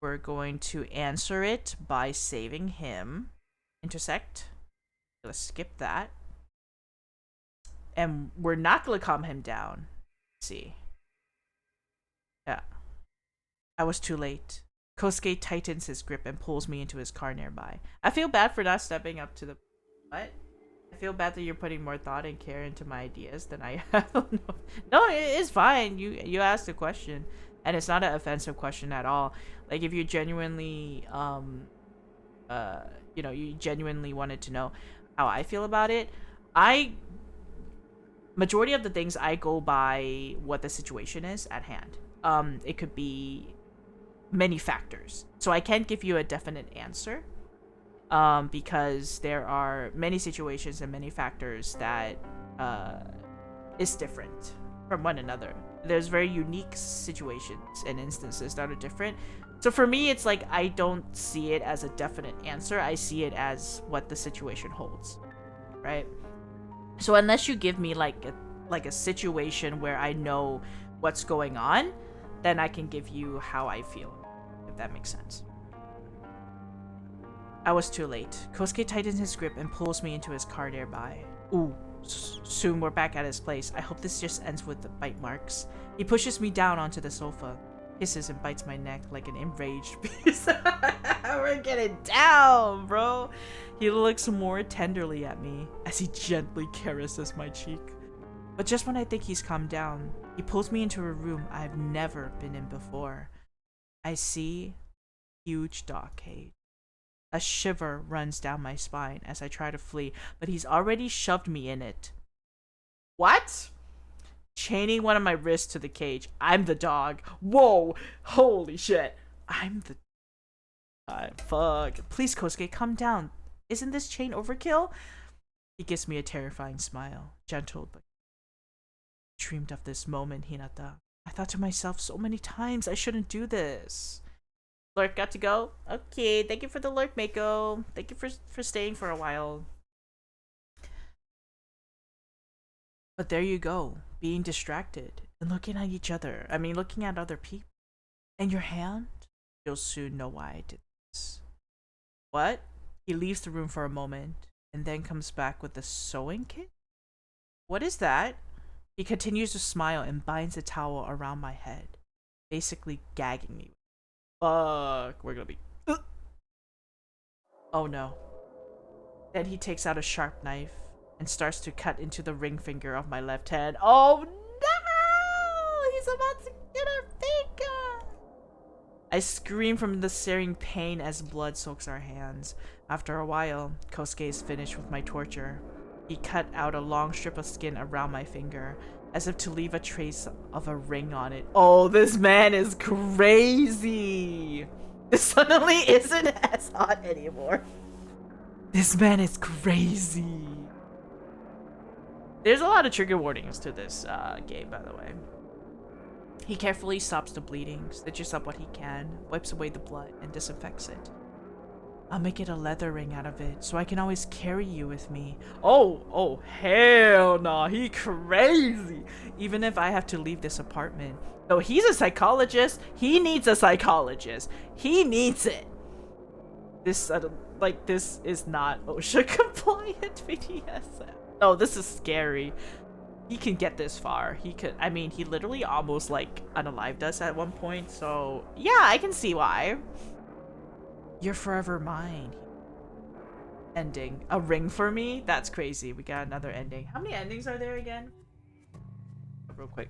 We're going to answer it by saving him. Intersect. Gonna skip that. And we're not gonna calm him down. Let's see. Yeah. I was too late. Kosuke tightens his grip and pulls me into his car nearby. I feel bad for not stepping up to the... What? I feel bad that you're putting more thought and care into my ideas than I have. No, it's fine. You asked a question. And it's not an offensive question at all. Like, if you genuinely, you genuinely wanted to know how I feel about it, majority of the things I go by what the situation is at hand. It could be many factors. So I can't give you a definite answer, because there are many situations and many factors that, is different from one another. There's very unique situations and instances that are different. So for me, it's like I don't see it as a definite answer. I see it as what the situation holds, right? So unless you give me like a situation where I know what's going on, then I can give you how I feel, if that makes sense. I was too late. Kosuke tightens his grip and pulls me into his car nearby. Ooh. Soon we're back at his place. I hope this just ends with the bite marks. He pushes me down onto the sofa, hisses and bites my neck like an enraged beast. We're getting down, bro. He looks more tenderly at me as he gently caresses my cheek. But just when I think he's calmed down, he pulls me into a room I've never been in before. I see a huge dog cage. A shiver runs down my spine as I try to flee, but he's already shoved me in it. What? Chaining one of my wrists to the cage. I'm the dog. Whoa! Holy shit. I'm the... fuck. Please, Kosuke, calm down. Isn't this chain overkill? He gives me a terrifying smile. Gentle, but... I dreamed of this moment, Hinata. I thought to myself so many times I shouldn't do this. Lurk got to go? Okay, thank you for the lurk, Mako. Thank you for staying for a while. But there you go, being distracted and looking at each other. I mean, looking at other people. And your hand? You'll soon know why I did this. What? He leaves the room for a moment and then comes back with a sewing kit? What is that? He continues to smile and binds a towel around my head, basically gagging me. Fuck, we're gonna be... Oh no. Then he takes out a sharp knife and starts to cut into the ring finger of my left hand. Oh no! He's about to get our finger! I scream from the searing pain as blood soaks our hands. After a while, Kosuke is finished with my torture. He cut out a long strip of skin around my finger, as if to leave a trace of a ring on it. Oh, this man is crazy! This suddenly isn't as hot anymore. This man is crazy. There's a lot of trigger warnings to this game, by the way. He carefully stops the bleeding, stitches up what he can, wipes away the blood, and disinfects it. I'll make it a leather ring out of it, so I can always carry you with me. Oh, hell nah, he crazy. Even if I have to leave this apartment. Though he's a psychologist, he needs a psychologist. He needs it. This, this is not OSHA compliant BDSM. Oh, this is scary. He can get this far. He could, I mean, he literally almost, unalived us at one point, so yeah, I can see why. You're forever mine. Ending. A ring for me? That's crazy. We got another ending. How many endings are there again? Real quick.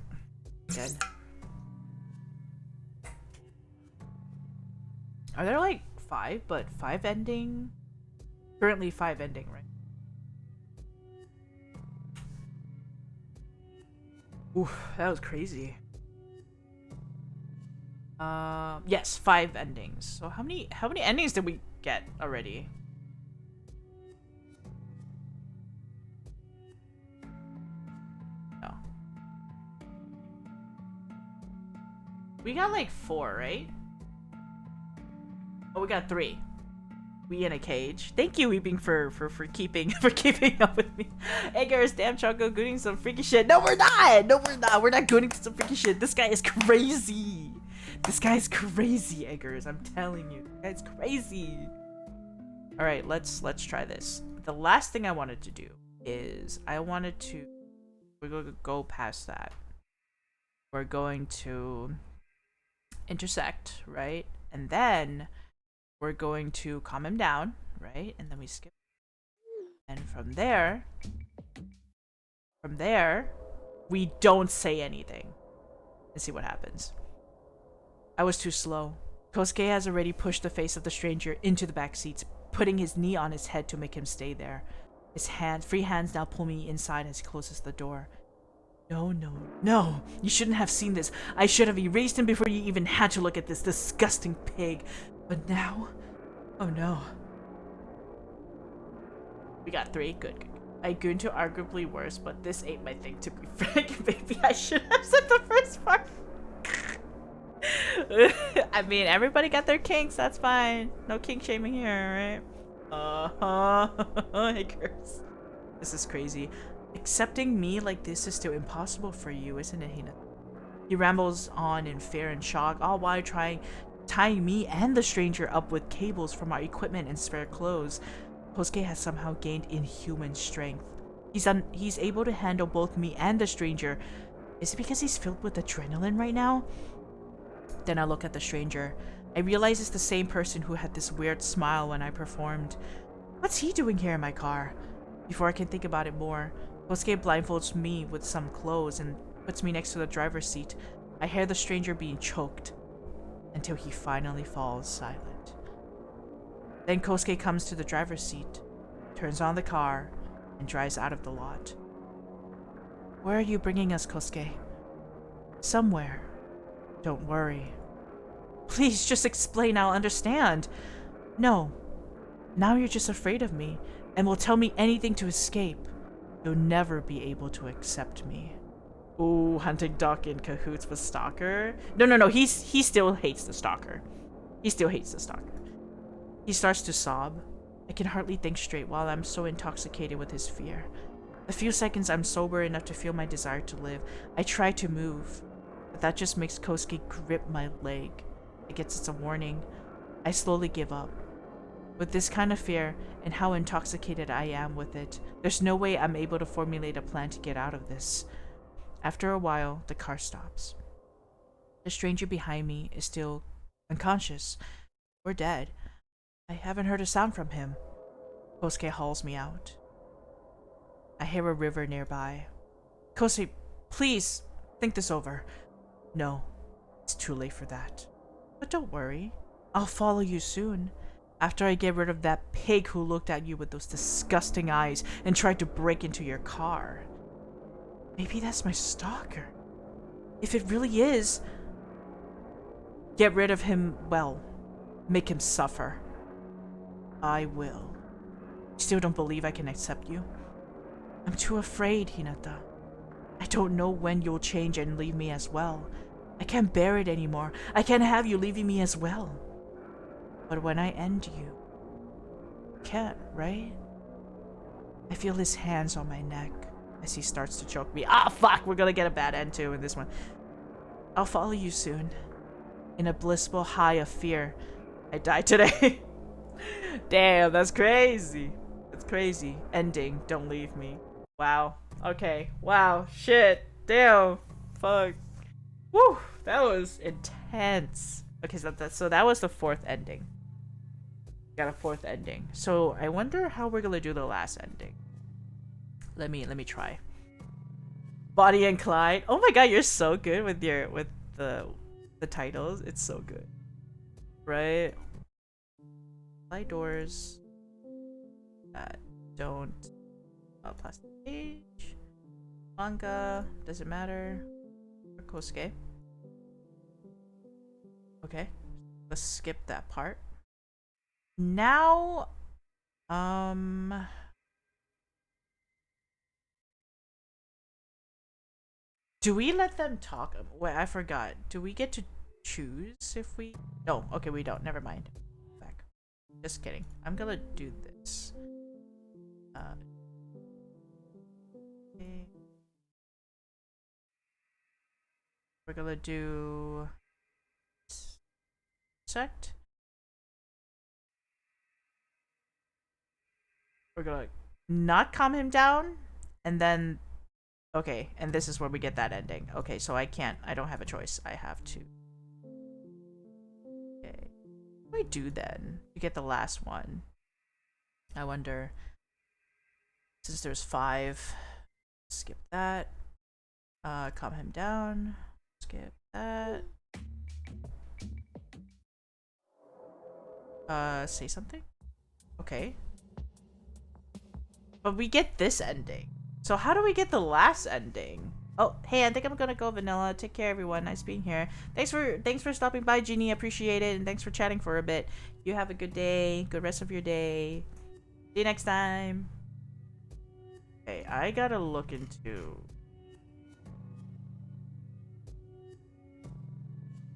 Again. Are there 5? But 5 ending? Currently 5 ending, right? Oof, that was crazy. Yes, 5 endings. So how many endings did we get already? No. We got like 4, right? Oh, we got 3. We in a cage. Thank you, Weeping, for keeping for keeping up with me. Edgar's damn Choco gooning some freaky shit. No, we're not. No, we're not. We're not gooning some freaky shit. This guy is crazy. This guy is crazy, Eggers. I'm telling you, this guy's crazy. All right, let's try this. The last thing I wanted to do is we're going to go past that. We're going to intersect, right? And then we're going to calm him down, right? And then we skip. And from there, we don't say anything and see what happens. I was too slow. Kosuke has already pushed the face of the stranger into the back seats, putting his knee on his head to make him stay there. His free hands now pull me inside as he closes the door. No, no, no. You shouldn't have seen this. I should have erased him before you even had to look at this disgusting pig. But now... Oh no. We got 3. Good. I gooned to arguably worse, but this ain't my thing, to be frank. Maybe I should have said the first part. I mean, everybody got their kinks. That's fine. No kink shaming here, right? Hey, girls. This is crazy. Accepting me like this is still impossible for you, isn't it, Hina? He rambles on in fear and shock, all while tying me and the stranger up with cables from our equipment and spare clothes. Kosuke has somehow gained inhuman strength. He's able to handle both me and the stranger. Is it because he's filled with adrenaline right now? Then I look at the stranger. I realize it's the same person who had this weird smile when I performed. What's he doing here in my car? Before I can think about it more, Kosuke blindfolds me with some clothes and puts me next to the driver's seat. I hear the stranger being choked until he finally falls silent. Then Kosuke comes to the driver's seat, turns on the car, and drives out of the lot. Where are you bringing us, Kosuke? Somewhere. Don't worry. Please, just explain, I'll understand. No. Now you're just afraid of me, and will tell me anything to escape. You'll never be able to accept me. Ooh, hunting Doc in cahoots with Stalker? No, he still hates the Stalker. He still hates the Stalker. He starts to sob. I can hardly think straight while I'm so intoxicated with his fear. The few seconds I'm sober enough to feel my desire to live, I try to move, but that just makes Kosuke grip my leg. It gets its a warning. I slowly give up. With this kind of fear, and how intoxicated I am with it, there's no way I'm able to formulate a plan to get out of this. After a while, the car stops. The stranger behind me is still unconscious, or dead. I haven't heard a sound from him. Kosuke hauls me out. I hear a river nearby. Kosuke, please, think this over. No, it's too late for that. But don't worry, I'll follow you soon. After I get rid of that pig who looked at you with those disgusting eyes and tried to break into your car. Maybe that's my stalker. If it really is, get rid of him, well, make him suffer. I will. Still don't believe I can accept you? I'm too afraid, Hinata. I don't know when you'll change and leave me as well. I can't bear it anymore. I can't have you leaving me as well. But when I end you, can't, right? I feel his hands on my neck as he starts to choke me. Ah, fuck! We're gonna get a bad end too in this one. I'll follow you soon. In a blissful high of fear, I die today. Damn, that's crazy. That's crazy. Ending, don't leave me. Wow. Okay. Wow. Shit. Damn. Fuck. Woo! That was intense. Okay, so that was the 4th ending. Got a 4th ending. So I wonder how we're gonna do the last ending. Let me try. Bonnie and Clyde. Oh my god, you're so good with the titles. It's so good. Right? Slide doors that don't plastic cage. Manga, does it matter? Or Kosuke? Okay, let's skip that part. Now, do we let them talk? Wait, I forgot. Do we get to choose if we? No, okay, we don't. Never mind. Back. Just kidding. I'm gonna do this. Okay. We're gonna do sect. We're gonna not calm him down, and then okay, and this is where we get that ending. Okay, so I don't have a choice. I have to. Okay. What do I do then to get the last one? I wonder. Since there's 5, skip that. Calm him down. Skip that. Say something? Okay. But we get this ending. So how do we get the last ending? Oh, hey, I think I'm gonna go vanilla. Take care, everyone. Nice being here. Thanks for stopping by, Jeannie. Appreciate it, and thanks for chatting for a bit. You have a good day. Good rest of your day. See you next time. Okay, I gotta look into.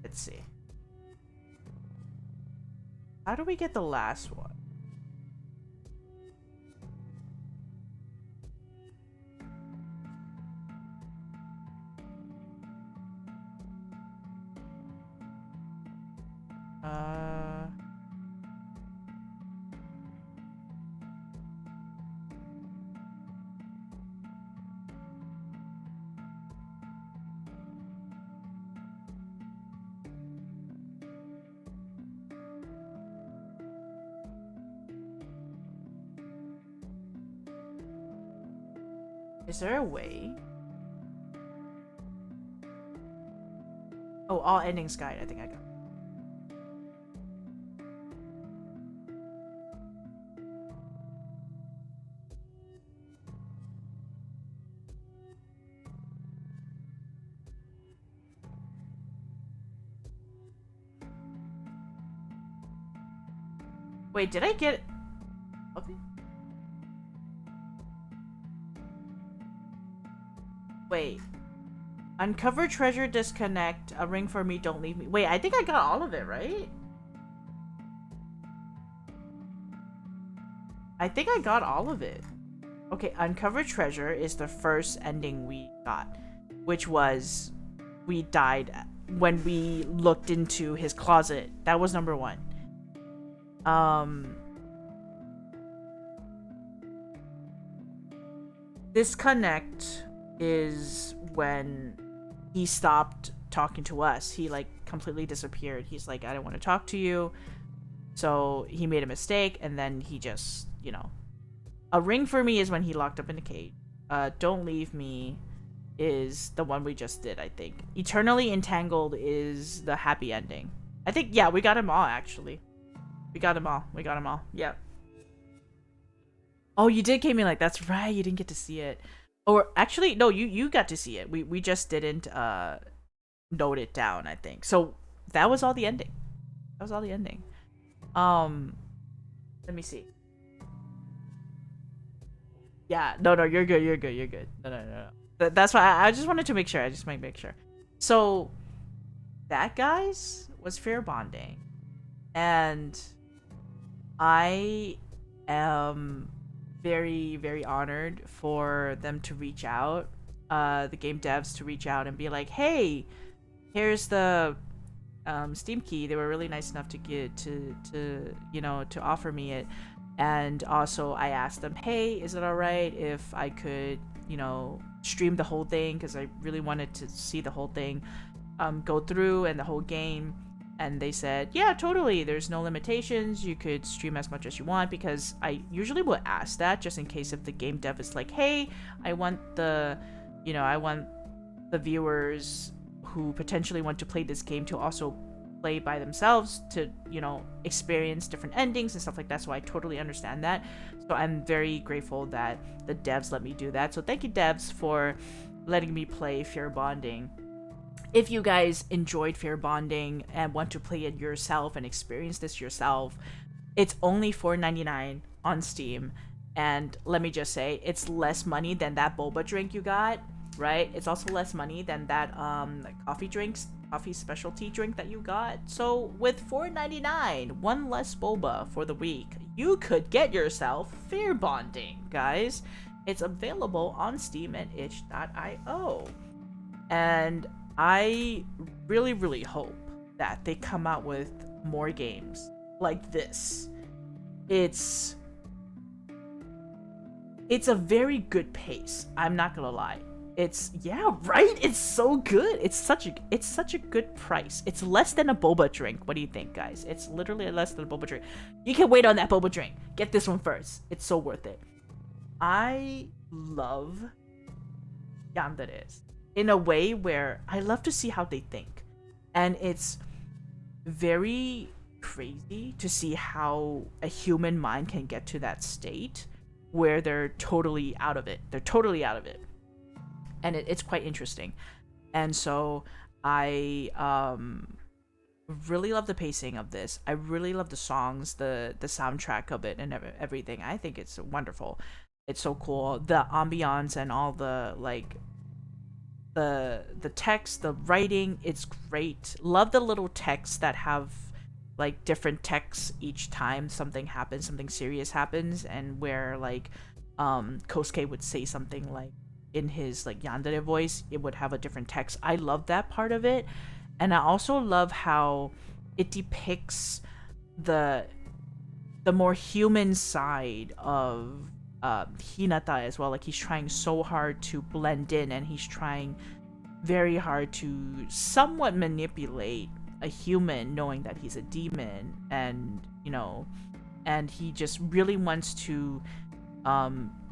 Let's see. How do we get the last one? Is there a way? Oh, all endings guide. I think I got. Wait, did I get? Okay. Wait. Uncover treasure, disconnect. A ring for me, don't leave me. Wait, I think I got all of it, right? I think I got all of it. Okay, uncover treasure is the first ending we got, which was we died when we looked into his closet. That was number 1. Disconnect is when he stopped talking to us. He like completely disappeared. He's like, I don't want to talk to you. So he made a mistake, and then he just, you know. A ring for me is when he locked up in a cage. Don't leave me is the one we just did, I think. Eternally entangled is the happy ending. I think, yeah, we got them all, actually. We got them all. Yep. Oh, you did came in like, that's right. You didn't get to see it. Or actually, no, you got to see it. We just didn't note it down, I think. So that was all the ending. Let me see. Yeah, no, you're good. No. That's why I just wanted to make sure. I just might make sure. So that guy's was fair bonding, and I am very, very honored for them to reach out, the game devs to reach out and be like, hey, here's the Steam key. They were really nice enough to get to to offer me it. And also I asked them, hey, is it all right if I could stream the whole thing, because I really wanted to see the whole thing go through and the whole game. And they said, yeah, totally, there's no limitations, you could stream as much as you want, because I usually will ask that just in case if the game dev is like, hey, I want the viewers who potentially want to play this game to also play by themselves to, experience different endings and stuff like that. So I totally understand that. So I'm very grateful that the devs let me do that. So thank you, devs, for letting me play Fear Bonding. If you guys enjoyed Fear Bonding and want to play it yourself and experience this yourself, it's only $4.99 on Steam. And let me just say, it's less money than that boba drink you got, right? It's also less money than that coffee specialty drink that you got. So with $4.99, one less boba for the week, you could get yourself Fear Bonding, guys. It's available on Steam and itch.io. And I really, really hope that they come out with more games like this. It's a very good pace. I'm not gonna lie. It's right. It's so good. It's such a good price. It's less than a boba drink. What do you think, guys? It's literally less than a boba drink. You can wait on that boba drink. Get this one first. It's so worth it. I love Yanderes in a way where I love to see how they think, and it's very crazy to see how a human mind can get to that state where they're totally out of it. And it's quite interesting. And so I really love the pacing of this. I really love the songs, the soundtrack of it, and everything. I think it's wonderful. It's so cool. The ambiance and all the the text, the writing, it's great. Love the little texts that have like different texts each time something happens, something serious happens, and where like Kosuke would say something like in his like yandere voice, it would have a different text. I love that part of it. And I also love how it depicts the more human side of Hinata as well. Like he's trying so hard to blend in, and he's trying very hard to somewhat manipulate a human, knowing that he's a demon, and and he just really wants to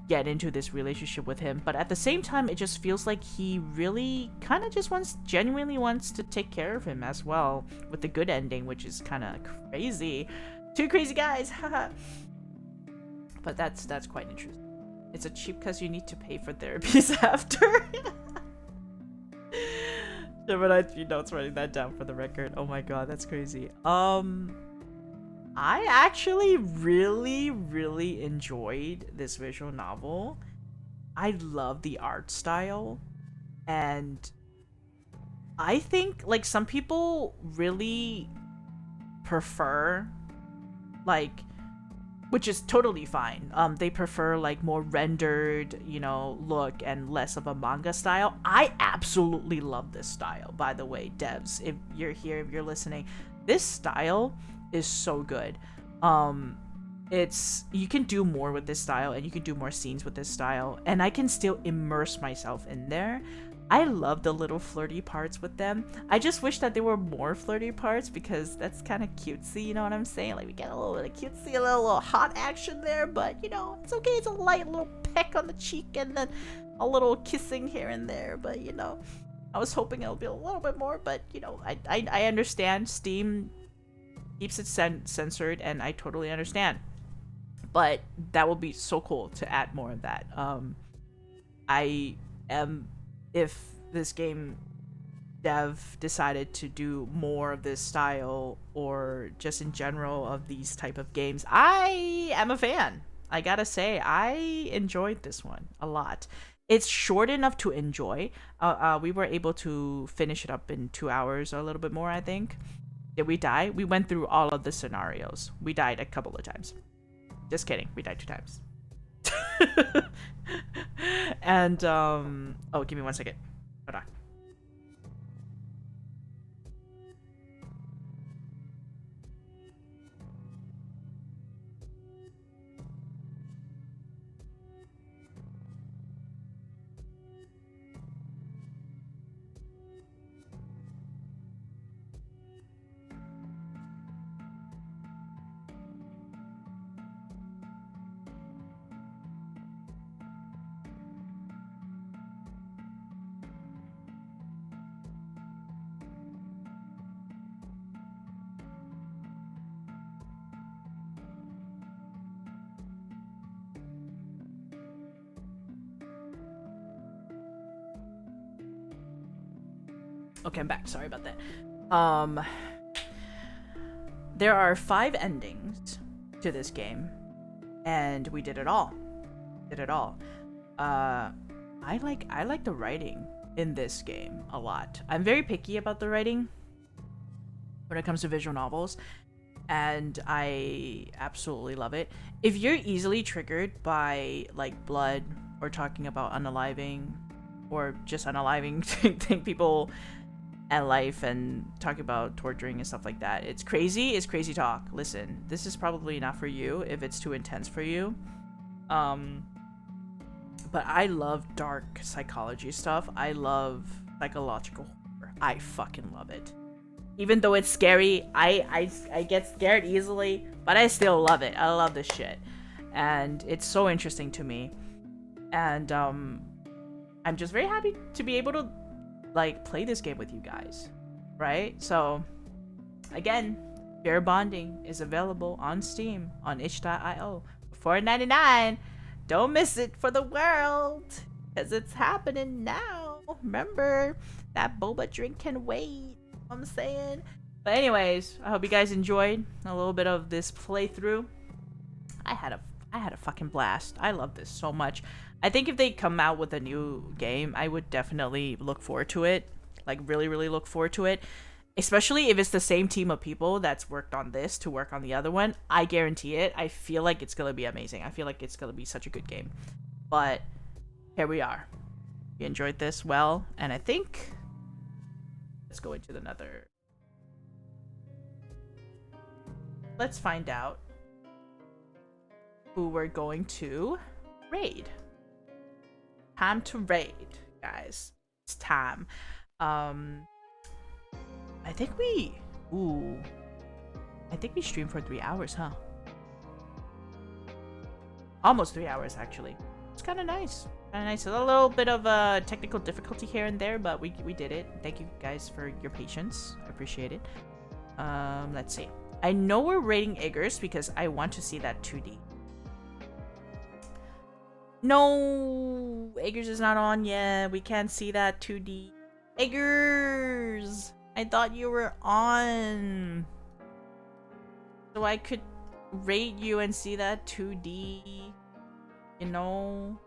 get into this relationship with him. But at the same time, it just feels like he really kind of just genuinely wants to take care of him as well, with the good ending, which is kind of crazy. Two crazy guys, haha. But that's quite interesting. It's a cheap because you need to pay for therapies after. Gemini 3 notes, writing that down for the record. Oh my god, that's crazy. I actually really, really enjoyed this visual novel. I love the art style, and I think like some people really prefer like, which is totally fine. They prefer like more rendered, look and less of a manga style. I absolutely love this style, by the way, devs. If you're here, if you're listening, this style is so good. You can do more with this style, and you can do more scenes with this style, and I can still immerse myself in there. I love the little flirty parts with them. I just wish that there were more flirty parts, because that's kind of cutesy, you know what I'm saying? Like, we get a little bit of cutesy, a little hot action there, but, it's okay. It's a light little peck on the cheek, and then a little kissing here and there, but, I was hoping it would be a little bit more, but, I understand Steam keeps it censored, and I totally understand. But that would be so cool to add more of that. If this game dev decided to do more of this style, or just in general of these type of games, I am a fan. I gotta say, I enjoyed this one a lot. It's short enough to enjoy. We were able to finish it up in 2 hours or a little bit more, I think. Did we die? We went through all of the scenarios. We died a couple of times. Just kidding. We died 2 times. And, oh, give me 1 second. Hold on. Okay, I'm back. Sorry about that. There are 5 endings to this game, and we did it all. Did it all. I like the writing in this game a lot. I'm very picky about the writing when it comes to visual novels, and I absolutely love it. If you're easily triggered by like blood or talking about unaliving or just unaliving people and life and talking about torturing and stuff like that, it's crazy talk. Listen, this is probably not for you if it's too intense for you. But I love dark psychology stuff. I love psychological horror. I fucking love it. Even though it's scary, I get scared easily, but I still love it. I love this shit. And it's so interesting to me. And I'm just very happy to be able to like play this game with you guys. Right? So again, Fair Bonding is available on Steam on itch.io for $4.99. Don't miss it for the world, because it's happening now. Remember, that boba drink can wait. You know what I'm saying? But anyways, I hope you guys enjoyed a little bit of this playthrough. I had a fucking blast. I love this so much. I think if they come out with a new game, I would definitely look forward to it. Like, really, really look forward to it. Especially if it's the same team of people that's worked on this to work on the other one. I guarantee it. I feel like it's going to be amazing. I feel like it's going to be such a good game. But here we are. We enjoyed this well. And I think... let's go into another... let's find out who we're going to raid. Time to raid, guys. It's time. I think we streamed for 3 hours, huh? Almost 3 hours, actually. It's kind of nice. Kind of nice. A little bit of technical difficulty here and there, but we did it. Thank you guys for your patience. I appreciate it. Let's see. I know we're rating Eggers because I want to see that 2D. No, Eggers is not on yet. We can't see that 2D. Eggers! I thought you were on. So I could rate you and see that 2D. You know?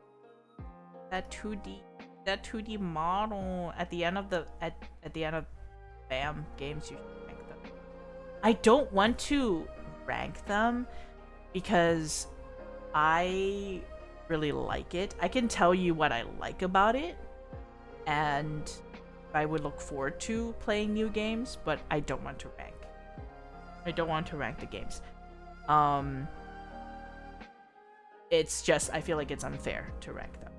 That 2D model at the end of the at the end of BAM games. You should rank them. I don't want to rank them because I really like it. I can tell you what I like about it, and I would look forward to playing new games, but I don't want to rank. I don't want to rank the games. It's just, I feel like it's unfair to rank them.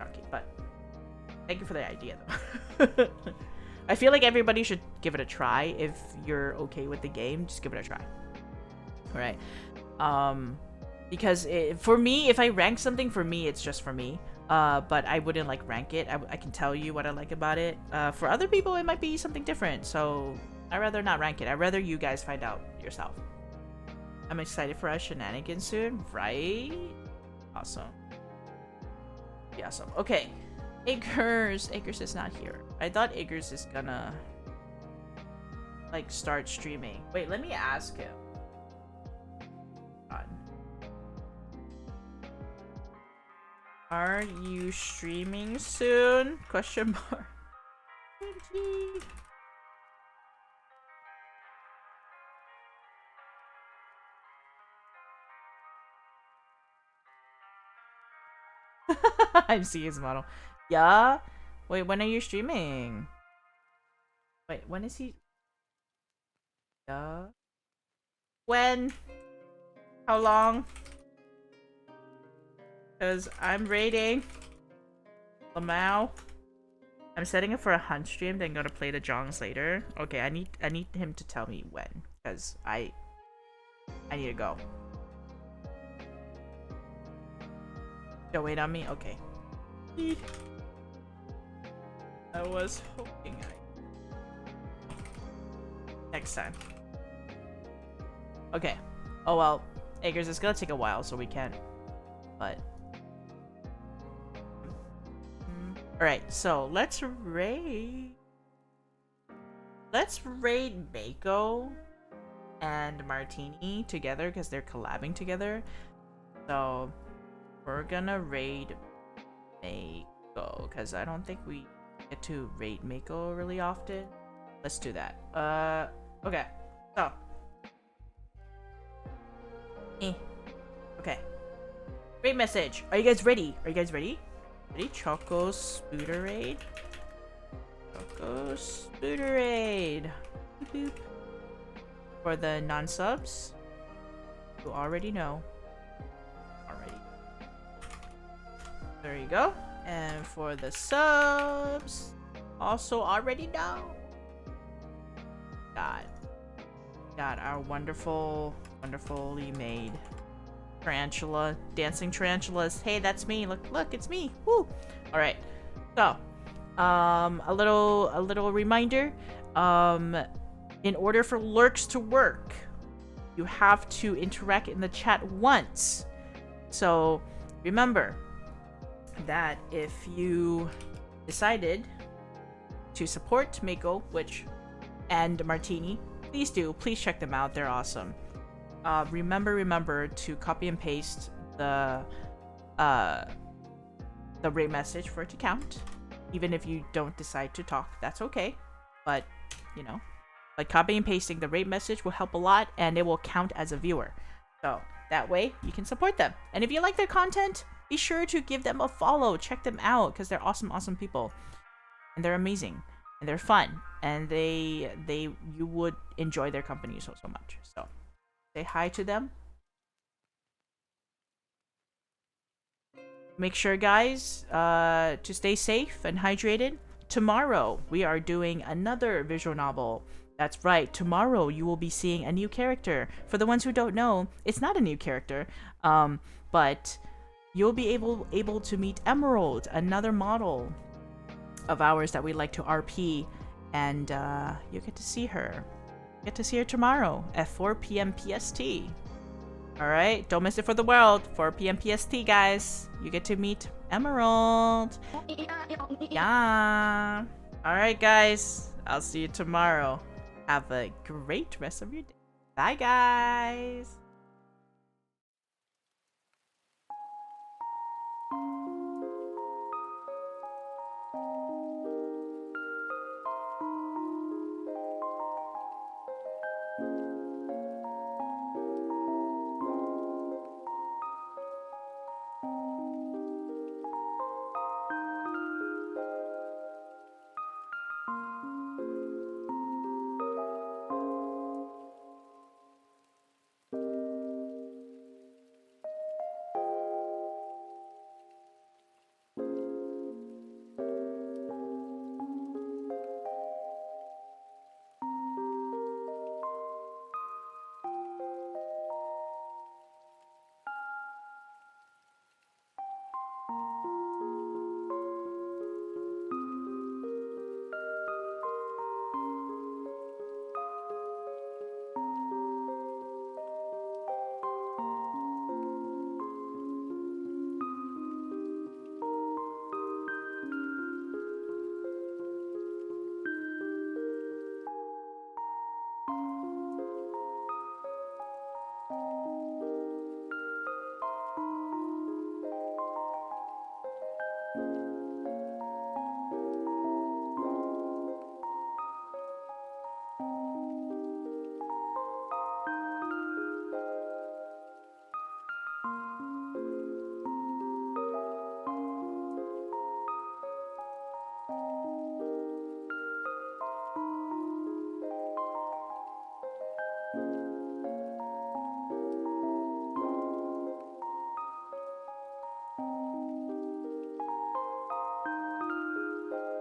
Okay, but thank you for the idea, though. I feel like everybody should give it a try. If you're okay with the game, just give it a try. Alright. Because for me, if I rank something, for me, it's just for me. But I wouldn't like rank it. I can tell you what I like about it. For other people, it might be something different. So I'd rather not rank it. I'd rather you guys find out yourself. I'm excited for our shenanigans soon, right? Awesome. Yeah, awesome. Okay. Eggers is not here. I thought Eggers is gonna like start streaming. Wait, let me ask him. God. Are you streaming soon? Question mark. I'm seeing his model. Yeah? Wait, when are you streaming? Wait, when is he? Yeah? When? How long? Because I'm raiding Lamau. I'm setting it for a hunt stream, then gonna play the Jongs later. Okay, I need him to tell me when, because I need to go. Don't wait on me? Okay. I was hoping next time. Okay. Oh well, Eggers, it's gonna take a while, so we can't. But alright, so let's raid. let's raid Mako and Martini together because they're collabing together. So we're gonna raid Mako because I don't think we get to raid Mako really often. Let's do that. Okay. So. Okay. Great message. Are you guys ready? Are you guys ready? Ready? Choco Spooter Raid. Choco Spooter Raid. Boop, boop. For the non-subs, you already know. Already. There you go. And for the subs, also already know. Got our wonderfully made tarantula, dancing tarantulas. Hey, that's me. Look, it's me. Woo! All right. So, a little reminder. In order for lurks to work, you have to interact in the chat once. So, remember that if you decided to support Mako, and Martini, please do. Please check them out. They're awesome. Remember to copy and paste the rate message for it to count. Even if you don't decide to talk, that's okay. But, you know, like copying and pasting the rate message will help a lot, and it will count as a viewer. So that way you can support them. And if you like their content, be sure to give them a follow. Check them out because they're awesome people, and they're amazing, and they're fun, and you would enjoy their company so much. So say hi to them. Make sure, guys, to stay safe and hydrated. Tomorrow, we are doing another visual novel. That's right, tomorrow you will be seeing a new character. For the ones who don't know, it's not a new character, but you'll be able to meet Emerald, another model of ours that we like to RP, and you get to see her. Get to see her tomorrow at 4 p.m. PST. Alright, don't miss it for the world. 4 p.m. PST, guys. You get to meet Emerald. Yeah. Alright, guys. I'll see you tomorrow. Have a great rest of your day. Bye, guys.